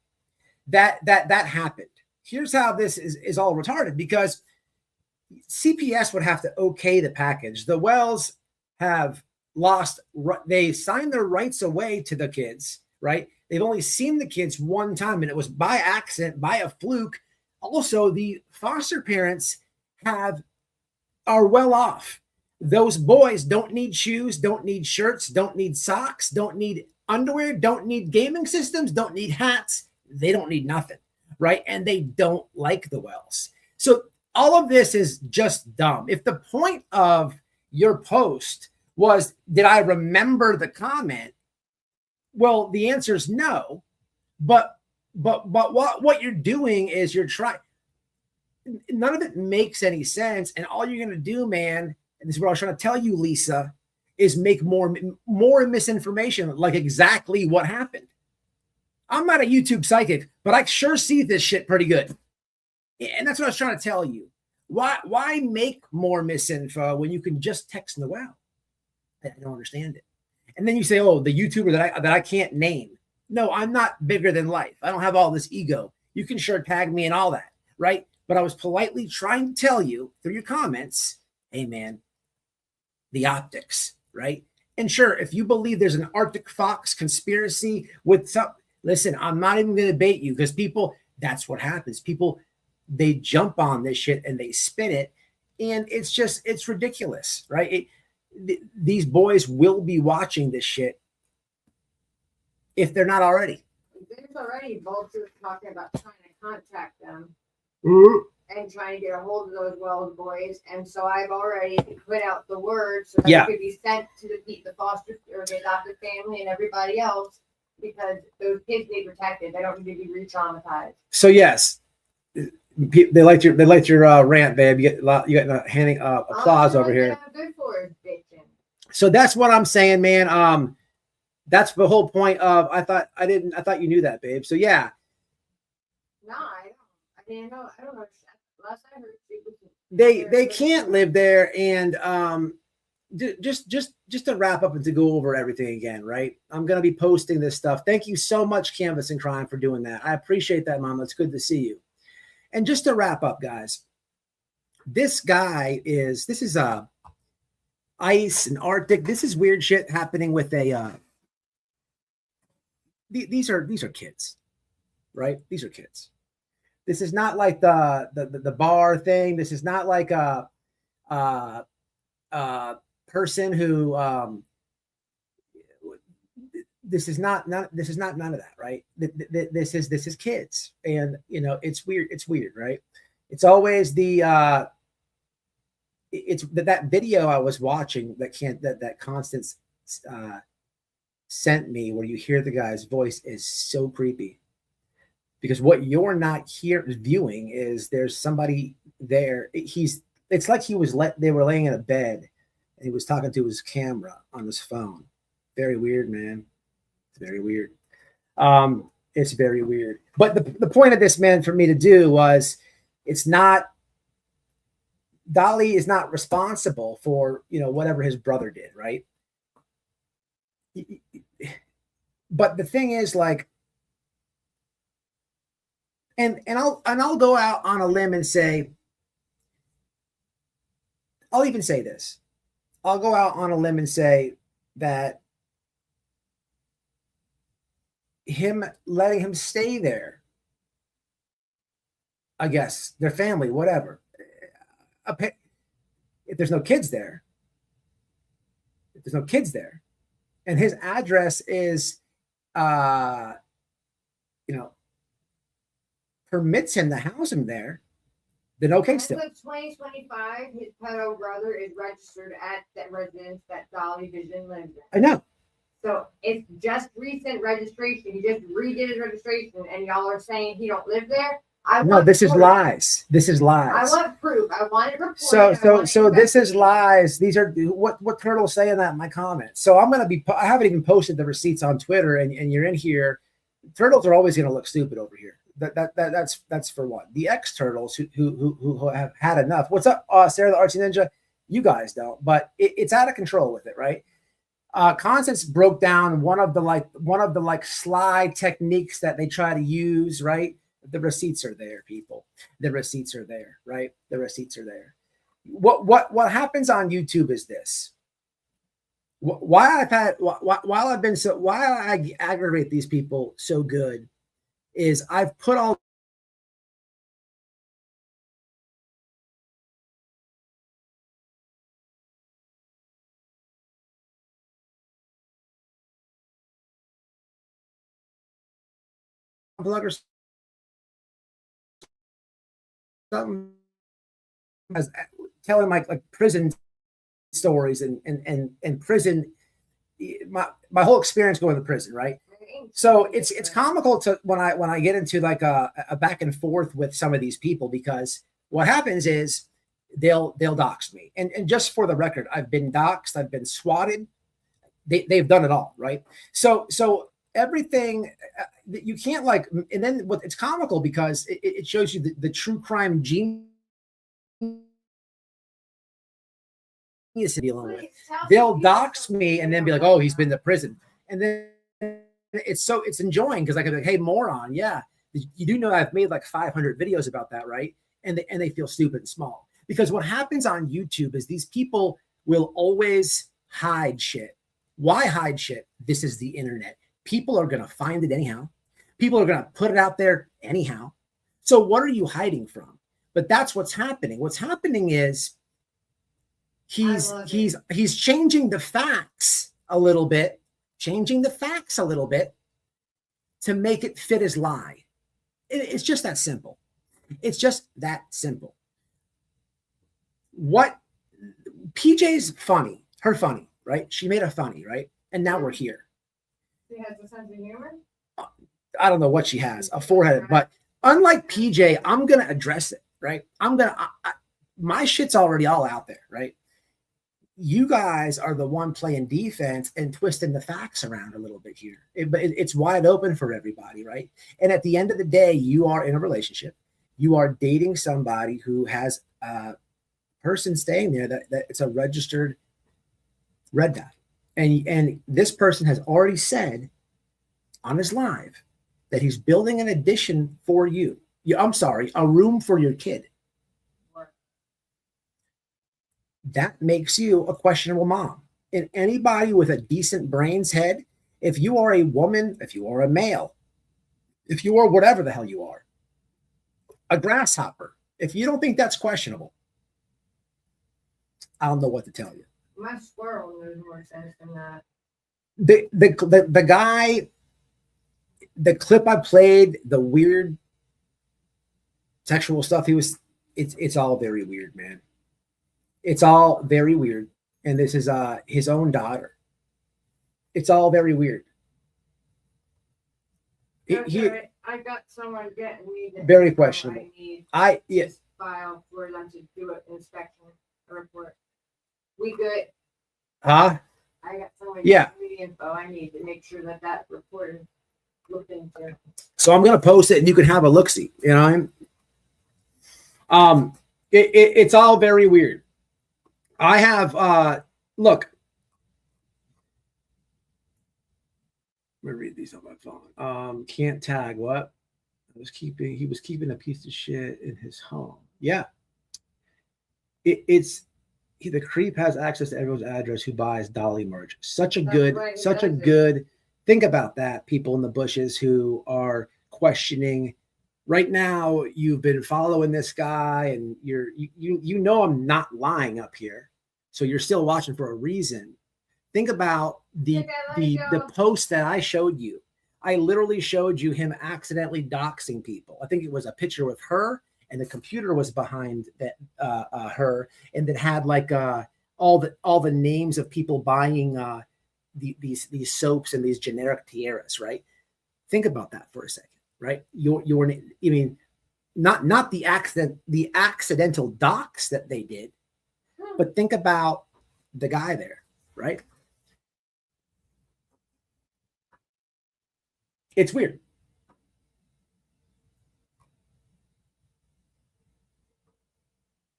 that happened. Here's how this is all retarded, because CPS would have to okay the package. The Wells have lost, they signed their rights away to the kids, right? They've only seen the kids one time, and it was by accident, by a fluke. Also, the foster parents are well off. Those boys don't need shoes, don't need shirts, don't need socks, don't need underwear, don't need gaming systems, don't need hats. They don't need nothing, right? And they don't like the Wells. So all of this is just dumb. If the point of your post was, did I remember the comment? Well, the answer is no. But what you're doing is you're trying. None of it makes any sense. And all you're going to do, man, and this is what I was trying to tell you, Lisa, is make more misinformation, like exactly what happened. I'm not a YouTube psychic, but I sure see this shit pretty good. And that's what I was trying to tell you. Why make more misinfo when you can just text Noel? I don't understand it. And then you say, oh, the YouTuber that I can't name. No, I'm not bigger than life. I don't have all this ego. You can sure tag me and all that, right? But I was politely trying to tell you through your comments, hey, man, the optics, right? And sure, if you believe there's an Arctic Fox conspiracy with some, listen, I'm not even going to debate you, because people, that's what happens. People, they jump on this shit and they spin it. And it's ridiculous, right? These boys will be watching this shit if they're not already. There's already vultures talking about trying to contact them and trying to get a hold of those Wells boys. And so I've already put out the word so that it could be sent to the foster or the adopted family and everybody else, because those kids need protected. They don't need to be re-traumatized. So yes, they liked your rant, babe. You got handing applause over here. Good for it, bitchin'. So that's what I'm saying, man. That's the whole point of, I thought you knew that, babe. So yeah. No, I don't know. Last I heard, they can't live there. And just to wrap up and to go over everything again, right? I'm gonna be posting this stuff. Thank you so much, Canvas and Crime, for doing that. I appreciate that, Mom. It's good to see you. And just to wrap up, guys, this is ice and Arctic. This is weird shit happening with a these are kids, right? These are kids. This is not like the bar thing. This is not like a person who this is not none of that, right? This is kids. And it's weird, right? It's always it's that video I was watching that Constance sent me, where you hear the guy's voice, is so creepy, because what you're not viewing is there's somebody there. It's like they were laying in a bed and he was talking to his camera on his phone. Very weird, man. It's very weird. It's very weird. But the point of this, man, for me to do was, Dolly is not responsible for, whatever his brother did, right? But the thing is, like, and I'll go out on a limb and say, I'll even say this. I'll go out on a limb and say that letting him stay there, I guess, their family, whatever. If there's no kids there, and his address is, permits him to house him there, then okay As still. of 2025, his pedo brother is registered at that residence that Dolly Vision lives in. I know. So it's just recent registration. He just redid his registration, and y'all are saying he don't live there. No, this is lies. This is I lies. want proof. I want it reported. So this is lies. These are what Turtle's saying that in my comments. So I'm gonna be. I haven't even posted the receipts on Twitter, and you're in here. Turtles are always gonna look stupid over here. That's for one. The ex-turtles who have had enough. What's up, Sarah the Artsy Ninja? You guys don't, but it's out of control with it, right? Constance broke down one of the sly techniques that they try to use, right? The receipts are there, people. The receipts are there, right? The receipts are there. What happens on YouTube is this. Why I aggravate these people so good is I've put all bloggers something as telling my like prison stories and prison my whole experience going to prison, right? So it's comical to when I get into like a back and forth with some of these people, because what happens is they'll dox me. And just for the record, I've been doxed, I've been swatted. They've done it all, right? So everything you can't like, and then it's comical because it shows you the true crime genius dealing with. They'll dox me and then be like, oh, he's been to prison. And then it's enjoying because I can be like, hey, moron, yeah. You do know I've made like 500 videos about that, right? And they feel stupid and small. Because what happens on YouTube is these people will always hide shit. Why hide shit? This is the internet. People are going to find it anyhow. People are going to put it out there anyhow. So what are you hiding from? But that's what's happening. What's happening is he's changing the facts a little bit, to make it fit his lie. It's just that simple. It's just that simple. What PJ's funny, her funny, right? She made her funny, right? And now we're here. She has a sense of humor. I don't know what she has, a forehead, but unlike PJ, I'm going to address it, right? My shit's already all out there, right? You guys are the one playing defense and twisting the facts around a little bit here. It's wide open for everybody, right? And at the end of the day, you are in a relationship. You are dating somebody who has a person staying there that it's a registered red dot. And this person has already said on his live that he's building an addition for you. A room for your kid. That makes you a questionable mom. And anybody with a decent brain's head, if you are a woman, if you are a male, if you are whatever the hell you are, a grasshopper, if you don't think that's questionable, I don't know what to tell you. My squirrel knows more sense than that. The guy, the clip I played, the weird sexual stuff it's all very weird, man. It's all very weird. And this is his own daughter. It's all very weird. I got someone getting me the very questionable. I need file for them to do an inspection report. We good? Huh? I got someone getting me the info I need to make sure that report is looked into. So I'm gonna post it and you can have a look-see. You know, it's all very weird. I have look. Let me read these on my phone. Can't tag what? He was keeping a piece of shit in his home. Yeah. The creep has access to everyone's address who buys Dolly merch. Such a good think about that, people in the bushes who are questioning. Right now, you've been following this guy, and you know I'm not lying up here, so you're still watching for a reason. Think about the post that I showed you. I literally showed you him accidentally doxing people. I think it was a picture with her and the computer was behind that her, and that had like all the names of people buying these soaps and these generic tiaras, right? Think about that for a second, right? I mean, not the accidental docs that they did, but think about the guy there, right? It's weird.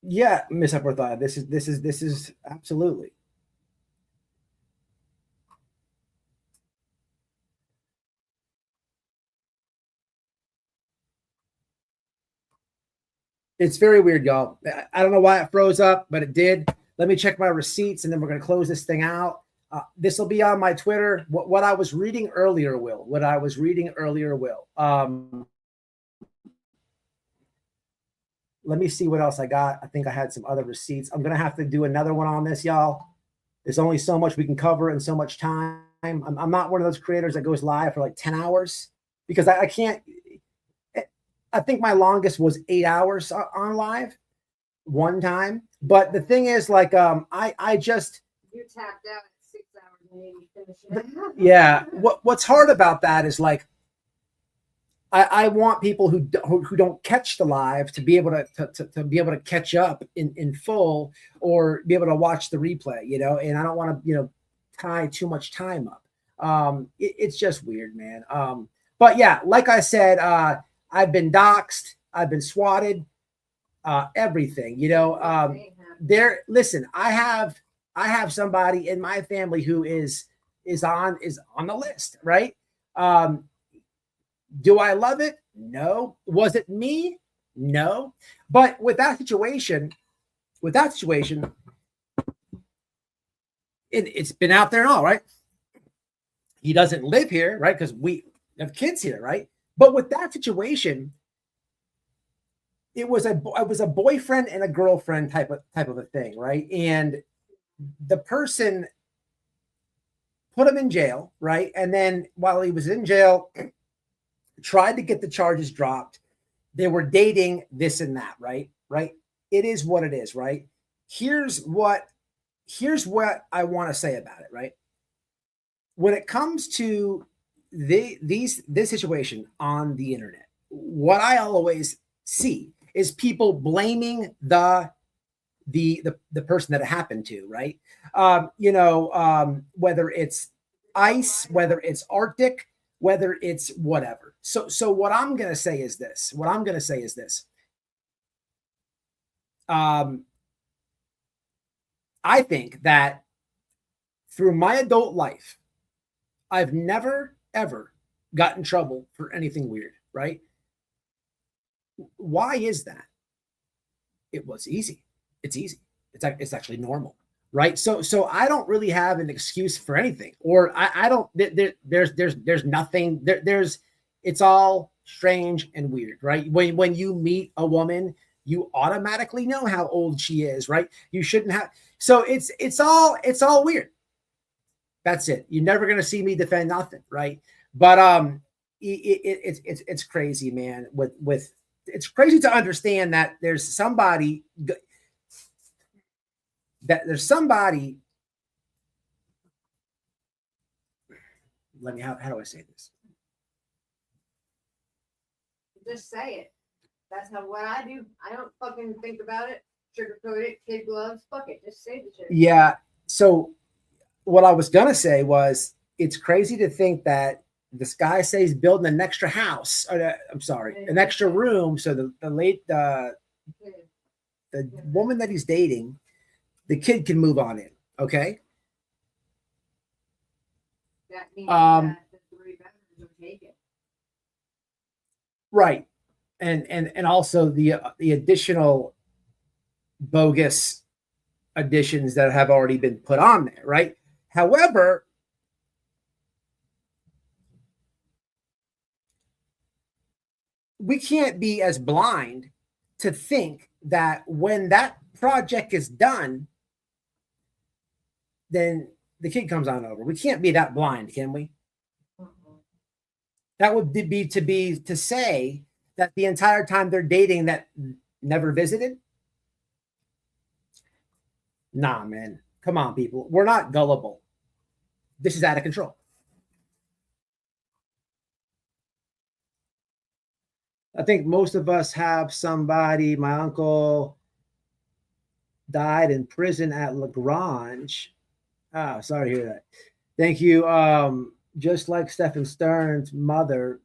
Yeah, Miss Upperthigh. This is absolutely. It's very weird, y'all. I don't know why it froze up, but it did. Let me check my receipts, and then we're going to close this thing out. This will be on my Twitter. What I was reading earlier, Will. What I was reading earlier, Will. Let me see what else I got. I think I had some other receipts. I'm going to have to do another one on this, y'all. There's only so much we can cover in so much time. I'm not one of those creators that goes live for like 10 hours because I can't. I think my longest was 8 hours on live one time. But the thing is, like, I just. You tapped out at 6 hours and then you finished it. Yeah. What's hard about that is like, I want people who don't catch the live to be able to be able to catch up in full or be able to watch the replay, you know, and I don't want to, tie too much time up. It's just weird, man. But yeah, like I said, I've been doxxed, I've been swatted, everything, listen, I have somebody in my family who is on the list, right? Do I love it? No. Was it me? No. But with that situation, it's been out there and all, right? He doesn't live here, right? Because we have kids here, right? But with that situation, it was a boyfriend and a girlfriend type of a thing, right? And the person put him in jail, right? And then while he was in jail, tried to get the charges dropped. They were dating this and that, right? Right. It is what it is, right? Here's what I want to say about it, right? When it comes to this situation on the internet, what I always see is people blaming the person that it happened to, right? Whether it's ICE, whether it's Arctic, whether it's whatever. So what I'm going to say is this. I think that through my adult life, I've never, ever got in trouble for anything weird, right? Why is that? It was easy. It's easy. It's actually normal. Right. So I don't really have an excuse for anything, or I don't, there's nothing there's, it's all strange and weird, right? When you meet a woman, you automatically know how old she is, right? You shouldn't have. So it's all weird. That's it. You're never going to see me defend nothing. Right. But, it's crazy, man. It's crazy to understand that there's somebody let me, how do I say this? Just say it. That's what I do. I don't fucking think about it, sugarcoat it, kid gloves, fuck it. Just say the shit. Yeah. So what I was going to say was, it's crazy to think that this guy says he's building an extra house. An extra room. So the woman that he's dating, the kid can move on in. Okay. That means that the 3 bedrooms are taken. Right. And also the additional bogus additions that have already been put on there. Right. However, we can't be as blind to think that when that project is done, then the kid comes on over. We can't be that blind, can we? That would be to say that the entire time they're dating, that never visited? Nah, man. Come on, people. We're not gullible. This is out of control. I think most of us have somebody. My uncle died in prison at Lagrange. Oh, sorry to hear that. Thank you. Just like Stephen Stern's mother.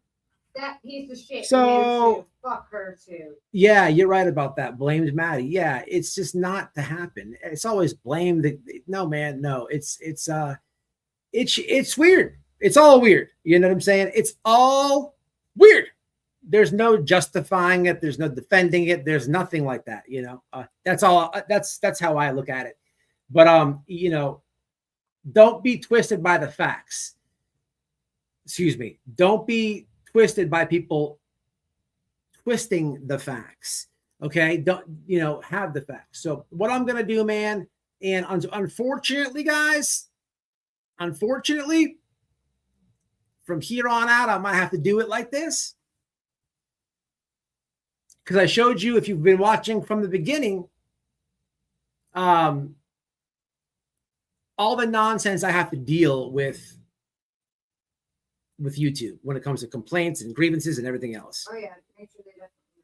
That piece of shit. So fuck her too. Yeah, you're right about that. Blamed Maddie. Yeah, it's just not to happen. It's always blamed. No, man, no. It's weird. It's all weird. You know what I'm saying? It's all weird. There's no justifying it. There's no defending it. There's nothing like that. You know, that's all. That's how I look at it. But you know, don't be twisted by the facts. Excuse me. Don't be twisted by people twisting the facts. Okay, don't, you know, have the facts. So what I'm gonna do, man, and unfortunately, guys, unfortunately, from here on out, I might have to do it like this. Because I showed you, if you've been watching from the beginning, all the nonsense I have to deal with YouTube when it comes to complaints and grievances and everything else. Oh yeah, make sure they definitely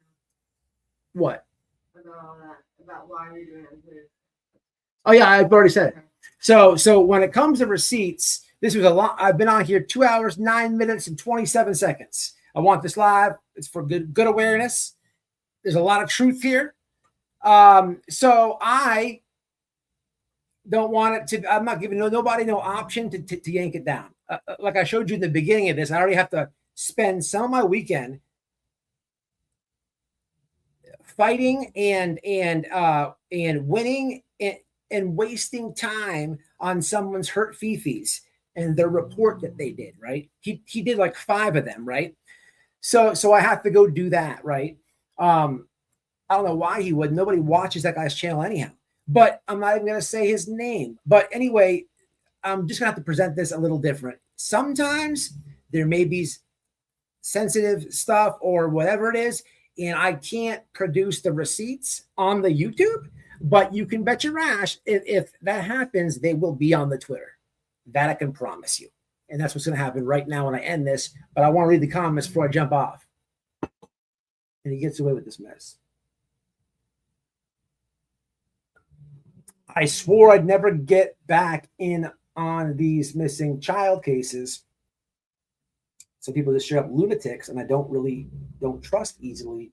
know What? about all that, about why you're doing it. Oh yeah, I've already said it. So when it comes to receipts, this was a lot. I've been on here 2 hours, 9 minutes, and 27 seconds. I want this live. It's for good awareness. There's a lot of truth here. So I don't want it to, I'm not giving nobody no option to yank it down. Like I showed you in the beginning of this, I already have to spend some of my weekend fighting and winning and wasting time on someone's hurt fifis and the report that they did, right? He did like 5 of them, right? So I have to go do that, right? I don't know why he would. Nobody watches that guy's channel anyhow. But I'm not even going to say his name. But anyway, I'm just going to have to present this a little different. Sometimes there may be sensitive stuff or whatever it is, and I can't produce the receipts on the YouTube. But you can bet your ass if that happens, they will be on the Twitter. That I can promise you. And that's what's going to happen right now when I end this. But I want to read the comments before I jump off. And he gets away with this mess. I swore I'd never get back in on these missing child cases. So people just straight up lunatics, and I don't trust easily,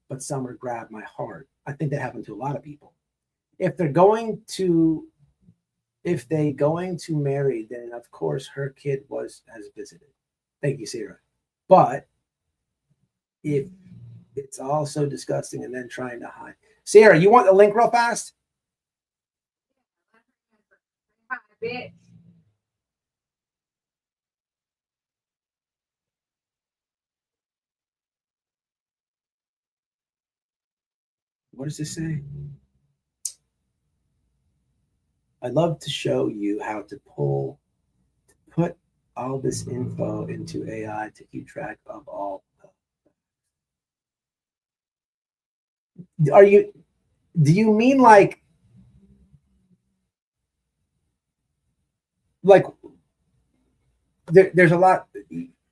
but some are grab my heart. I think that happened to a lot of people. If they going to marry, then of course her kid has visited. Thank you, Sarah. But if it's all so disgusting and then trying to hide. Sarah, you want the link real fast? Bitch. What does this say? I'd love to show you how to put all this info into AI to keep track of all. Do you mean like there's a lot?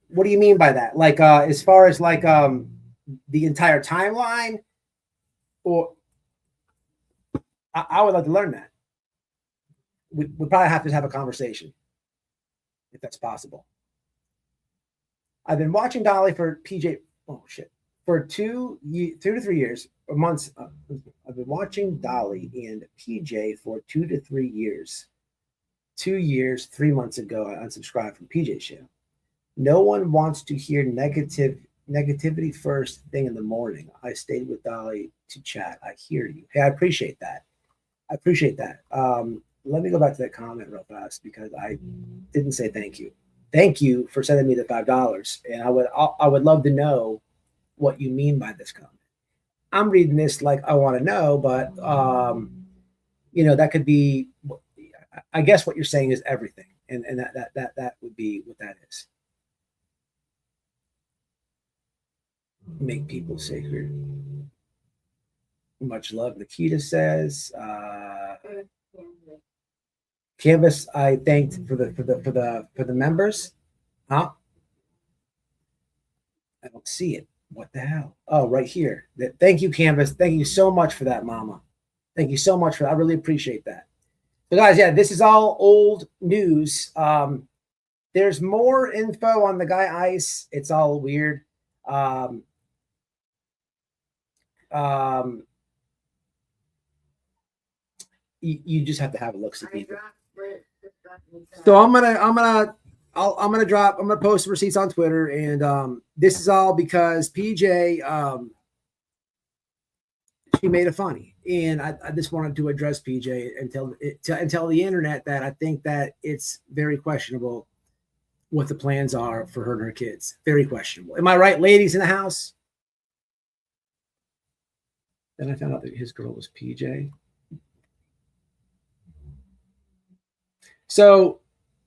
What do you mean by that? Like as far as like the entire timeline, or I would like to learn that. We probably have to have a conversation if that's possible. I've been watching Dolly for PJ. Oh shit. For 2 to 3 years or months. I've been watching Dolly and PJ for 2 to 3 years. 2 years, 3 months ago, I unsubscribed from PJ's show. No one wants to hear negativity first thing in the morning. I stayed with Dolly to chat. I hear you. Hey, I appreciate that. Let me go back to that comment real fast because I didn't say thank you. Thank you for sending me the $5. And I would love to know what you mean by this comment. I'm reading this like I want to know, but that could be. I guess what you're saying is everything, and that would be what that is. Make people sacred. Much love, Nikita says. Canvas, I thanked for the members. Huh? I don't see it. What the hell? Oh, right here. Thank you, Canvas. Thank you so much for that, Mama. Thank you so much for that. I really appreciate that. So, guys, yeah, this is all old news. There's more info on the guy Ice. It's all weird. You just have to have a look. So I'm gonna post the receipts on Twitter, and this is all because PJ she made it funny, and I just wanted to address PJ and tell the internet that I think that it's very questionable what the plans are for her and her kids. Very questionable. Am I right, ladies in the house? Then I found out that his girl was PJ. So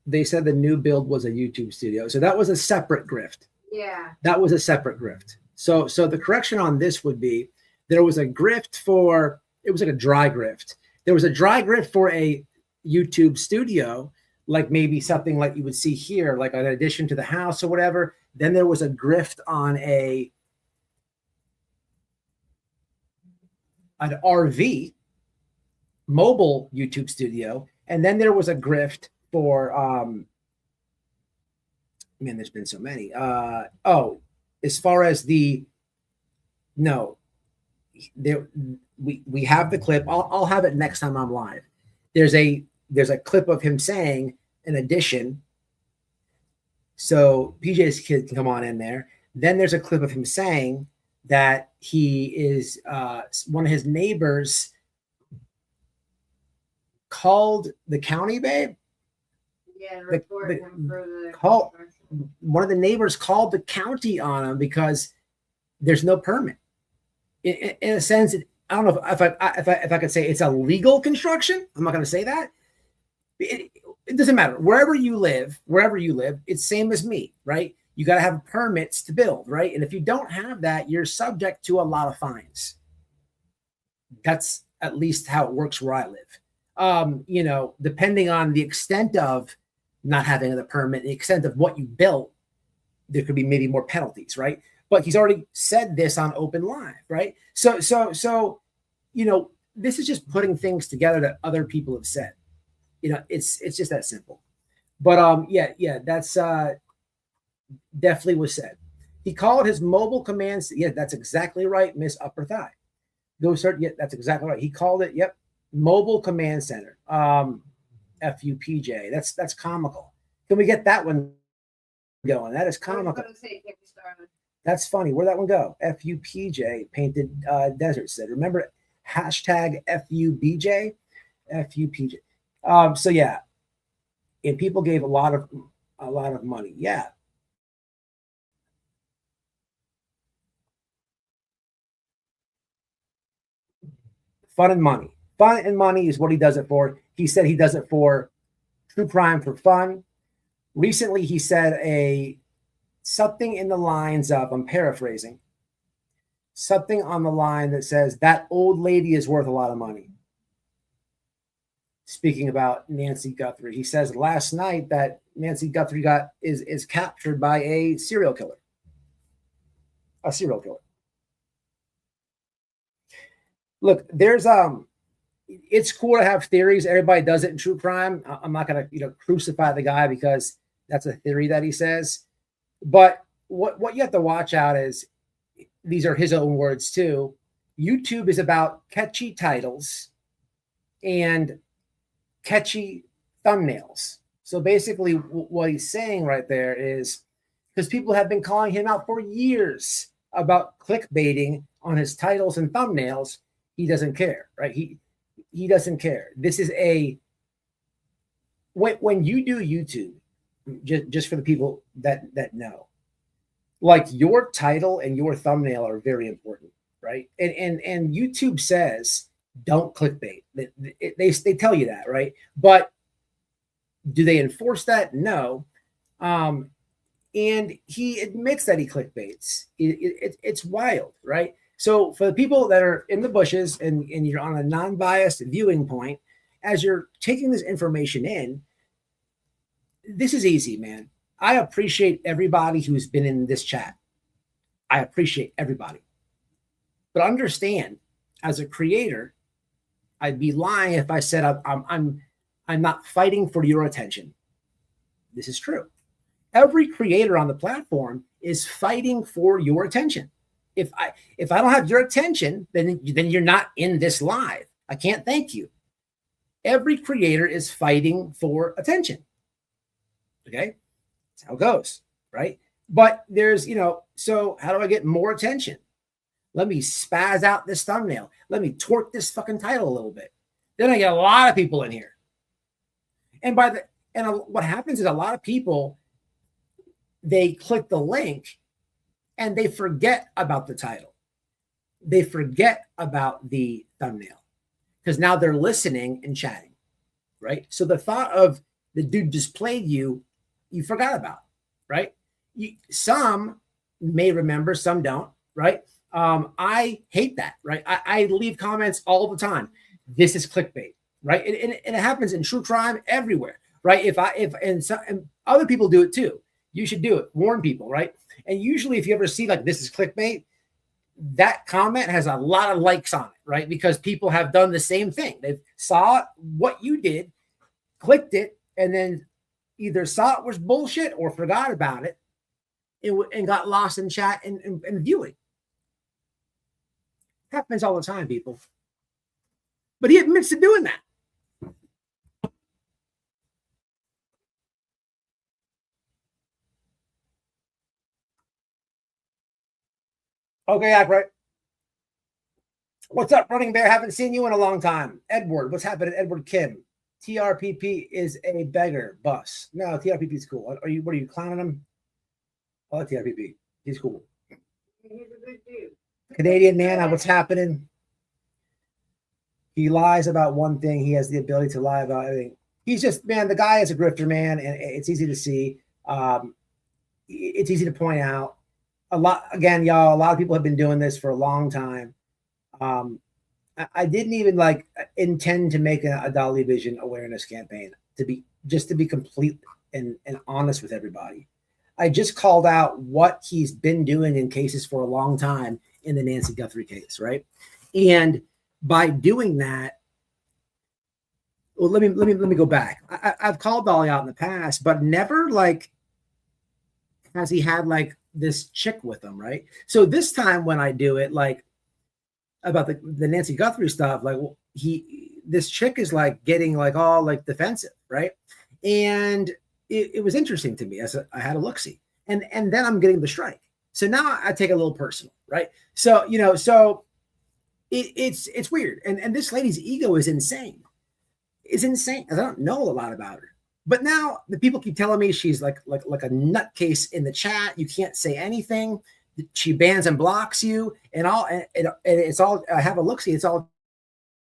they said the new build was a YouTube studio. So that was a separate grift. Yeah. That was a separate grift. So the correction on this would be there was a grift for, it was like a dry grift. There was a dry grift for a YouTube studio, like maybe something like you would see here, like an addition to the house or whatever. Then there was a grift on an RV mobile YouTube studio. And then there was a grift for, man, there's been so many. As far as we have the clip. I'll have it next time I'm live. There's a clip of him saying an addition. So PJ's kid can come on in there. Then there's a clip of him saying that he is one of his neighbors called the county, babe. Yeah, one of the neighbors called the county on him because there's no permit. In a sense, I don't know if I could say it's a legal construction. I'm not going to say that. It doesn't matter. Wherever you live, it's same as me, right? You got to have permits to build, right? And if you don't have that, you're subject to a lot of fines. That's at least how it works where I live. Depending on the extent of not having the permit, the extent of what you built, there could be maybe more penalties, right? But he's already said this on open live, right? So, this is just putting things together that other people have said. It's just that simple. But that's definitely was said. He called his mobile commands. Yeah, that's exactly right, Miss Upper Thigh. That's exactly right. He called it. Yep. Mobile command center. FUPJ. That's comical. Can we get that one going? That is comical. That's funny. Where'd that one go? FUPJ painted desert said. Remember hashtag FUBJ? FUPJ. So yeah. And people gave a lot of money. Yeah. Fun and money. Fun and money is what he does it for. He said he does it for true crime for fun. Recently, he said something in the lines of, I'm paraphrasing, something on the line that says that old lady is worth a lot of money. Speaking about Nancy Guthrie, he says last night that Nancy Guthrie is captured by a serial killer. A serial killer. Look, there's it's cool to have theories. Everybody does it in true crime. I'm not going to crucify the guy because that's a theory that he says. But what you have to watch out is, these are his own words too. YouTube is about catchy titles and catchy thumbnails. So basically what he's saying right there is, because people have been calling him out for years about clickbaiting on his titles and thumbnails, he doesn't care, right? He doesn't care. This is when you do YouTube, just for the people that know, like your title and your thumbnail are very important, right? And YouTube says don't clickbait. They tell you that, right? But do they enforce that? No. And he admits that he clickbaits. It's wild, right? So for the people that are in the bushes and you're on a non-biased viewing point, as you're taking this information in, this is easy, man. I appreciate everybody who's been in this chat. I appreciate everybody. But understand, as a creator, I'd be lying if I said I'm not fighting for your attention. This is true. Every creator on the platform is fighting for your attention. If I don't have your attention, then you're not in this live. I can't thank you. Every creator is fighting for attention. Okay, that's how it goes, right? But there's, so how do I get more attention? Let me spaz out this thumbnail. Let me torque this fucking title a little bit. Then I get a lot of people in here. And what happens is a lot of people, they click the link and they forget about the title. They forget about the thumbnail because now they're listening and chatting, right? So the thought of the dude just played you forgot about, right? Some may remember, some don't, right? I hate that, right? I leave comments all the time. This is clickbait, right? And it happens in true crime everywhere, right? And other people do it too. You should do it. Warn people, right? And usually if you ever see like this is clickbait, that comment has a lot of likes on it, right? Because people have done the same thing. They saw what you did, clicked it, and then either saw it was bullshit or forgot about it and got lost in chat and viewing. Happens all the time, people. But he admits to doing that. Okay, Ackright. What's up, Running Bear? Haven't seen you in a long time. Edward, what's happening? Edward Kim. TRPP is a beggar bus. No, TRPP is cool. What are you clowning him? I like TRPP. He's cool. He's a good dude. Canadian man, what's happening? He lies about one thing. He has the ability to lie about everything. He's just, man, the guy is a grifter, man, and it's easy to see. It's easy to point out. A lot of people have been doing this for a long time. I didn't even intend to make a Dolly Vision awareness campaign to be complete and honest with everybody. I just called out what he's been doing in cases for a long time in the Nancy Guthrie case, right? And by doing that, well, let me go back. I've called Dolly out in the past, but never has he had this chick with him, right? So this time when I do it, about the Nancy Guthrie stuff, this chick is getting all defensive, right? And it was interesting to me as I had a look-see, and then I'm getting the strike. So now I take a little personal, right? So it's weird, and this lady's ego is insane. It's insane. I don't know a lot about her, but now the people keep telling me she's like a nutcase in the chat. You can't say anything. She bans and blocks you, and it's all. I have a look-see. It's all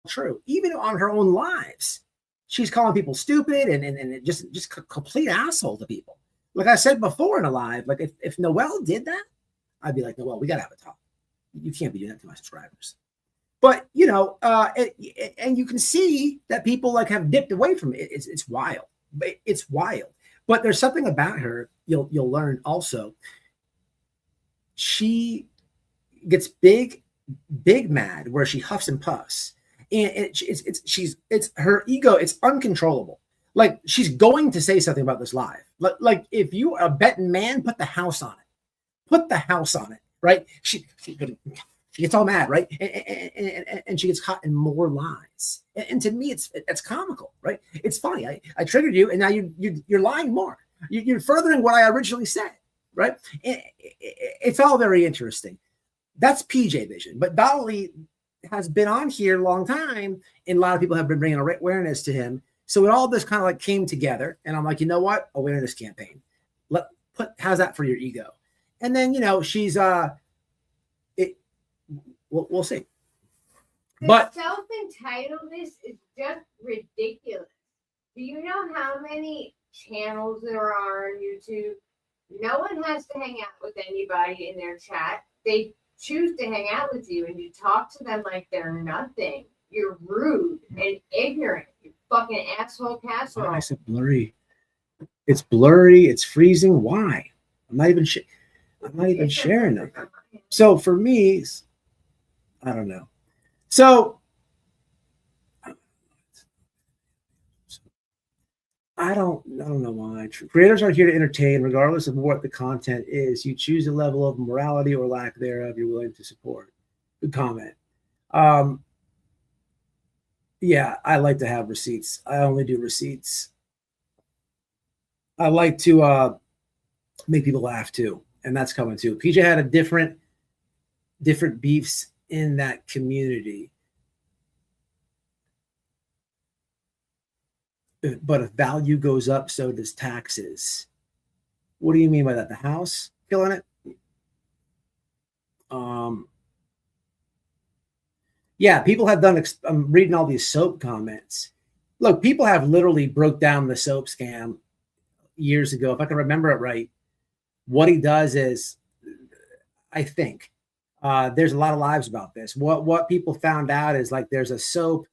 true. Even on her own lives, she's calling people stupid and just complete asshole to people. Like I said before in a live, if Noelle did that, I'd be like, Noelle, we gotta have a talk. You can't be doing that to my subscribers. But and you can see that people have dipped away from it. It's wild. It's wild. But there's something about her you'll learn also. She gets big mad where she huffs and puffs, and it's her ego. It's uncontrollable. She's going to say something about this live. If you are a betting man, put the house on it. Put the house on it, right? She gets all mad, right? And she gets caught in more lies. And to me, it's comical, right? It's funny. I triggered you, and now you're lying more. You're furthering what I originally said. Right? It's all very interesting. That's PJ Vision. But Dolly has been on here a long time, and a lot of people have been bringing awareness to him. So it all this kind of came together, and I'm like, you know what? Awareness campaign. How's that for your ego? And then she's we'll see. But Self-entitledness is just ridiculous. Do you know how many channels there are on YouTube? No one has to hang out with anybody in their chat. They choose to hang out with you and you talk to them like they're nothing, you're rude and ignorant. You fucking asshole casserole. I said blurry. It's blurry. It's freezing. Why? I'm not even sharing them. So for me, I don't know. So I don't know why. Creators are here to entertain, regardless of what the content is. You choose a level of morality or lack thereof you're willing to support. Good comment. Yeah, I like to have receipts. I only do receipts. I like to make people laugh too, and that's coming too. PJ had a different beefs in that community. But if value goes up, so does taxes. What do you mean by that? The house killing it? Yeah, people have done. I'm reading all these soap comments. Look, people have literally broke down the soap scam years ago. If I can remember it right, what he does is, I think there's a lot of lives about this. What people found out is like there's a soap.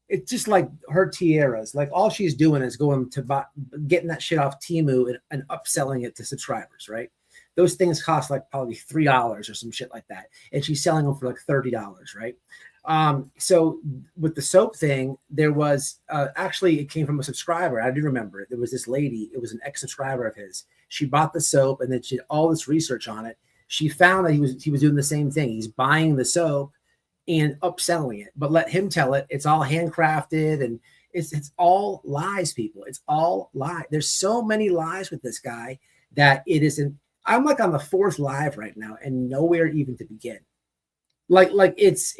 It's just like her tiaras. Like all she's doing is going to getting that shit off Temu and upselling it to subscribers, right? Those things cost like probably $3 or some shit like that. And she's selling them for like $30, right? So with the soap thing, there was actually it came from a subscriber. I do remember it. There was this lady, it was an ex-subscriber of his. She bought the soap and then she did all this research on it. She found that he was doing the same thing. He's buying the soap and upselling it, but let him tell it. It's all handcrafted and it's all lies, people. It's all lies. There's so many lies with this guy that it isn't. I'm like on the 4th live right now and nowhere even to begin. Like it's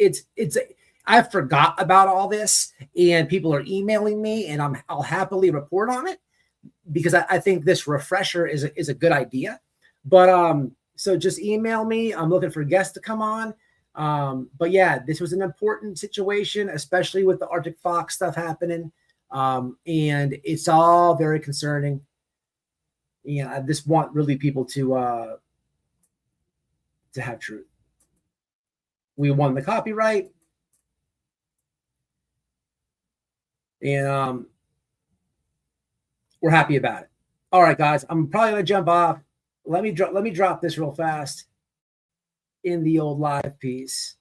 I forgot about all this and people are emailing me and I'll happily report on it because I think this refresher is a good idea. But so just email me. I'm looking for guests to come on. But yeah, this was an important situation, especially with the Arctic Fox stuff happening. And it's all very concerning. Yeah, I just want really people to have truth. We won the copyright. And we're happy about it. All right, guys, I'm probably gonna jump off. Let me drop this real fast in the old live piece.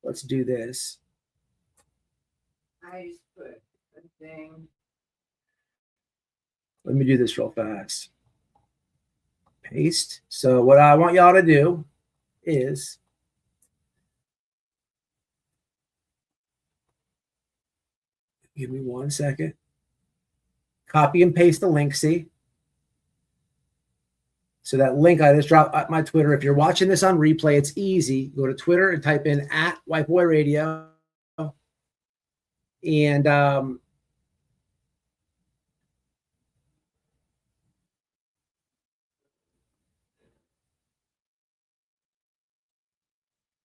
Let's do this. I just put a thing. Let me do this real fast. Paste. So what I want y'all to do is give me 1 second. Copy and paste the link, see? So that link I just dropped at my Twitter. If you're watching this on replay, it's easy. Go to Twitter and type in @WhiteBoyRadio. And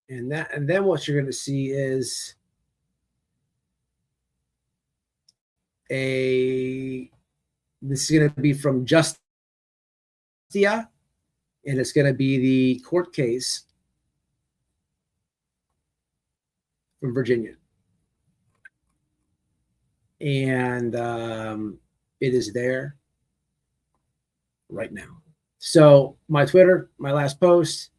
and then what you're going to see is this is going to be from Justia, and it's going to be the court case from Virginia. And it is there right now. So my Twitter, my last post,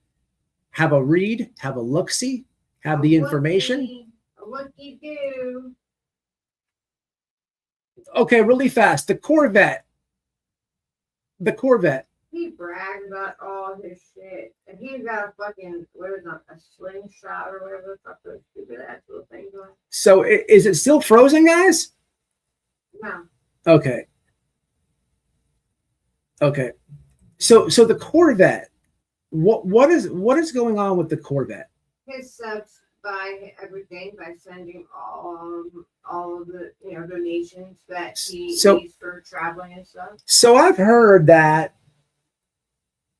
have a read, have a look-see, have the information. A looky-do. Okay, really fast. The Corvette. He brags about all his shit. And he's got a fucking, a slingshot or whatever the fuck those stupid ass little things are. So is it still frozen, guys? No. Okay. So the Corvette. What is going on with the Corvette? His subs buy everything by sending all of the donations that he needs for traveling and stuff. So I've heard that.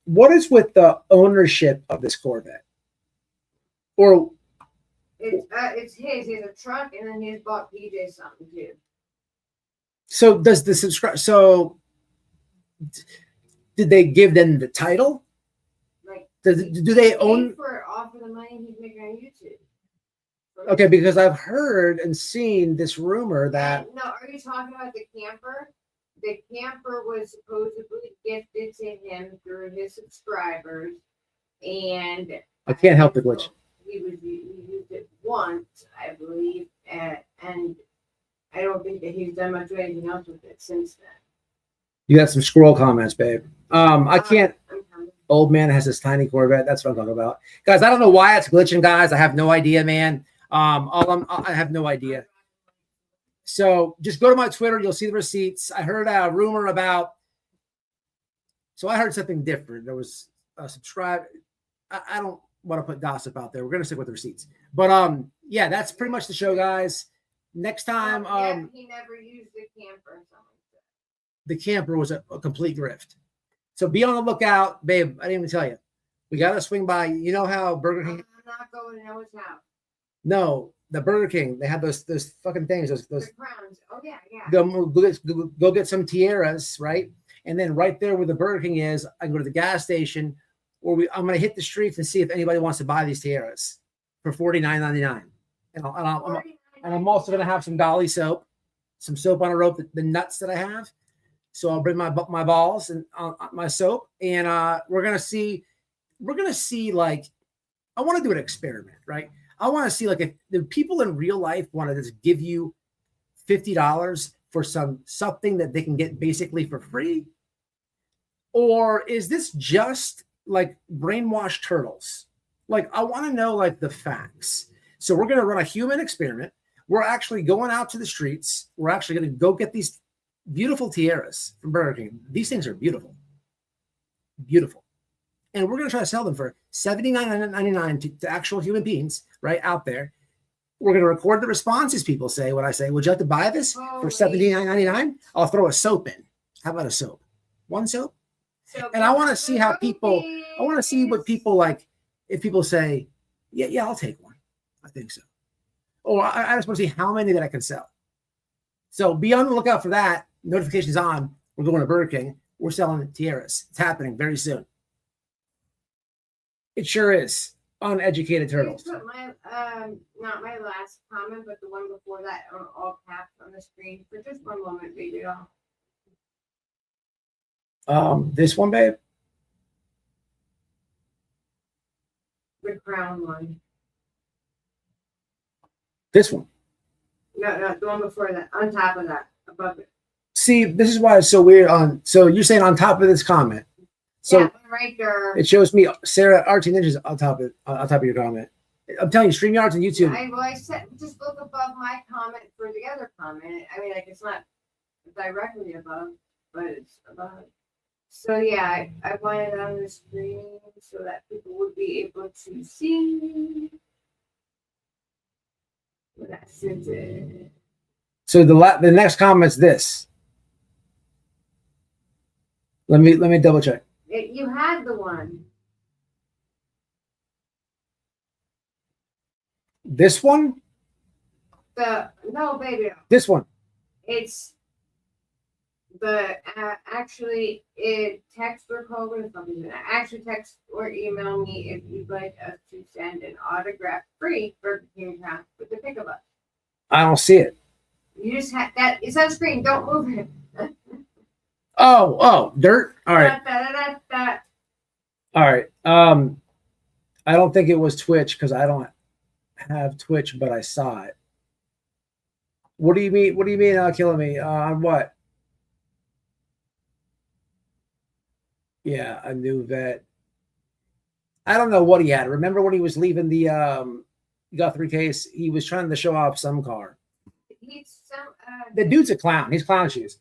What is with the ownership of this Corvette? Or it's his. He has a truck, and then he's bought PJ something too. So does the subscribe? So did they give them the title? Like, do they own for it off all for the money he's making on YouTube. Okay, because I've heard and seen this rumor that. No, are you talking about the camper? The camper was supposedly gifted to him through his subscribers, and I can't help the glitch. He used it once, I believe, and I don't think that he's done much of anything else with it since then. You got some scroll comments, babe. I can't. Old man has this tiny Corvette. That's what I'm talking about, guys. I don't know why it's glitching, guys. I have no idea, man. I have no idea. So just go to my Twitter. You'll see the receipts. I heard a rumor about. So I heard something different. There was a subscribe. I don't want to put gossip out there. We're gonna stick with the receipts. But yeah, that's pretty much the show, guys. Next time, he never used the camper. The camper was a complete grift. So be on the lookout, babe. I didn't even tell you. We got to swing by. You know how Burger King. I'm not going to know his house. No, the Burger King. They have those fucking things. Those crowns. Oh yeah, yeah. Go get some tiaras, right? And then right there where the Burger King is, I can go to the gas station, or I'm gonna hit the streets and see if anybody wants to buy these tiaras for $49.99. And I'm also gonna have some Dolly soap, some soap on a rope, the nuts that I have. So I'll bring my balls and my soap, and we're gonna see. Like, I want to do an experiment, right? I want to see like if the people in real life want to just give you $50 for something that they can get basically for free, or is this just like brainwashed turtles? Like, I want to know like the facts. So we're gonna run a human experiment. We're actually going out to the streets. We're actually gonna go get these beautiful tiaras from Burger King. These things are beautiful. Beautiful. And we're going to try to sell them for $79.99 to actual human beings right out there. We're going to record the responses people say when I say, would you like to buy this for $79.99? I'll throw a soap in. How about a soap? One soap? And I want to see how people, I want to see what people like, if people say, yeah, I'll take one. I think so. Or I just want to see how many that I can sell. So be on the lookout for that. Notifications on. We're going to Burger King. We're selling tiaras. It's happening very soon. It sure is. Uneducated turtles. Put my not my last comment, but the one before that on all caps on the screen for just one moment, baby doll. This one, babe. The crown one. This one. No, the one before that. On top of that, above it. See, this is why it's so weird. So you're saying on top of this comment. So yeah, right there. It shows me Sarah RT Ninjas on top of your comment. I'm telling you, StreamYards and YouTube. I said just look above my comment for the other comment. I mean, like it's not directly above, but it's above. So yeah, I wanted it on the screen so that people would be able to see. That's it. So the next comment's this. Let me double check. You had the one. This one? No, baby. This one. It's the actually it text or call or something. Actually text or email me if you'd like us to send an autograph free Burger King account with the pick of us. I don't see it. You just have that. It's on screen. Don't move it. Oh, dirt. All right. All right. I don't think it was Twitch because I don't have Twitch, but I saw it. What do you mean? What do you mean? Killing me on what? Yeah, a new vet. I don't know what he had. Remember when he was leaving the Guthrie case? He was trying to show off some car. The dude's a clown. He's clown shoes.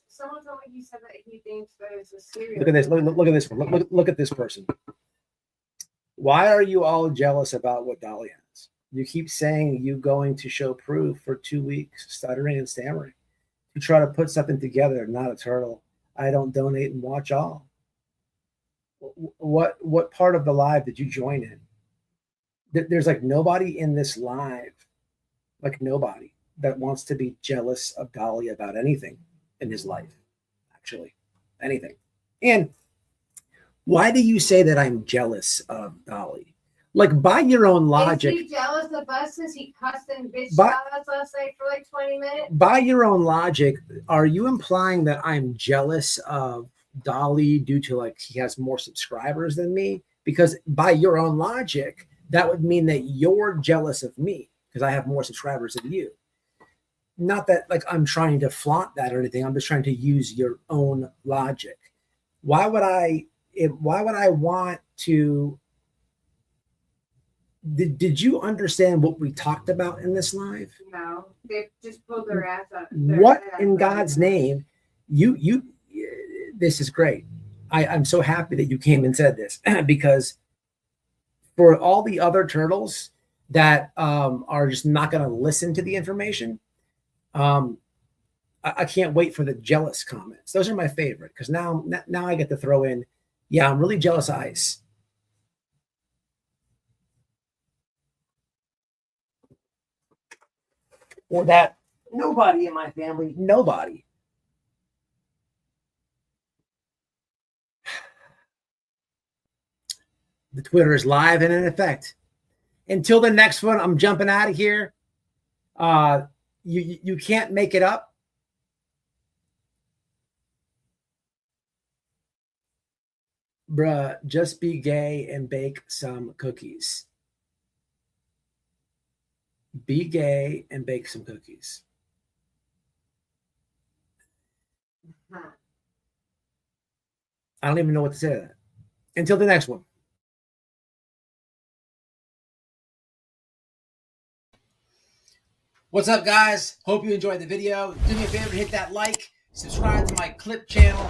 Someone told me he said that he thinks that it's a serial. Look at this. Look at this one. Look at this person. Why are you all jealous about what Dolly has? You keep saying you going to show proof for 2 weeks, stuttering and stammering. You try to put something together, not a turtle. I don't donate and watch all. What part of the live did you join in? There's like nobody in this live, like nobody that wants to be jealous of Dolly about anything in his life, actually, anything. And why do you say that I'm jealous of Dolly? Like, by your own logic. Is he jealous of us since he cussed and bitched But- at us last night for like 20 minutes? By your own logic, are you implying that I'm jealous of Dolly due to like he has more subscribers than me? Because by your own logic, that would mean that you're jealous of me because I have more subscribers than you. Not that like I'm trying to flaunt that or anything. I'm just trying to use your own logic. Why would I want to? Did you understand what we talked about in this live? No, they just pulled their ass out. What in God's name? You this is great. I'm so happy that you came and said this because for all the other turtles that are just not going to listen to the information, I can't wait for the jealous comments. Those are my favorite because now I get to throw in, yeah, I'm really jealous of Ice. Or that nobody in my family, nobody. The Twitter is live and in effect. Until the next one, I'm jumping out of here. You can't make it up. Bruh, just be gay and bake some cookies. Be gay and bake some cookies. I don't even know what to say to that. Until the next one. What's up, guys? Hope you enjoyed the video. Do me a favor, hit that like, subscribe to my clip channel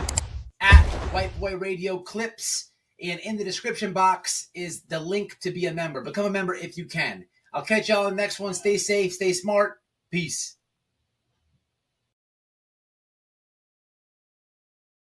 at White Boy Radio Clips, and in the description box is the link to be a member. Become a member if you can. I'll catch y'all in the next one. Stay safe, stay smart. Peace.